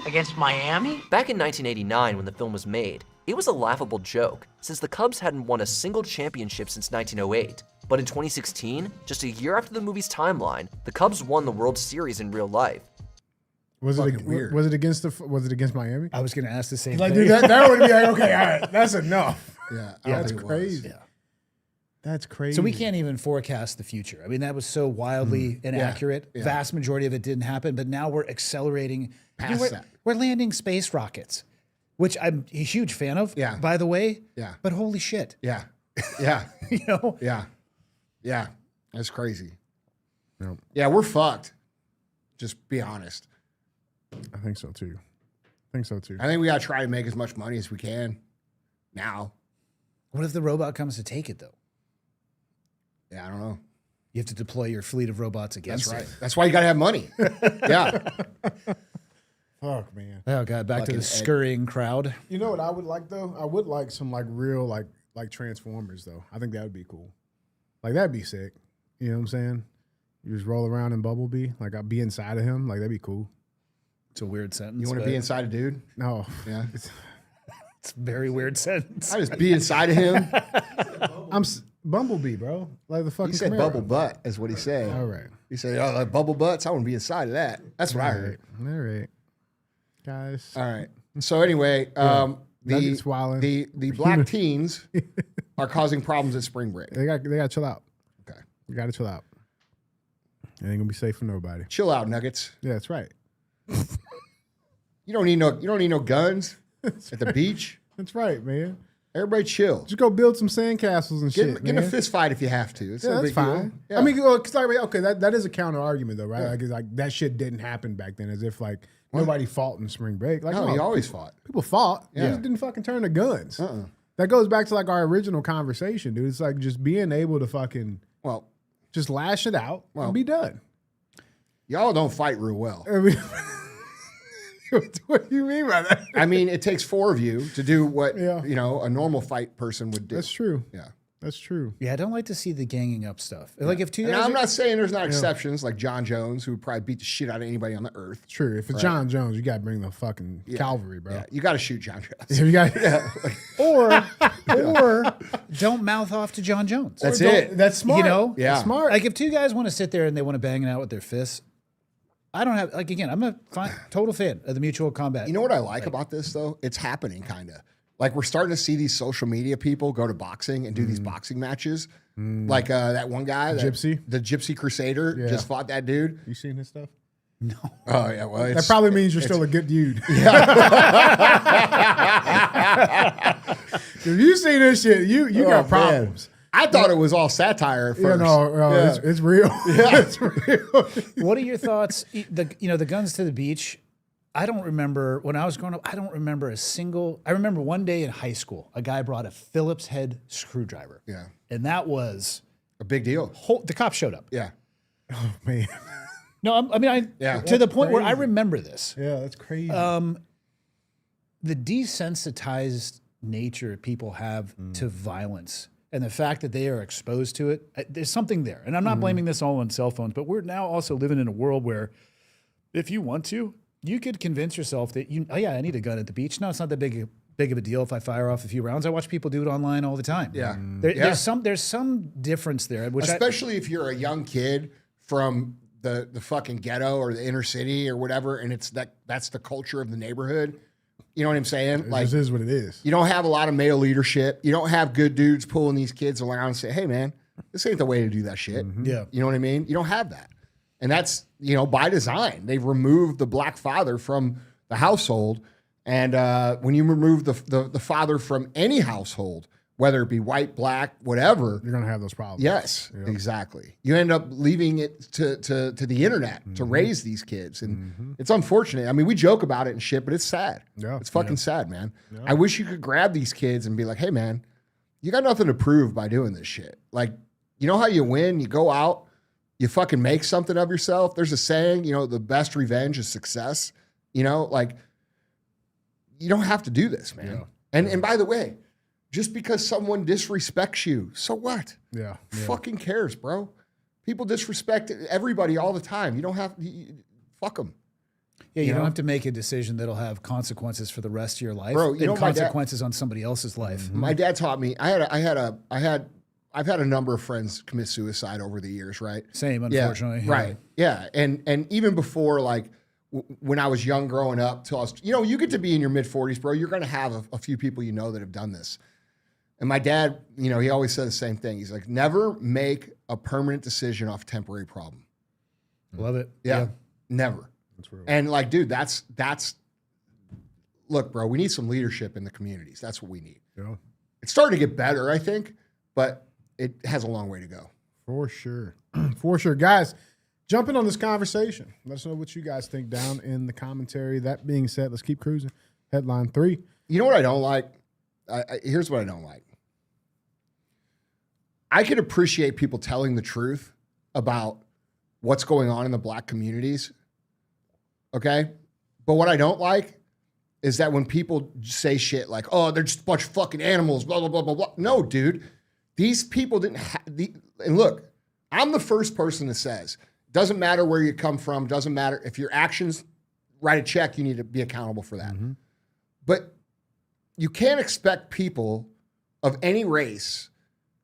Against Miami? Back in 1989, when the film was made, it was a laughable joke, since the Cubs hadn't won a single championship since 1908. But in 2016, just a year after the movie's timeline, the Cubs won the World Series in real life. Was Fucking it weird. was it against Miami? I was going to ask the same Like, thing. dude, that would be like, okay, all right, that's enough. Yeah. That's crazy. Yeah. That's crazy. So we can't even forecast the future. I mean, that was so wildly inaccurate. Yeah. Vast majority of it didn't happen, but now we're accelerating. Past we're, that. we're landing space rockets, which I'm a huge fan of, Yeah. by the way. Yeah. But holy shit. Yeah. Yeah. You know? Yeah. Yeah. That's crazy. Yep. Yeah, we're fucked. Just be honest. I think so too. I think so too. I think we got to try to make as much money as we can now. What if the robot comes to take it, though? Yeah, I don't know. You have to deploy your fleet of robots against That's right. it. That's why you got to have money. Yeah. Fuck, man. Oh, God. Back to Fucking the scurrying crowd. You know what I would like though? I would like some like real like Transformers though. I think that would be cool. Like that'd be sick. You know what I'm saying? You just roll around in Bumblebee. Like I'd be inside of him. Like that'd be cool. It's a weird sentence. You want to but be inside a dude? No. Yeah. It's a very weird sentence. I just be inside of him. Bumblebee, bro. Like the fucking He said Camaro. bubble butt is what he said. All right. He said, oh, like bubble butts? I want to be inside of that. That's what I All heard. right. All right. Guys. All right. So anyway, Nuggets wildin'. the black teens are causing problems at spring break. They gotta chill out. Okay. You gotta chill out. It ain't gonna be safe for nobody. Chill out, Nuggets. Yeah, that's right. You don't need no guns at the beach. That's right, man. Everybody chill. Just go build some sandcastles and shit. Get in a man. fist fight if you have to. It's Yeah, no that's big deal. fine. Yeah. I mean, well, 'cause, like, okay, that is a counter argument though, right? Like that shit didn't happen back then, as if like nobody fought in spring break. Like, no, he always fought. people fought. They Yeah. just didn't fucking turn to guns. That goes back to like our original conversation, dude. It's like just being able to fucking just lash it out and be done. Y'all don't fight real well. I mean, what do you mean by that? I mean, it takes 4 of you to do what a normal fight person would do. That's true. Yeah. That's true. Yeah, I don't like to see the ganging up stuff. Like if two And guys I'm are- not saying there's not exceptions like John Jones, who would probably beat the shit out of anybody on the earth. True. If it's John Jones, you got to bring the fucking cavalry, bro. Yeah, you got to shoot John Jones. You got or don't mouth off to John Jones. That's it. That's smart. You know? Yeah. That's smart. Like if two guys want to sit there and they want to bang it out with their fists, I don't have like again. I'm a total fan of the mutual combat. You know what I like about this though? It's happening kind of. Like we're starting to see these social media people go to boxing and do these boxing matches. Like that one guy, the Gypsy Crusader, just fought that dude. You seen his stuff? No. Oh yeah, well That probably means you're still a good dude. If you seen this shit, you got problems. I thought it was all satire at first. It's real. It's real. What are your thoughts? The guns to the beach. I don't remember when I was growing up. I don't remember a single. I remember one day in high school, a guy brought a Phillips head screwdriver. Yeah, and that was a big deal. The cops showed up. Yeah. Oh man. No, to the point where I remember this. Yeah, that's crazy. The desensitized nature people have to violence and the fact that they are exposed to it, there's something there. And I'm not blaming this all on cell phones, but we're now also living in a world where if you want to, you could convince yourself that I need a gun at the beach. No, it's not that big of a deal if I fire off a few rounds. I watch people do it online all the time. Yeah. There's some difference there. Especially if you're a young kid from the fucking ghetto or the inner city or whatever, and that's the culture of the neighborhood. You know what I'm saying? This is what it is. You don't have a lot of male leadership. You don't have good dudes pulling these kids around and say, hey man, this ain't the way to do that shit. Yeah. You know what I mean? You don't have that. And that's, by design. They've removed the black father from the household. And when you remove the father from any household, whether it be white, black, whatever, you're gonna have those problems. Yes, exactly. You end up leaving it to the internet to raise these kids, and it's unfortunate. I mean, we joke about it and shit, but it's sad. Yeah, it's fucking sad, man. Yeah. I wish you could grab these kids and be like, "Hey, man, you got nothing to prove by doing this shit. Like, you know how you win? You go out, you fucking make something of yourself. There's a saying, the best revenge is success. Like, you don't have to do this, man. Yeah. And by the way, just because someone disrespects you, so what? Yeah. Fucking cares, bro. People disrespect everybody all the time. You don't have fuck them. Yeah, you don't have to make a decision that'll have consequences for the rest of your life. Bro, and consequences on somebody else's life. My dad taught me. I've had a number of friends commit suicide over the years, right? Same, unfortunately. Yeah, right. Yeah, and even before, like when I was young, growing up, till I was, you get to be in your mid 40s, bro. You're going to have a few people that have done this. And my dad, he always said the same thing. He's like, never make a permanent decision off a temporary problem. Love it. Yeah. Never. That's real. And like, dude, that's look, bro, we need some leadership in the communities. That's what we need. Yeah. It's starting to get better, I think, but it has a long way to go. For sure. For sure. Guys, jump in on this conversation. Let us know what you guys think down in the commentary. That being said, let's keep cruising. Headline 3. You know what I don't like? Here's what I don't like. I can appreciate people telling the truth about what's going on in the black communities. Okay? But what I don't like is that when people say shit like, oh, they're just a bunch of fucking animals, blah, blah, blah, blah, blah. No, dude. These people didn't have and look, I'm the first person that says, doesn't matter where you come from, doesn't matter if your actions write a check, you need to be accountable for that. Mm-hmm. But you can't expect people of any race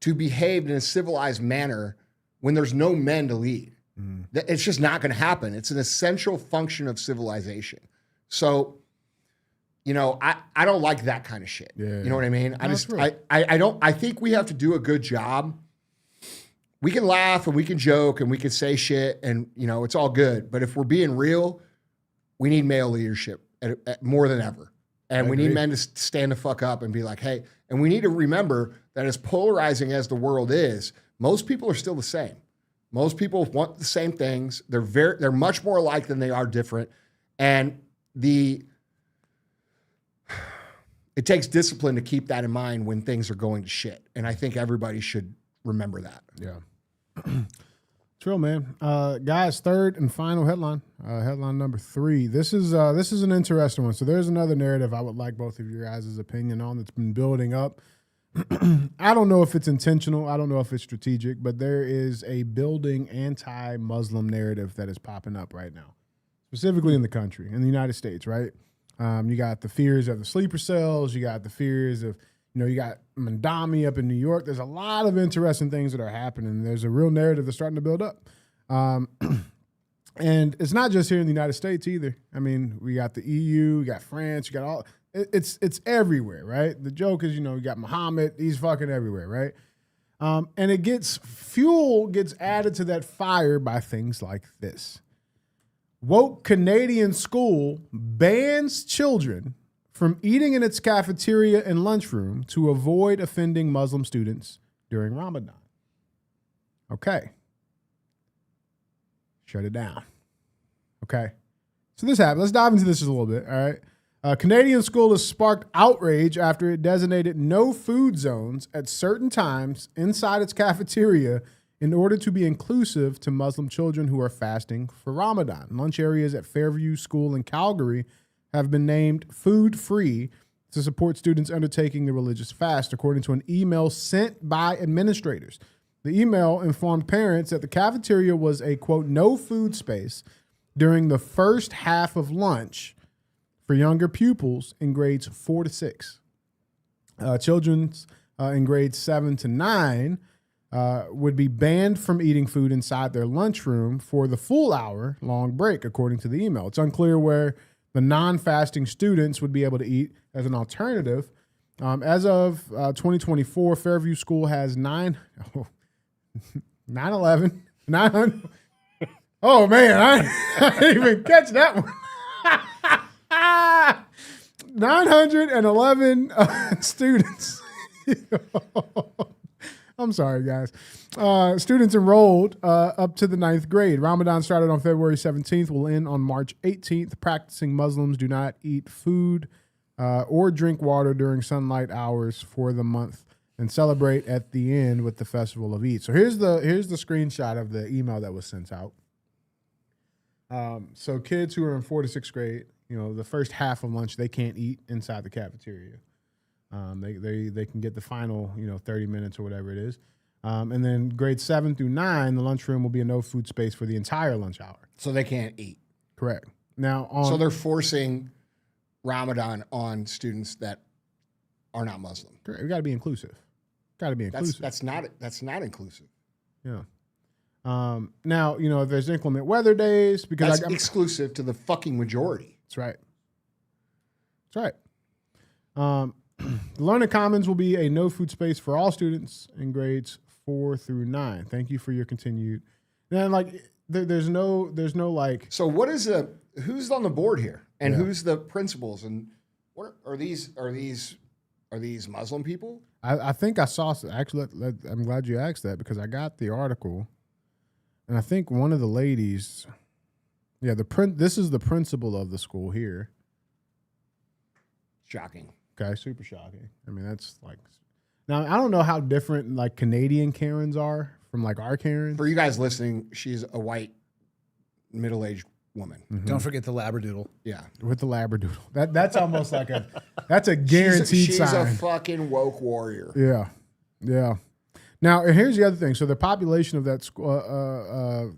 to behave in a civilized manner when there's no men to lead. Mm. It's just not going to happen. It's an essential function of civilization. So, I don't like that kind of shit. Yeah. You know what I mean? I think we have to do a good job. We can laugh and we can joke and we can say shit and, it's all good. But if we're being real, we need male leadership more than ever. And we need men to stand the fuck up and be like, hey, and we need to remember that as polarizing as the world is, most people are still the same. Most people want the same things. They're much more alike than they are different. And it takes discipline to keep that in mind when things are going to shit. And I think everybody should remember that. Yeah. It's real, man. Guys, third and final headline, headline number 3. This is an interesting one. So there's another narrative I would like both of your guys' opinion on that's been building up. I don't know if it's intentional. I don't know if it's strategic, but there is a building anti-Muslim narrative that is popping up right now, specifically in the country, in the United States, right? You got the fears of the sleeper cells. You got the fears of, you got Mandami up in New York. There's a lot of interesting things that are happening. There's a real narrative that's starting to build up. And it's not just here in the United States either. I mean, we got the EU, we got France, you got all, it's everywhere, right? The joke is, you got Muhammad, he's fucking everywhere, right? And fuel gets added to that fire by things like this. Woke Canadian school bans children from eating in its cafeteria and lunchroom to avoid offending Muslim students during Ramadan. Okay. Shut it down. Okay. So this happened. Let's dive into this just a little bit, all right? A Canadian school has sparked outrage after it designated no food zones at certain times inside its cafeteria in order to be inclusive to Muslim children who are fasting for Ramadan. Lunch areas at Fairview School in Calgary have been named food-free to support students undertaking the religious fast, according to an email sent by administrators. The email informed parents that the cafeteria was a, quote, no food space during the first half of lunch for younger pupils in grades 4 to 6. Children in grades 7 to 9 would be banned from eating food inside their lunchroom for the full hour-long break, according to the email. It's unclear where the non-fasting students would be able to eat as an alternative. As of 2024, Fairview School has 900. Oh, man, I didn't even catch that one. 911 students. I'm sorry, guys. Students enrolled up to the 9th grade. Ramadan started on February 17th, will end on March 18th. Practicing Muslims do not eat food or drink water during sunlight hours for the month and celebrate at the end with the festival of Eid. So here's the screenshot of the email that was sent out. So kids who are in 4th to 6th grade, the first half of lunch, they can't eat inside the cafeteria. They can get the final, 30 minutes or whatever it is. And then grades 7 through 9, the lunchroom will be a no food space for the entire lunch hour. So they can't eat. Correct. Now, so they're forcing Ramadan on students that are not Muslim. Correct. We got to be inclusive. Got to be inclusive. That's not inclusive. Yeah. Now, if there's inclement weather days, because that's exclusive to the fucking majority. That's right. That's right. The Learning Commons will be a no food space for all students in grades 4 through 9. Thank you for your continued. And there's no like. So what is who's on the board here, and who's the principals, and what are these Muslim people? I think I saw. Actually, I'm glad you asked that because I got the article, and I think one of the ladies. Yeah, this is the principal of the school here. Shocking. Okay, super shocking. I mean, that's like. Now I don't know how different like Canadian Karens are from like our Karens. For you guys listening, she's a white, middle-aged woman. Mm-hmm. Don't forget the Labradoodle. Yeah, with the Labradoodle. That's almost like that's a guaranteed sign. She's a fucking woke warrior. Yeah, yeah. Now here's the other thing. So the population of that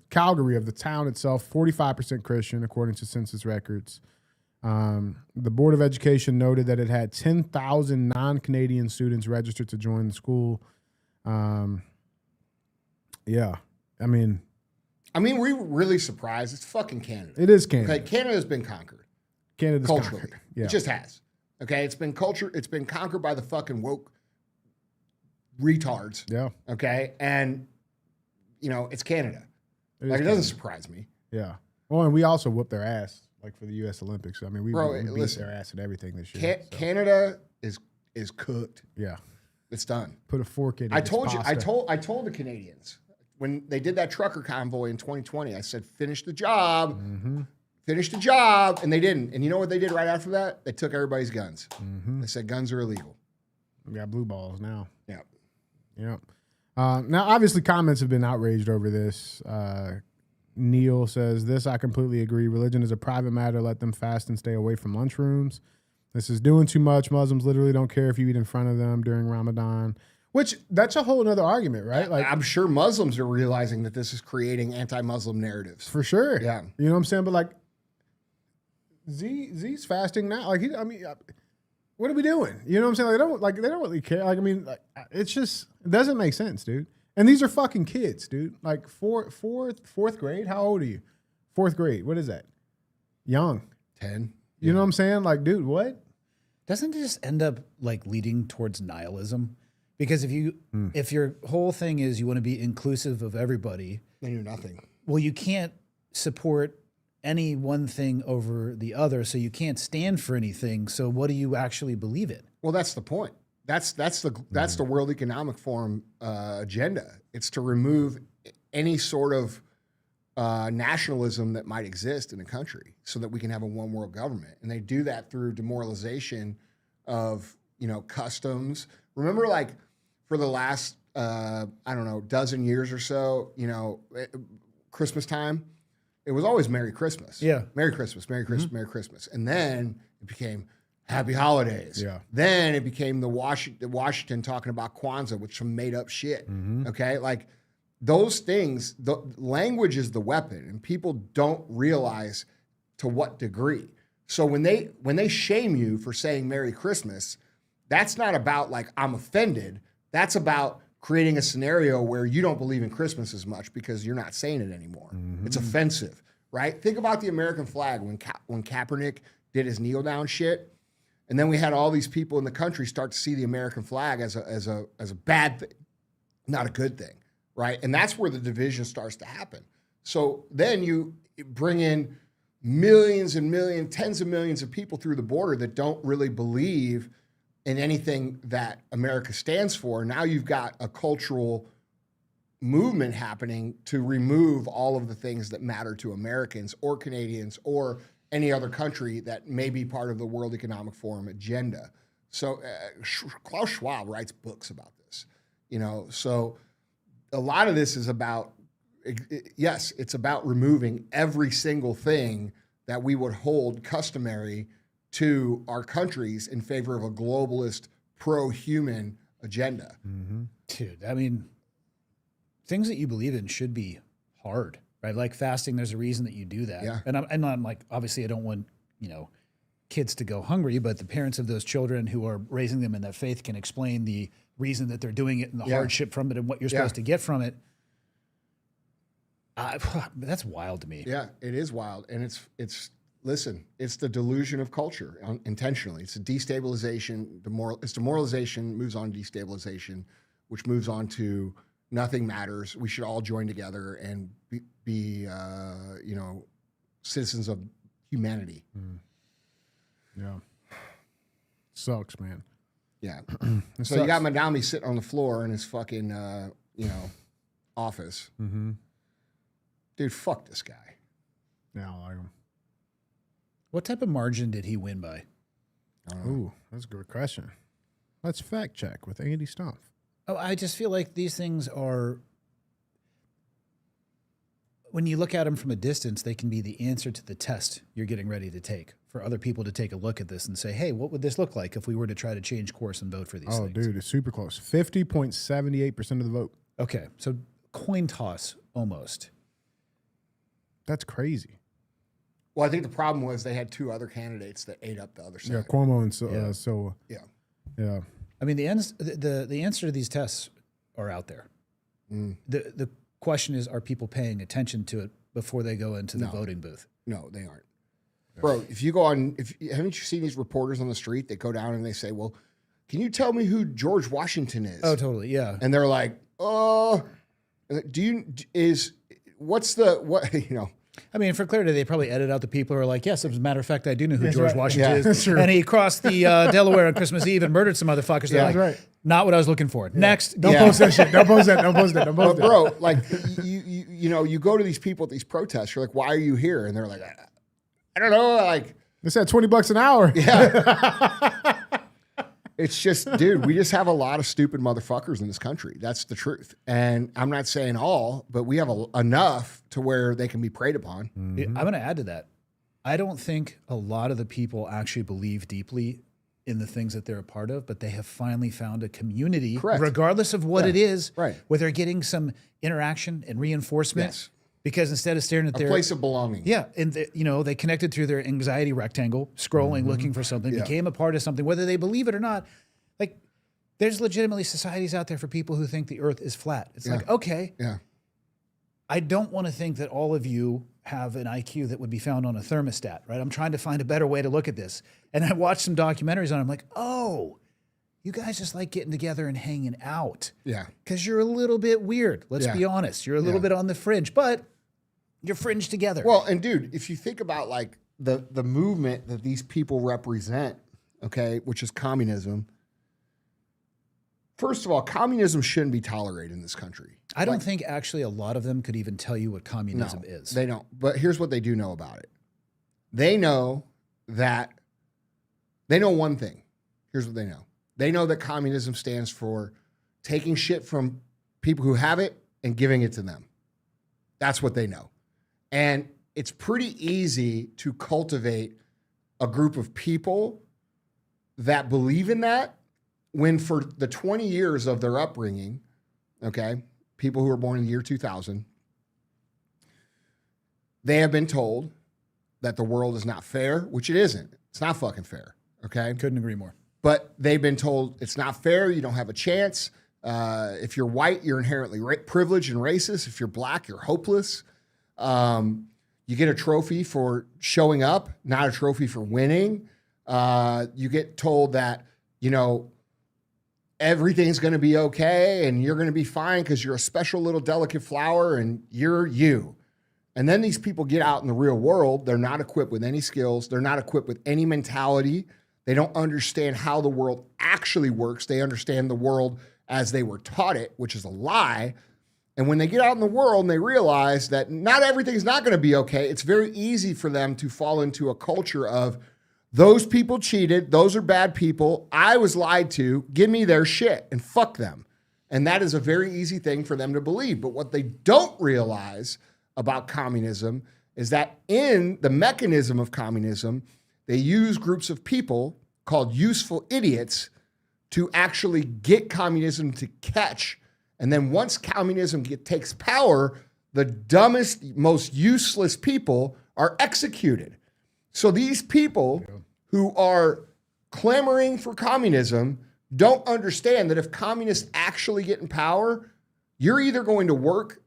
Calgary, of the town itself, 45% Christian according to census records. The Board of Education noted that it had 10,000 non-Canadian students registered to join the school. Yeah, I mean, we're really surprised. It's fucking Canada. It is Canada. Okay, Canada's been conquered. Canada's culturally. Conquered. Yeah. It just has. Okay, it's been conquered by the fucking woke retards. Yeah. Okay, and it's Canada. It doesn't surprise me. Yeah. Well, and we also whooped their ass. Like for the U.S. Olympics. I mean, we beat their ass at everything this year. Canada is cooked. Yeah. It's done. Put a fork in it. I told the Canadians when they did that trucker convoy in 2020, I said, finish the job. Mm-hmm. Finish the job, and they didn't. And you know what they did right after that? They took everybody's guns. They said guns are illegal. We got blue balls now. Yeah. Yep. Now, obviously, comments have been outraged over this. Neil says, this I completely agree. Religion is a private matter. Let them fast and stay away from lunchrooms. This is doing too much. Muslims literally don't care if you eat in front of them during Ramadan. Which, that's a whole other argument, right? Like, I'm sure Muslims are realizing that this is creating anti-Muslim narratives. for sure. Yeah. You know what I'm saying? But like, Z's fasting now. Like, what are we doing? You know what I'm saying? They don't really care. Like, I mean, like, it's just, it doesn't make sense, dude. And these are fucking kids, dude. Like fourth grade. How old are you? Fourth grade. What is that? Young. 10. You know what I'm saying? Like, dude, what? Doesn't it just end up like leading towards nihilism? Because if your whole thing is you want to be inclusive of everybody, They knew nothing. well, you can't support any one thing over the other, so you can't stand for anything. So what do you actually believe in? Well, that's the point. That's the World Economic Forum agenda. It's to remove any sort of nationalism that might exist in a country, so that we can have a one world government. And they do that through demoralization of customs. Remember, like for the last dozen years or so, Christmas time, it was always Merry Christmas. Yeah. Merry Christmas, Merry Christmas, Merry Christmas. And then it became Happy Holidays. Yeah. Then it became the Washington talking about Kwanzaa, which is some made up shit. Okay. Like those things, the language is the weapon, and people don't realize to what degree. So when they shame you for saying Merry Christmas, that's not about like, I'm offended. That's about creating a scenario where you don't believe in Christmas as much because you're not saying it anymore. It's offensive, right? Think about the American flag when Kaepernick did his kneel down shit. And then we had all these people in the country start to see the American flag as a bad thing, not a good thing, right? And that's where the division starts to happen. So then you bring in millions and millions, tens of millions of people through the border that don't really believe in anything that America stands for. Now you've got a cultural movement happening to remove all of the things that matter to Americans or Canadians or any other country that may be part of the World Economic Forum agenda. So Klaus Schwab writes books about this, so a lot of this is about, yes, it's about removing every single thing that we would hold customary to our countries in favor of a globalist, pro-human agenda. Dude, I mean, things that you believe in should be hard, right? Like fasting, there's a reason that you do that. Yeah. And I'm like, obviously I don't want, kids to go hungry, but the parents of those children who are raising them in that faith can explain the reason that they're doing it and the hardship from it and what you're supposed to get from it. That's wild to me. Yeah, it is wild. And it's listen, it's the delusion of culture intentionally. It's a destabilization, it's demoralization, moves on to destabilization, which moves on to nothing matters. We should all join together and be citizens of humanity. Yeah. Sucks, man. Yeah. So you got Madami sitting on the floor in his fucking, office. Dude, fuck this guy. Yeah, I like him. What type of margin did he win by? Ooh, that's a good question. Let's fact check with Andy Stumpf. Oh, I just feel like these things are, when you look at them from a distance, they can be the answer to the test you're getting ready to take for other people to take a look at this and say, hey, what would this look like if we were to try to change course and vote for these things? Dude, it's super close. 50.78% of the vote. Okay, so coin toss almost. That's crazy. Well, I think the problem was they had two other candidates that ate up the other side. Yeah, Cuomo and Silva. Yeah. I mean, the answer to these tests are out there. The question is, are people paying attention to it before they go into the voting booth? No, they aren't. Bro, if you go on, haven't you seen these reporters on the street that go down and they say, well, can you tell me who George Washington is? Oh, totally, yeah. And they're like, I mean, for clarity, they probably edit out the people who are like, yes, as a matter of fact, I do know who George Washington is. That's true. And he crossed the Delaware on Christmas Eve and murdered some motherfuckers. They're like, right. Not what I was looking for. Next. Don't post that shit. Don't post that. Don't post that. Don't post that. Bro, like, you go to these people at these protests, you're like, why are you here? And they're like, I don't know, like They said $20 an hour. yeah. It's just, dude, we just have a lot of stupid motherfuckers in this country. That's the truth. And I'm not saying all, but we have enough to where they can be preyed upon. I'm going to add to that. I don't think a lot of the people actually believe deeply in the things that they're a part of, but they have finally found a community, Correct. regardless of what it is, right, where they're getting some interaction and reinforcement. Yes. Because instead of staring at a their place of belonging. Yeah. And they connected through their anxiety rectangle, scrolling, looking for something, became a part of something, whether they believe it or not. Like, there's legitimately societies out there for people who think the earth is flat. It's like, okay. Yeah. I don't want to think that all of you have an IQ that would be found on a thermostat, right? I'm trying to find a better way to look at this. And I watched some documentaries on it. I'm like, oh, you guys just like getting together and hanging out. Yeah. Because you're a little bit weird. Let's be honest. You're a little bit on the fringe, but you're fringe together. Well, and dude, if you think about like the movement that these people represent, okay, which is communism. First of all, communism shouldn't be tolerated in this country. I don't think actually a lot of them could even tell you what communism is. They don't. But here's what they do know about it. They know one thing. Here's what they know. They know that communism stands for taking shit from people who have it and giving it to them. That's what they know. And it's pretty easy to cultivate a group of people that believe in that when for the 20 years of their upbringing, okay, people who were born in the year 2000, they have been told that the world is not fair, which it isn't. It's not fucking fair, okay? Couldn't agree more. But they've been told it's not fair, you don't have a chance. If you're white, you're inherently privileged and racist. If you're black, you're hopeless. You get a trophy for showing up, not a trophy for winning. You get told that, everything's going to be okay and you're going to be fine because you're a special little delicate flower and you're you. And then these people get out in the real world. They're not equipped with any skills. They're not equipped with any mentality. They don't understand how the world actually works. They understand the world as they were taught it, which is a lie. And when they get out in the world and they realize that not everything's not going to be okay, it's very easy for them to fall into a culture of those people cheated, those are bad people, I was lied to, give me their shit and fuck them. And that is a very easy thing for them to believe. But what they don't realize about communism is that in the mechanism of communism, they use groups of people called useful idiots to actually get communism to catch. And then once communism takes power, the dumbest, most useless people are executed. So these people who are clamoring for communism don't understand that if communists actually get in power, you're either going to work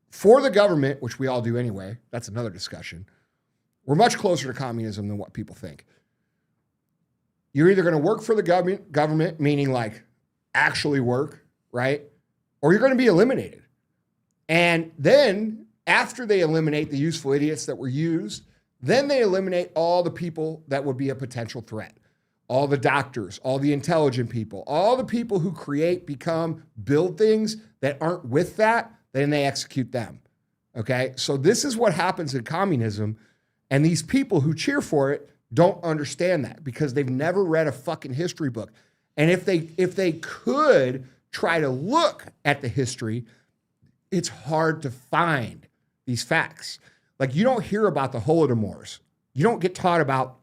for the government, which we all do anyway. That's another discussion. We're much closer to communism than what people think. You're either going to work for the government, meaning like actually work, right? Or you're going to be eliminated. And then after they eliminate the useful idiots that were used, then they eliminate all the people that would be a potential threat. All the doctors, all the intelligent people, all the people who create, become, build things that aren't with that, then they execute them. Okay? So this is what happens in communism. And these people who cheer for it don't understand that because they've never read a fucking history book. And if they could try to look at the history, it's hard to find these facts. Like, you don't hear about the Holodomors. You don't get taught about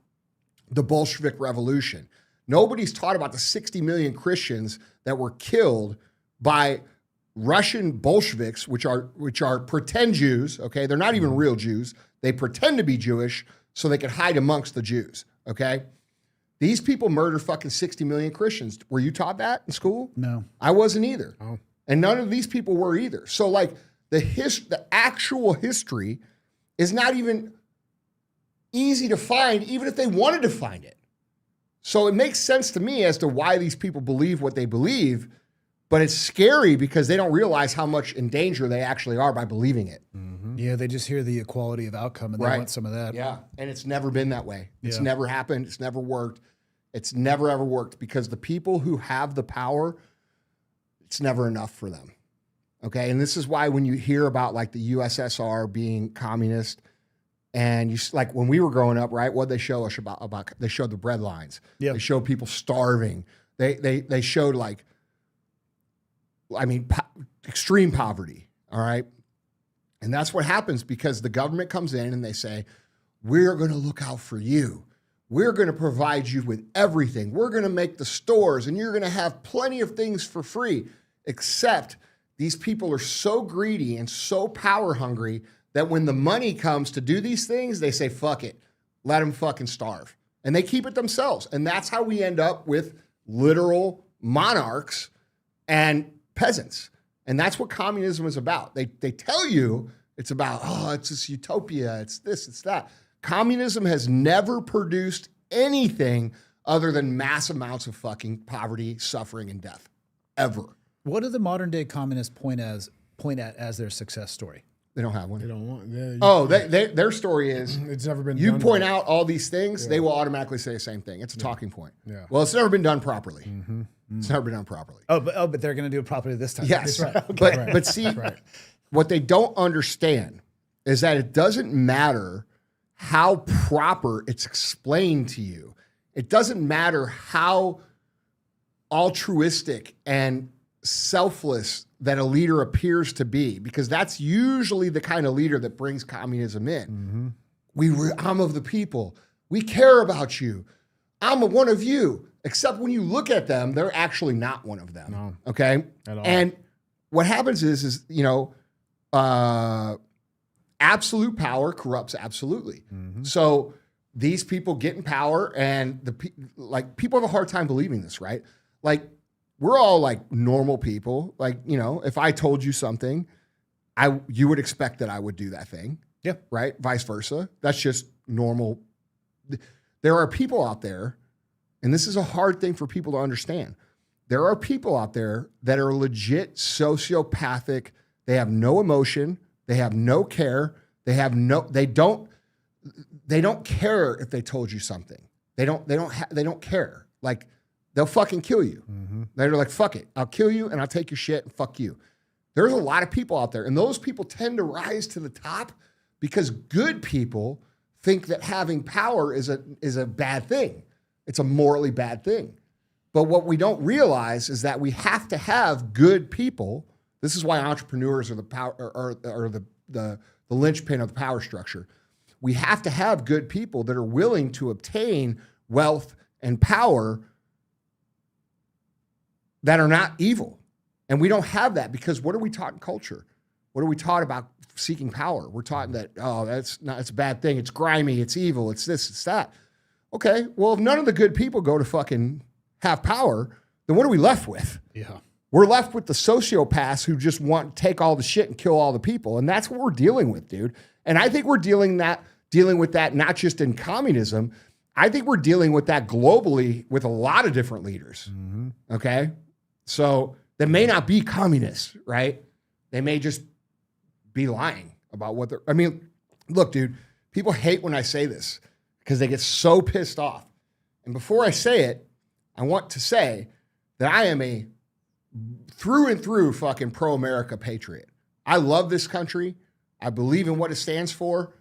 the Bolshevik Revolution. Nobody's taught about the 60 million Christians that were killed by Russian Bolsheviks, which are pretend Jews, okay? They're not even real Jews. They pretend to be Jewish so they can hide amongst the Jews, okay? These people murder fucking 60 million Christians. Were you taught that in school? No. I wasn't either. Oh. And none of these people were either. So like the actual history is not even easy to find, even if they wanted to find it. So it makes sense to me as to why these people believe what they believe, but it's scary because they don't realize how much in danger they actually are by believing it. Mm-hmm. Yeah, they just hear the equality of outcome and they want some of that. Yeah, and it's never been that way. It's Yeah. never happened. It's never worked. It's never, ever worked because the people who have the power, it's never enough for them. Okay, and this is why when you hear about like the USSR being communist, And like when we were growing up, right? What they show us about they showed the bread lines. Yeah. They showed people starving. They showed like, I mean, extreme poverty. All right. And that's what happens because the government comes in and they say, we're going to look out for you. We're going to provide you with everything. We're going to make the stores and you're going to have plenty of things for free, except these people are so greedy and so power hungry that when the money comes to do these things, they say, fuck it, let them fucking starve. And they keep it themselves. And that's how we end up with literal monarchs and peasants. And that's what communism is about. They tell you it's about, oh, it's this utopia, it's this, it's that. Communism has never produced anything other than mass amounts of fucking poverty, suffering, and death, ever. What do the modern day communists point at as their success story? They don't have one. They don't want. Their story is It's never been. you done point right. out all these things, they will automatically say the same thing. It's a talking point. Yeah. Well, it's never been done properly. It's never been done properly. But they're going to do it properly this time. Yes, That's right. but see, what they don't understand is that it doesn't matter how proper it's explained to you. It doesn't matter how altruistic and selfless that a leader appears to be, because that's usually the kind of leader that brings communism in. I'm of the people. We care about you. I'm one of you. Except when you look at them, they're actually not one of them. No. Okay? At all. And what happens is absolute power corrupts absolutely. So these people get in power, and people have a hard time believing this, right? Like, we're all like normal people. Like, if I told you something, you would expect that I would do that thing. Yeah. Right? Vice versa. That's just normal. There are people out there, and this is a hard thing for people to understand. There are people out there that are legit sociopathic. They have no emotion. They have no care. They don't care if they told you something. They don't care. Like, they'll fucking kill you. They're like, fuck it. I'll kill you and I'll take your shit and fuck you. There's a lot of people out there, and those people tend to rise to the top because good people think that having power is a bad thing. It's a morally bad thing. But what we don't realize is that we have to have good people. This is why entrepreneurs are the power, or the linchpin of the power structure. We have to have good people that are willing to obtain wealth and power that are not evil. And we don't have that because what are we taught in culture? What are we taught about seeking power? We're taught that, it's a bad thing. It's grimy. It's evil. It's this, it's that. Okay, well, if none of the good people go to fucking have power, then what are we left with? Yeah. We're left with the sociopaths who just want to take all the shit and kill all the people. And that's what we're dealing with, dude. And I think we're dealing with that not just in communism. I think we're dealing with that globally with a lot of different leaders. Okay? So they may not be communists, right? They may just be lying about what they're... I mean, look, dude, people hate when I say this because they get so pissed off. And before I say it, I want to say that I am a through and through fucking pro-America patriot. I love this country. I believe in what it stands for.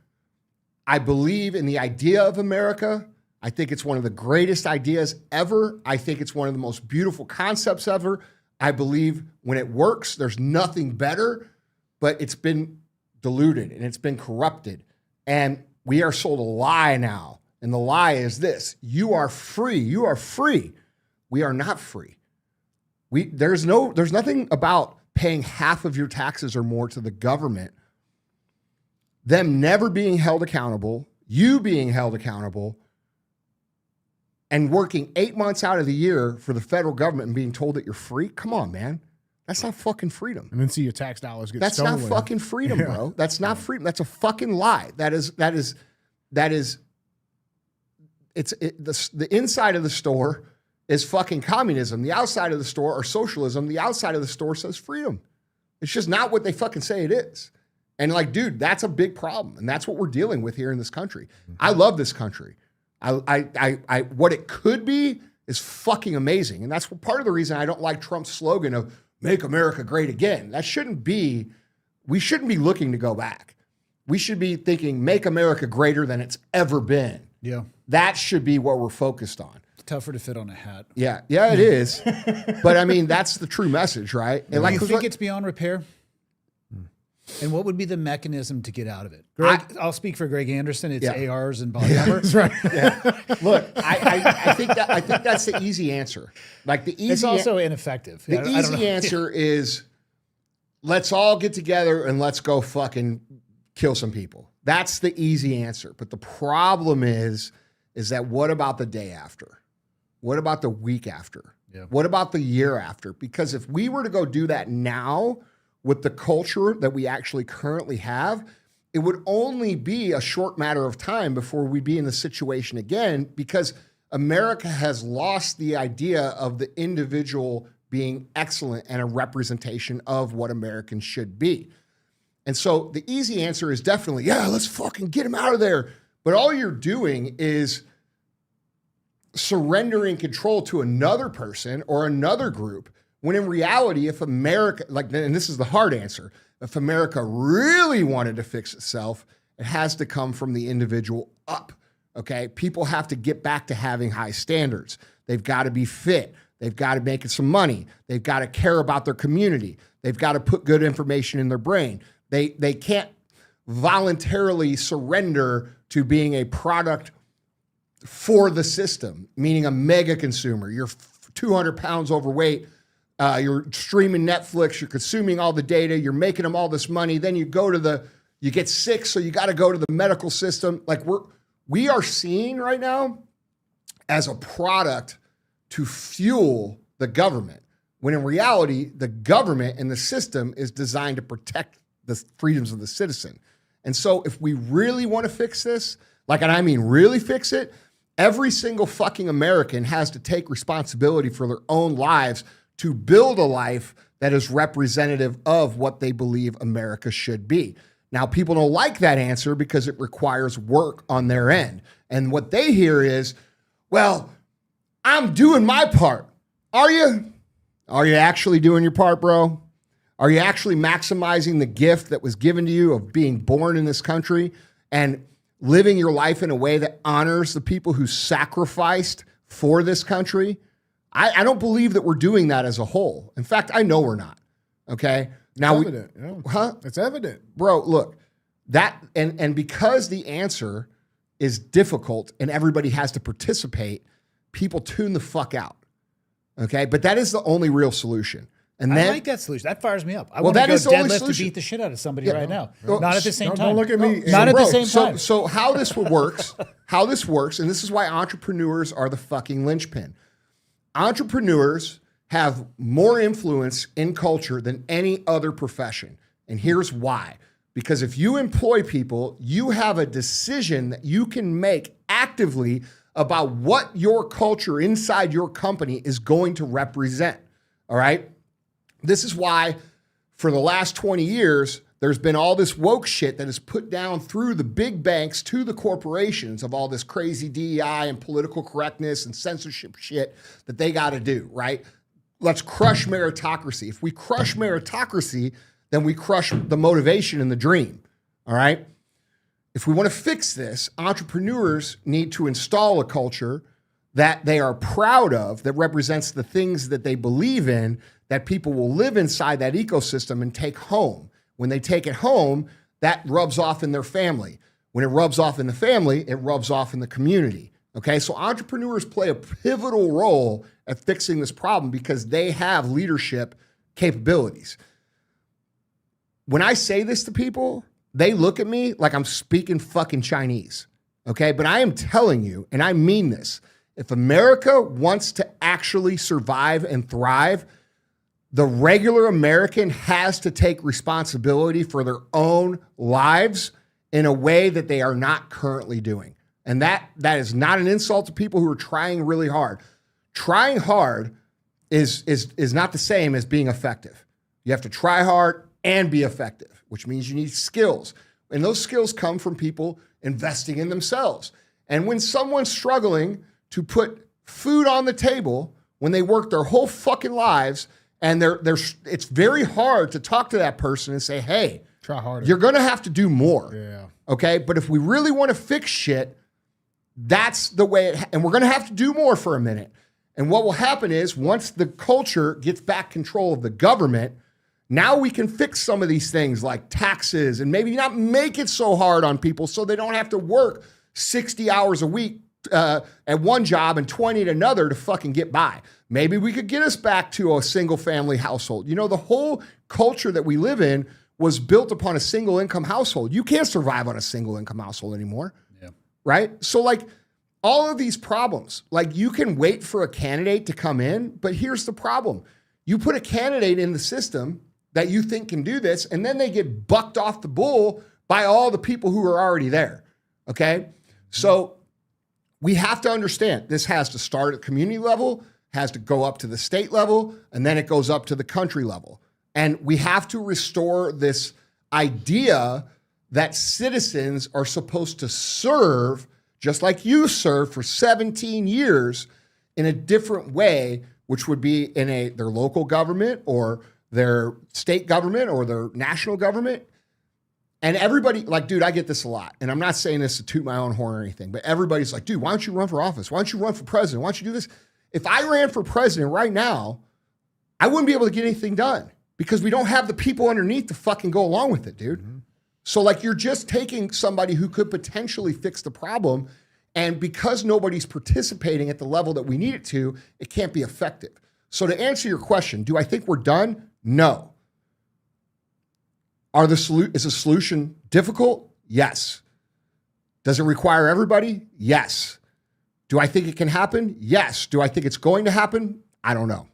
I believe in the idea of America. I think it's one of the greatest ideas ever. I think it's one of the most beautiful concepts ever. I believe when it works, there's nothing better, but it's been diluted and it's been corrupted. And we are sold a lie now. And the lie is this: you are free. You are free. We are not free. There's nothing about paying half of your taxes or more to the government, them never being held accountable, you being held accountable, and working 8 months out of the year for the federal government and being told that you're free. Come on, man. That's not fucking freedom. And then see your tax dollars get That's stolen. not fucking freedom, bro. That's not freedom. That's a fucking lie. The inside of the store is fucking communism. The outside of the store are socialism. The outside of the store says freedom. It's just not what they fucking say it is. And like, dude, that's a big problem. And that's what we're dealing with here in this country. I love this country. What it could be is fucking amazing. And that's part of the reason I don't like Trump's slogan of make America great again. We shouldn't be looking to go back. We should be thinking, make America greater than it's ever been. Yeah. That should be what we're focused on. It's tougher to fit on a hat. Yeah, it is. But I mean, that's the true message, right? And Do you think it's beyond repair? And what would be the mechanism to get out of it? Greg, I'll speak for Greg Anderson. It's ARs and body armor. That's right. Look, I think that's the easy answer. Like the easy. It's also ineffective. The easy answer is, let's all get together and let's go fucking kill some people. That's the easy answer. But the problem is that what about the day after? What about the week after? Yeah. What about the year after? Because if we were to go do that now with the culture that we actually currently have, it would only be a short matter of time before we'd be in the situation again, because America has lost the idea of the individual being excellent and a representation of what Americans should be. And so the easy answer is definitely, let's fucking get him out of there. But all you're doing is surrendering control to another person or another group, when in reality, if America, and this is the hard answer, if America really wanted to fix itself, it has to come from the individual up, okay? People have to get back to having high standards. They've got to be fit. They've got to make some money. They've got to care about their community. They've got to put good information in their brain. They can't voluntarily surrender to being a product for the system, meaning a mega consumer. You're 200 pounds overweight. You're streaming Netflix. You're consuming all the data. You're making them all this money. Then you get sick, so you got to go to the medical system. Like we are seen right now as a product to fuel the government, when in reality, the government and the system is designed to protect the freedoms of the citizen. And so if we really want to fix this, and I mean really fix it, every single fucking American has to take responsibility for their own lives to build a life that is representative of what they believe America should be. Now, people don't like that answer because it requires work on their end. And what they hear is, well, I'm doing my part. Are you? Are you actually doing your part, bro? Are you actually maximizing the gift that was given to you of being born in this country and living your life in a way that honors the people who sacrificed for this country? I don't believe that we're doing that as a whole. In fact, I know we're not. Okay. Now, it's evident. It's evident, bro. Look, that and because the answer is difficult and everybody has to participate, people tune the fuck out. Okay, but that is the only real solution. And then, I like that solution. That fires me up. I want to go deadlift to beat the shit out of somebody right now. Not at the same time. Don't look at me. Not at the same time. So how this works, and this is why entrepreneurs are the fucking linchpin. Entrepreneurs have more influence in culture than any other profession. And here's why. Because if you employ people, you have a decision that you can make actively about what your culture inside your company is going to represent. All right? This is why for the last 20 years, there's been all this woke shit that is put down through the big banks to the corporations of all this crazy DEI and political correctness and censorship shit that they got to do, right? Let's crush meritocracy. If we crush meritocracy, then we crush the motivation and the dream, all right? If we want to fix this, entrepreneurs need to install a culture that they are proud of, that represents the things that they believe in, that people will live inside that ecosystem and take home. When they take it home, that rubs off in their family. When it rubs off in the family, it rubs off in the community. Okay, so entrepreneurs play a pivotal role at fixing this problem because they have leadership capabilities. When I say this to people, they look at me like I'm speaking fucking Chinese. Okay, but I am telling you, and I mean this, if America wants to actually survive and thrive, the regular American has to take responsibility for their own lives in a way that they are not currently doing. And that is not an insult to people who are trying really hard. Trying hard is not the same as being effective. You have to try hard and be effective, which means you need skills. And those skills come from people investing in themselves. And when someone's struggling to put food on the table, when they work their whole fucking lives And it's very hard to talk to that person and say, hey, Try harder. you're going to have to do more. Yeah. Okay. But if we really want to fix shit, that's the way and we're going to have to do more for a minute. And what will happen is once the culture gets back control of the government, now we can fix some of these things like taxes and maybe not make it so hard on people so they don't have to work 60 hours a week at one job and 20 at another to fucking get by. Maybe we could get us back to a single family household. You know, the whole culture that we live in was built upon a single income household. You can't survive on a single income household anymore. Yeah. Right? So like all of these problems, like you can wait for a candidate to come in, but here's the problem. You put a candidate in the system that you think can do this, and then they get bucked off the bull by all the people who are already there. Okay? So we have to understand this has to start at community level, has to go up to the state level, and then it goes up to the country level. And we have to restore this idea that citizens are supposed to serve just like you served for 17 years in a different way, which would be in their local government or their state government or their national government. And everybody, like, dude, I get this a lot. And I'm not saying this to toot my own horn or anything, but everybody's like, dude, why don't you run for office? Why don't you run for president? Why don't you do this? If I ran for president right now, I wouldn't be able to get anything done because we don't have the people underneath to fucking go along with it, dude. Mm-hmm. So like you're just taking somebody who could potentially fix the problem. And because nobody's participating at the level that we need it to, it can't be effective. So to answer your question, do I think we're done? No. Is the solution difficult? Yes. Does it require everybody? Yes. Do I think it can happen? Yes. Do I think it's going to happen? I don't know.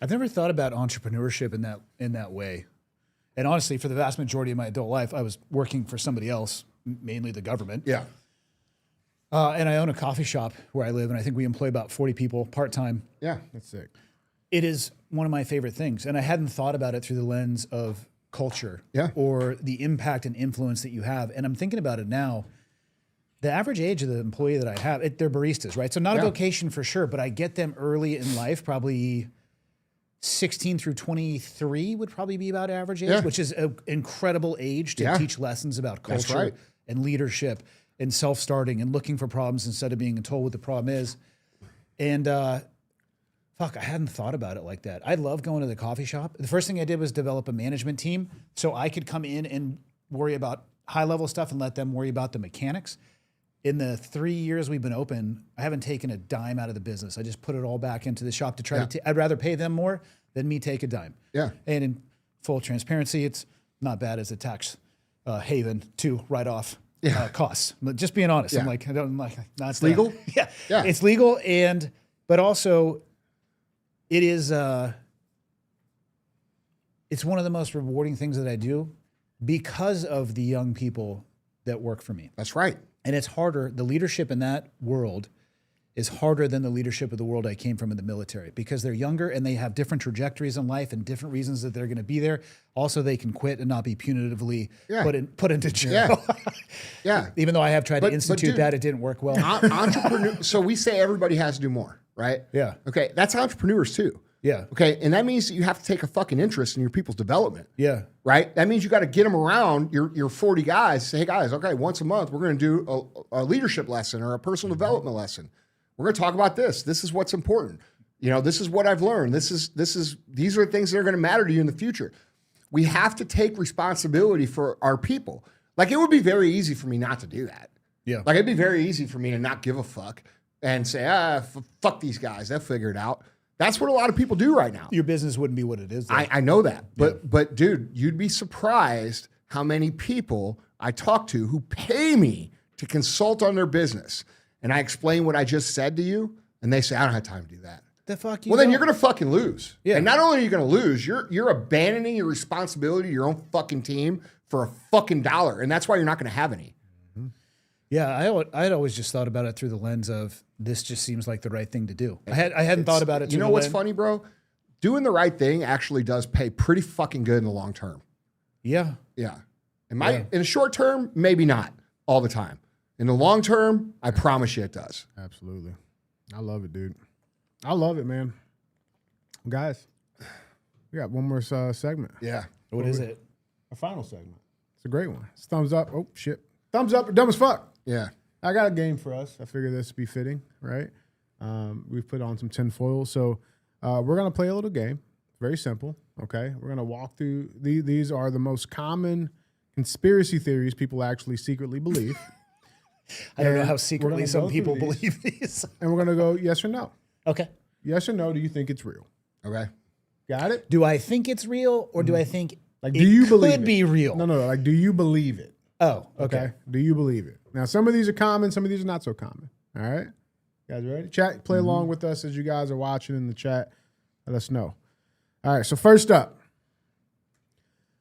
I've never thought about entrepreneurship in that way. And honestly, for the vast majority of my adult life, I was working for somebody else, mainly the government. Yeah. And I own a coffee shop where I live, and I think we employ about 40 people part-time. Yeah. That's sick. It is one of my favorite things. And I hadn't thought about it through the lens of culture or the impact and influence that you have. And I'm thinking about it now. The average age of the employee that I have, they're baristas, right? So not a vocation for sure, but I get them early in life, probably 16 through 23 would probably be about average age, which is an incredible age to teach lessons about culture and leadership and self-starting and looking for problems instead of being told what the problem is. And fuck, I hadn't thought about it like that. I love going to the coffee shop. The first thing I did was develop a management team so I could come in and worry about high-level stuff and let them worry about the mechanics. In the 3 years we've been open, I haven't taken a dime out of the business. I just put it all back into the shop to try to I'd rather pay them more than me take a dime. Yeah. And in full transparency, it's not bad as a tax haven to write off costs. Just being honest. I'm like, I don't like not it's legal? Yeah. It's legal but also it is it's one of the most rewarding things that I do because of the young people that work for me. That's right. And it's harder. The leadership in that world is harder than the leadership of the world I came from in the military because they're younger and they have different trajectories in life and different reasons that they're going to be there. Also, they can quit and not be punitively put into jail. Even though I have tried to institute that, it didn't work well. Entrepreneur. So we say everybody has to do more, right? Yeah. Okay. That's entrepreneurs too. Yeah. Okay. And that means that you have to take a fucking interest in your people's development. Yeah. Right. That means you got to get them around your 40 guys. Say, hey guys, okay, once a month, we're going to do a leadership lesson or a personal development lesson. We're going to talk about this. This is what's important. You know, this is what I've learned. These are the things that are going to matter to you in the future. We have to take responsibility for our people. Like it would be very easy for me not to do that. Yeah. Like it'd be very easy for me to not give a fuck and say, fuck these guys. They'll figure it out. That's what a lot of people do right now. Your business wouldn't be what it is. I know that. But dude, you'd be surprised how many people I talk to who pay me to consult on their business. And I explain what I just said to you, and they say, I don't have time to do that. The fuck you Well, then you're going to fucking lose. Yeah. And not only are you going to lose, you're abandoning your responsibility to your own fucking team for a fucking dollar. And that's why you're not going to have any. Yeah, I'd always just thought about it through the lens of this just seems like the right thing to do. I hadn't thought about it. You know what's funny, bro? Doing the right thing actually does pay pretty fucking good in the long term. Yeah. Yeah. In the short term, maybe not all the time. In the long term, I promise you it does. Absolutely. I love it, dude. I love it, man. Guys, We got one more segment. Yeah. What is it? A final segment. It's a great one. It's thumbs up. Oh, shit. Thumbs up or dumb as fuck. Yeah. I got a game for us. I figure this would be fitting, right? We've put on some tinfoil. So we're going to play a little game. Very simple, okay? We're going to walk through. These are the most common conspiracy theories people actually secretly believe. I don't know And how we're secretly gonna some go people through these. believe these. And we're going to go yes or no. Okay. Yes or no, do you think it's real? Okay. Got it? Do I think it's real or do I think Like, it do you believe could it? be real? No. Like, do you believe it? Oh, okay. Do you believe it? Now, some of these are common, some of these are not so common. All right? You guys ready? Chat, play along with us as you guys are watching in the chat. Let us know. All right, so first up,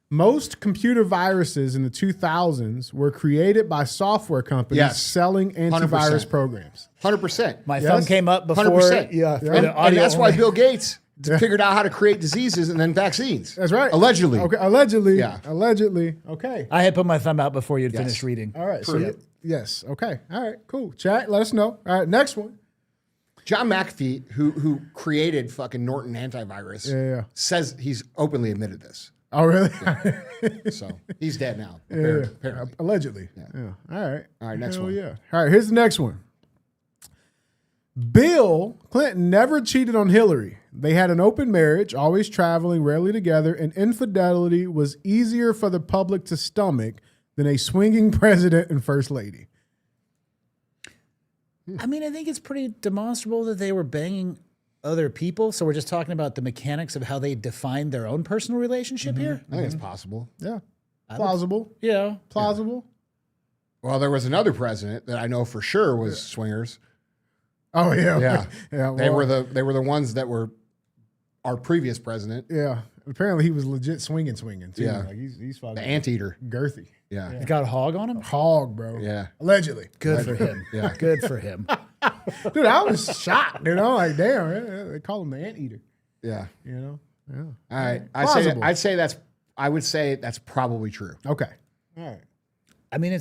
most computer viruses in the 2000s were created by software companies Yes. selling antivirus 100%. programs. 100%. My Yes? thumb came up before. 100%. Yeah. for And, the audio that's why only. Bill Gates figured out how to create diseases and then vaccines. That's right. Allegedly. Okay, allegedly. Yeah. Allegedly. Okay. I had put my thumb out before you'd Yes. finished reading. All right. So, Prove it. yes. Okay. All right, cool. Chat, let us know. All right, next one. John McAfee, who created fucking Norton antivirus, Yeah. says he's openly admitted this. Oh, really? So he's dead now. Yeah, Apparently. allegedly. Yeah. All right. All right, next Hell one. Yeah. All right, here's the next one. Bill Clinton never cheated on Hillary. They had an open marriage, always traveling, rarely together, and infidelity was easier for the public to stomach than a swinging president and first lady. I mean, I think it's pretty demonstrable that they were banging other people. So we're just talking about the mechanics of how they defined their own personal relationship here. I think it's possible. Yeah. Plausible. Yeah. Plausible. Well, there was another president that I know for sure was swingers. Oh, yeah. Yeah. Yeah. They well, were the ones that were our previous president, Yeah. Apparently he was legit swinging too. Yeah. Like he's fucking the anteater. girthy. Yeah. Got a hog on him? Hog, bro. Yeah. Allegedly. Good for him. Yeah. Good for him. Dude, I was shocked, like, damn, they call him the anteater, Yeah. Yeah. All right. Plausible. I would say that's probably true. Okay. All right. I mean, it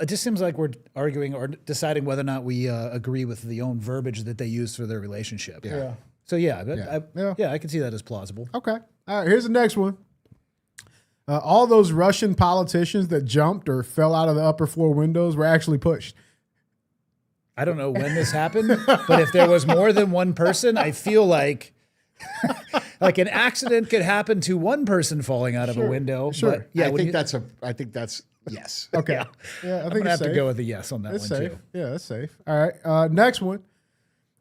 just seems like we're arguing or deciding whether or not we agree with the own verbiage that they use for their relationship. Yeah. So yeah, Yeah. I can see that as plausible. Okay. All right. Here's the next one. All those Russian politicians that jumped or fell out of the upper floor windows were actually pushed. I don't know when this happened, but if there was more than one person, I feel like an accident could happen to one person falling out of a window. Sure. But yeah, I think that's yes. Okay. Yeah. I I'm think gonna it's have to safe. go with a yes on that It's one safe. too. Yeah, that's safe. All right. Next one.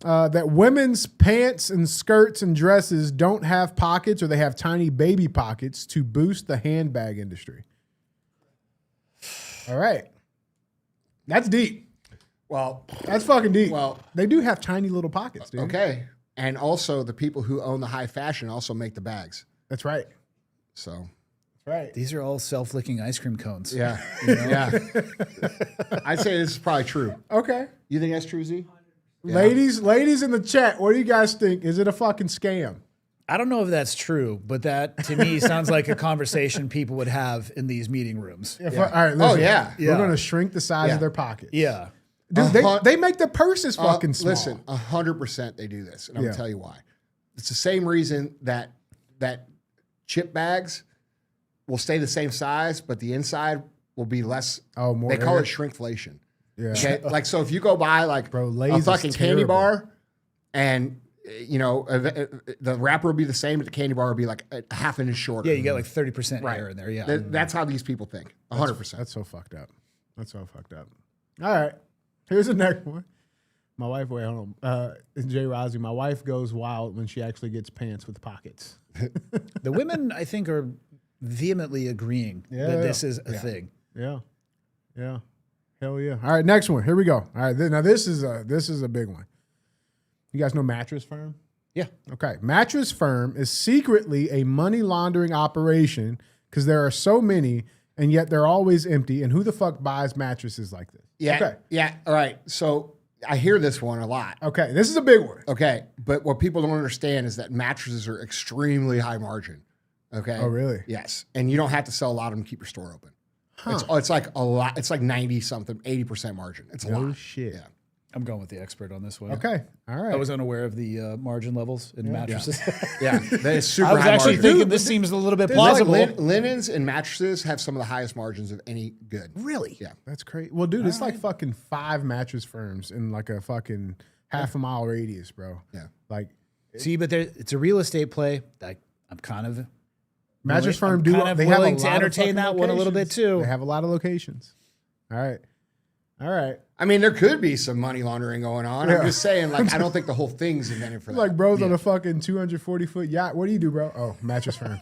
That women's pants and skirts and dresses don't have pockets or they have tiny baby pockets to boost the handbag industry. All right. That's deep. Well, That's fucking deep. Well- they do have tiny little pockets, dude. okay. And also the people who own the high fashion also make the bags. That's right. So That's right. These are all self-licking ice cream cones. yeah. Yeah. I'd say this is probably true. Okay. You think that's true, Z? Ladies in the chat, what do you guys think? Is it a fucking scam? I don't know if that's true, but that to me sounds like a conversation people would have in these meeting rooms. All right, listen, yeah. We're Yeah. going to shrink the size Yeah. of their pockets. Yeah. Dude, they make the purses fucking small. Listen, 100% they do this, and I'm Yeah. gonna tell you why. It's the same reason that chip bags will stay the same size, but the inside will be less. Oh, more They call air. it shrinkflation. Yeah. Okay? Like, so if you go buy like Bro, a Lay's is fucking candy terrible. bar, and the wrapper will be the same, but the candy bar will be like a half an inch shorter. Yeah, you get like 30% air in there. Yeah. That's how these people think. 100%. That's so fucked up. All right. Here's the next one. My wife, wait, hold on. Jay Rozzy, my wife goes wild when she actually gets pants with pockets. The women, I think, are vehemently agreeing that this is a thing. Yeah. Yeah. Hell yeah. All right, next one. Here we go. All right. Now this is a big one. You guys know Mattress Firm? Yeah. Okay. Mattress Firm is secretly a money laundering operation because there are so many and yet they're always empty. And who the fuck buys mattresses like this? Yeah. Okay. Yeah. All right. So I hear this one a lot. Okay. This is a big one. Okay. But what people don't understand is that mattresses are extremely high margin. Okay. Oh, really? Yes. And you don't have to sell a lot of them to keep your store open. It's like a lot. It's like 90 something, 80% margin. It's a No lot. shit. Yeah. I'm going with the expert on this one. Okay. All right. I was unaware of the margin levels in mattresses. Yeah, that is super I was high actually margin. thinking this seems a little bit Like plausible. linens and mattresses have some of the highest margins of any good. Really? Yeah. That's crazy. Well, dude, it's like fucking 5 mattress firms in like a fucking half a mile radius, bro. Yeah. Like See, but it's a real estate play. I'm kind of mattress willing- firm I'm do. kind of They have a willing to lot of entertain fucking that one a little bit locations. too. They have a lot of locations. All right. All right. I mean, there could be some money laundering going on. I'm just saying, like, I don't think the whole thing's invented for that. Like bro's on a fucking 240-foot yacht. What do you do, bro? Oh, mattress firm.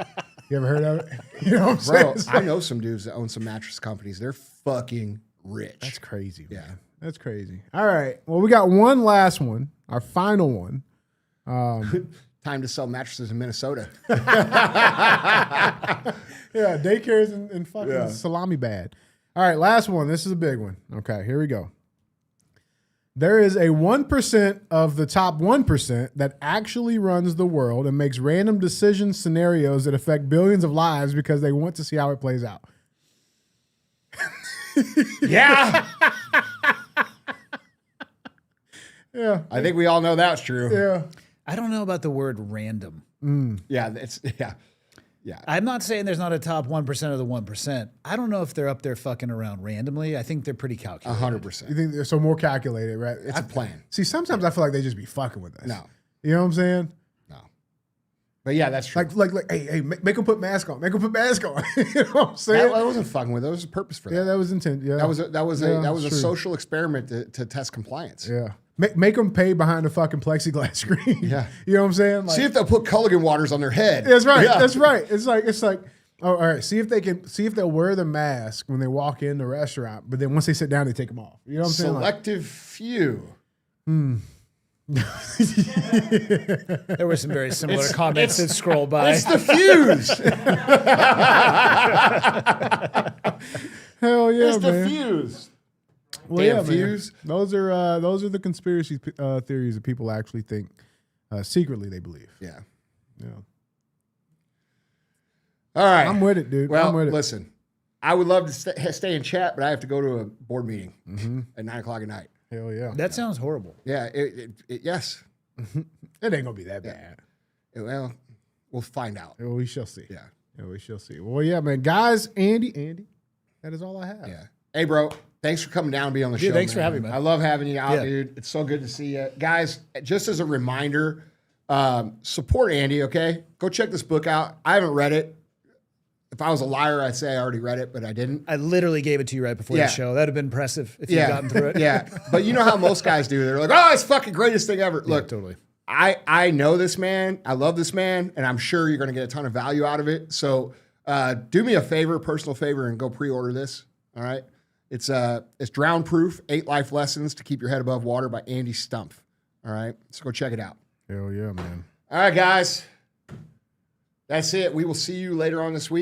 You ever heard of it? You know what I'm saying? Bro, It's I know some dudes that own some mattress companies. They're fucking rich. That's crazy. Yeah. Man. That's crazy. All right. Well, we got one last one, our final one. Time to sell mattresses in Minnesota. Yeah, daycares and fucking salami bad. All right, last one. This is a big one. Okay, here we go. There is a 1% of the top 1% that actually runs the world and makes random decision scenarios that affect billions of lives because they want to see how it plays out. Yeah. Yeah. I think we all know that's true. Yeah. I don't know about the word random. Yeah. Yeah. I'm not saying there's not a top 1% of the 1%. I don't know if they're up there fucking around randomly. I think they're pretty calculated. 100%. You think they're so more calculated, right? It's a plan. See, sometimes I feel like they just be fucking with us. No. You know what I'm saying? No. But yeah, that's true. Like, hey, make them put mask on. Make them put mask on. You know what I'm saying? That wasn't fucking with. There was a purpose for that. Yeah, that was intent. Yeah, That was a true. social experiment to test compliance. Yeah, make them pay behind a fucking plexiglass screen. Yeah. You know what I'm saying? Like, See if they'll put Culligan waters on their head. that's right. Yeah. That's right. It's like. Oh, all right. See if they'll wear the mask when they walk in the restaurant, but then once they sit down, they take them off. You know what I'm saying? Like, Selective few. There were some very similar comments that scroll by. It's the fuse. hell yeah, It's the man. fuse. Well, Damn yeah, fuse. man. Those are the conspiracy theories that people actually think secretly they believe. Yeah. Yeah. All right. I'm with it, dude. Well, I'm with it. listen, I would love to stay in chat, but I have to go to a board meeting at 9:00 at night. Hell yeah. That sounds horrible. Yeah. Yes. It ain't gonna be that bad. Well, we'll find out. Well, we shall see. Yeah. Yeah, we shall see. Well, yeah, man. Guys, Andy, that is all I have. Yeah. Hey, bro. Thanks for coming down and being on the show. Dude, thanks for having me, man. I love having you out, Yeah. dude. It's so good to see you. Guys, just as a reminder, support Andy, okay? Go check this book out. I haven't read it. If I was a liar, I'd say I already read it, but I didn't. I literally gave it to you right before Yeah. the show. That'd have been impressive if you'd gotten through it. Yeah. But you know how most guys do. They're like, oh, it's fucking greatest thing ever. Look, totally. I know this man. I love this man, and I'm sure you're going to get a ton of value out of it. So do me a favor, personal favor, and go pre-order this. All right. It's Drown Proof, 8 Life Lessons to Keep Your Head Above Water by Andy Stumpf. All right. So go check it out. Hell yeah, man. All right, guys. That's it. We will see you later on this week.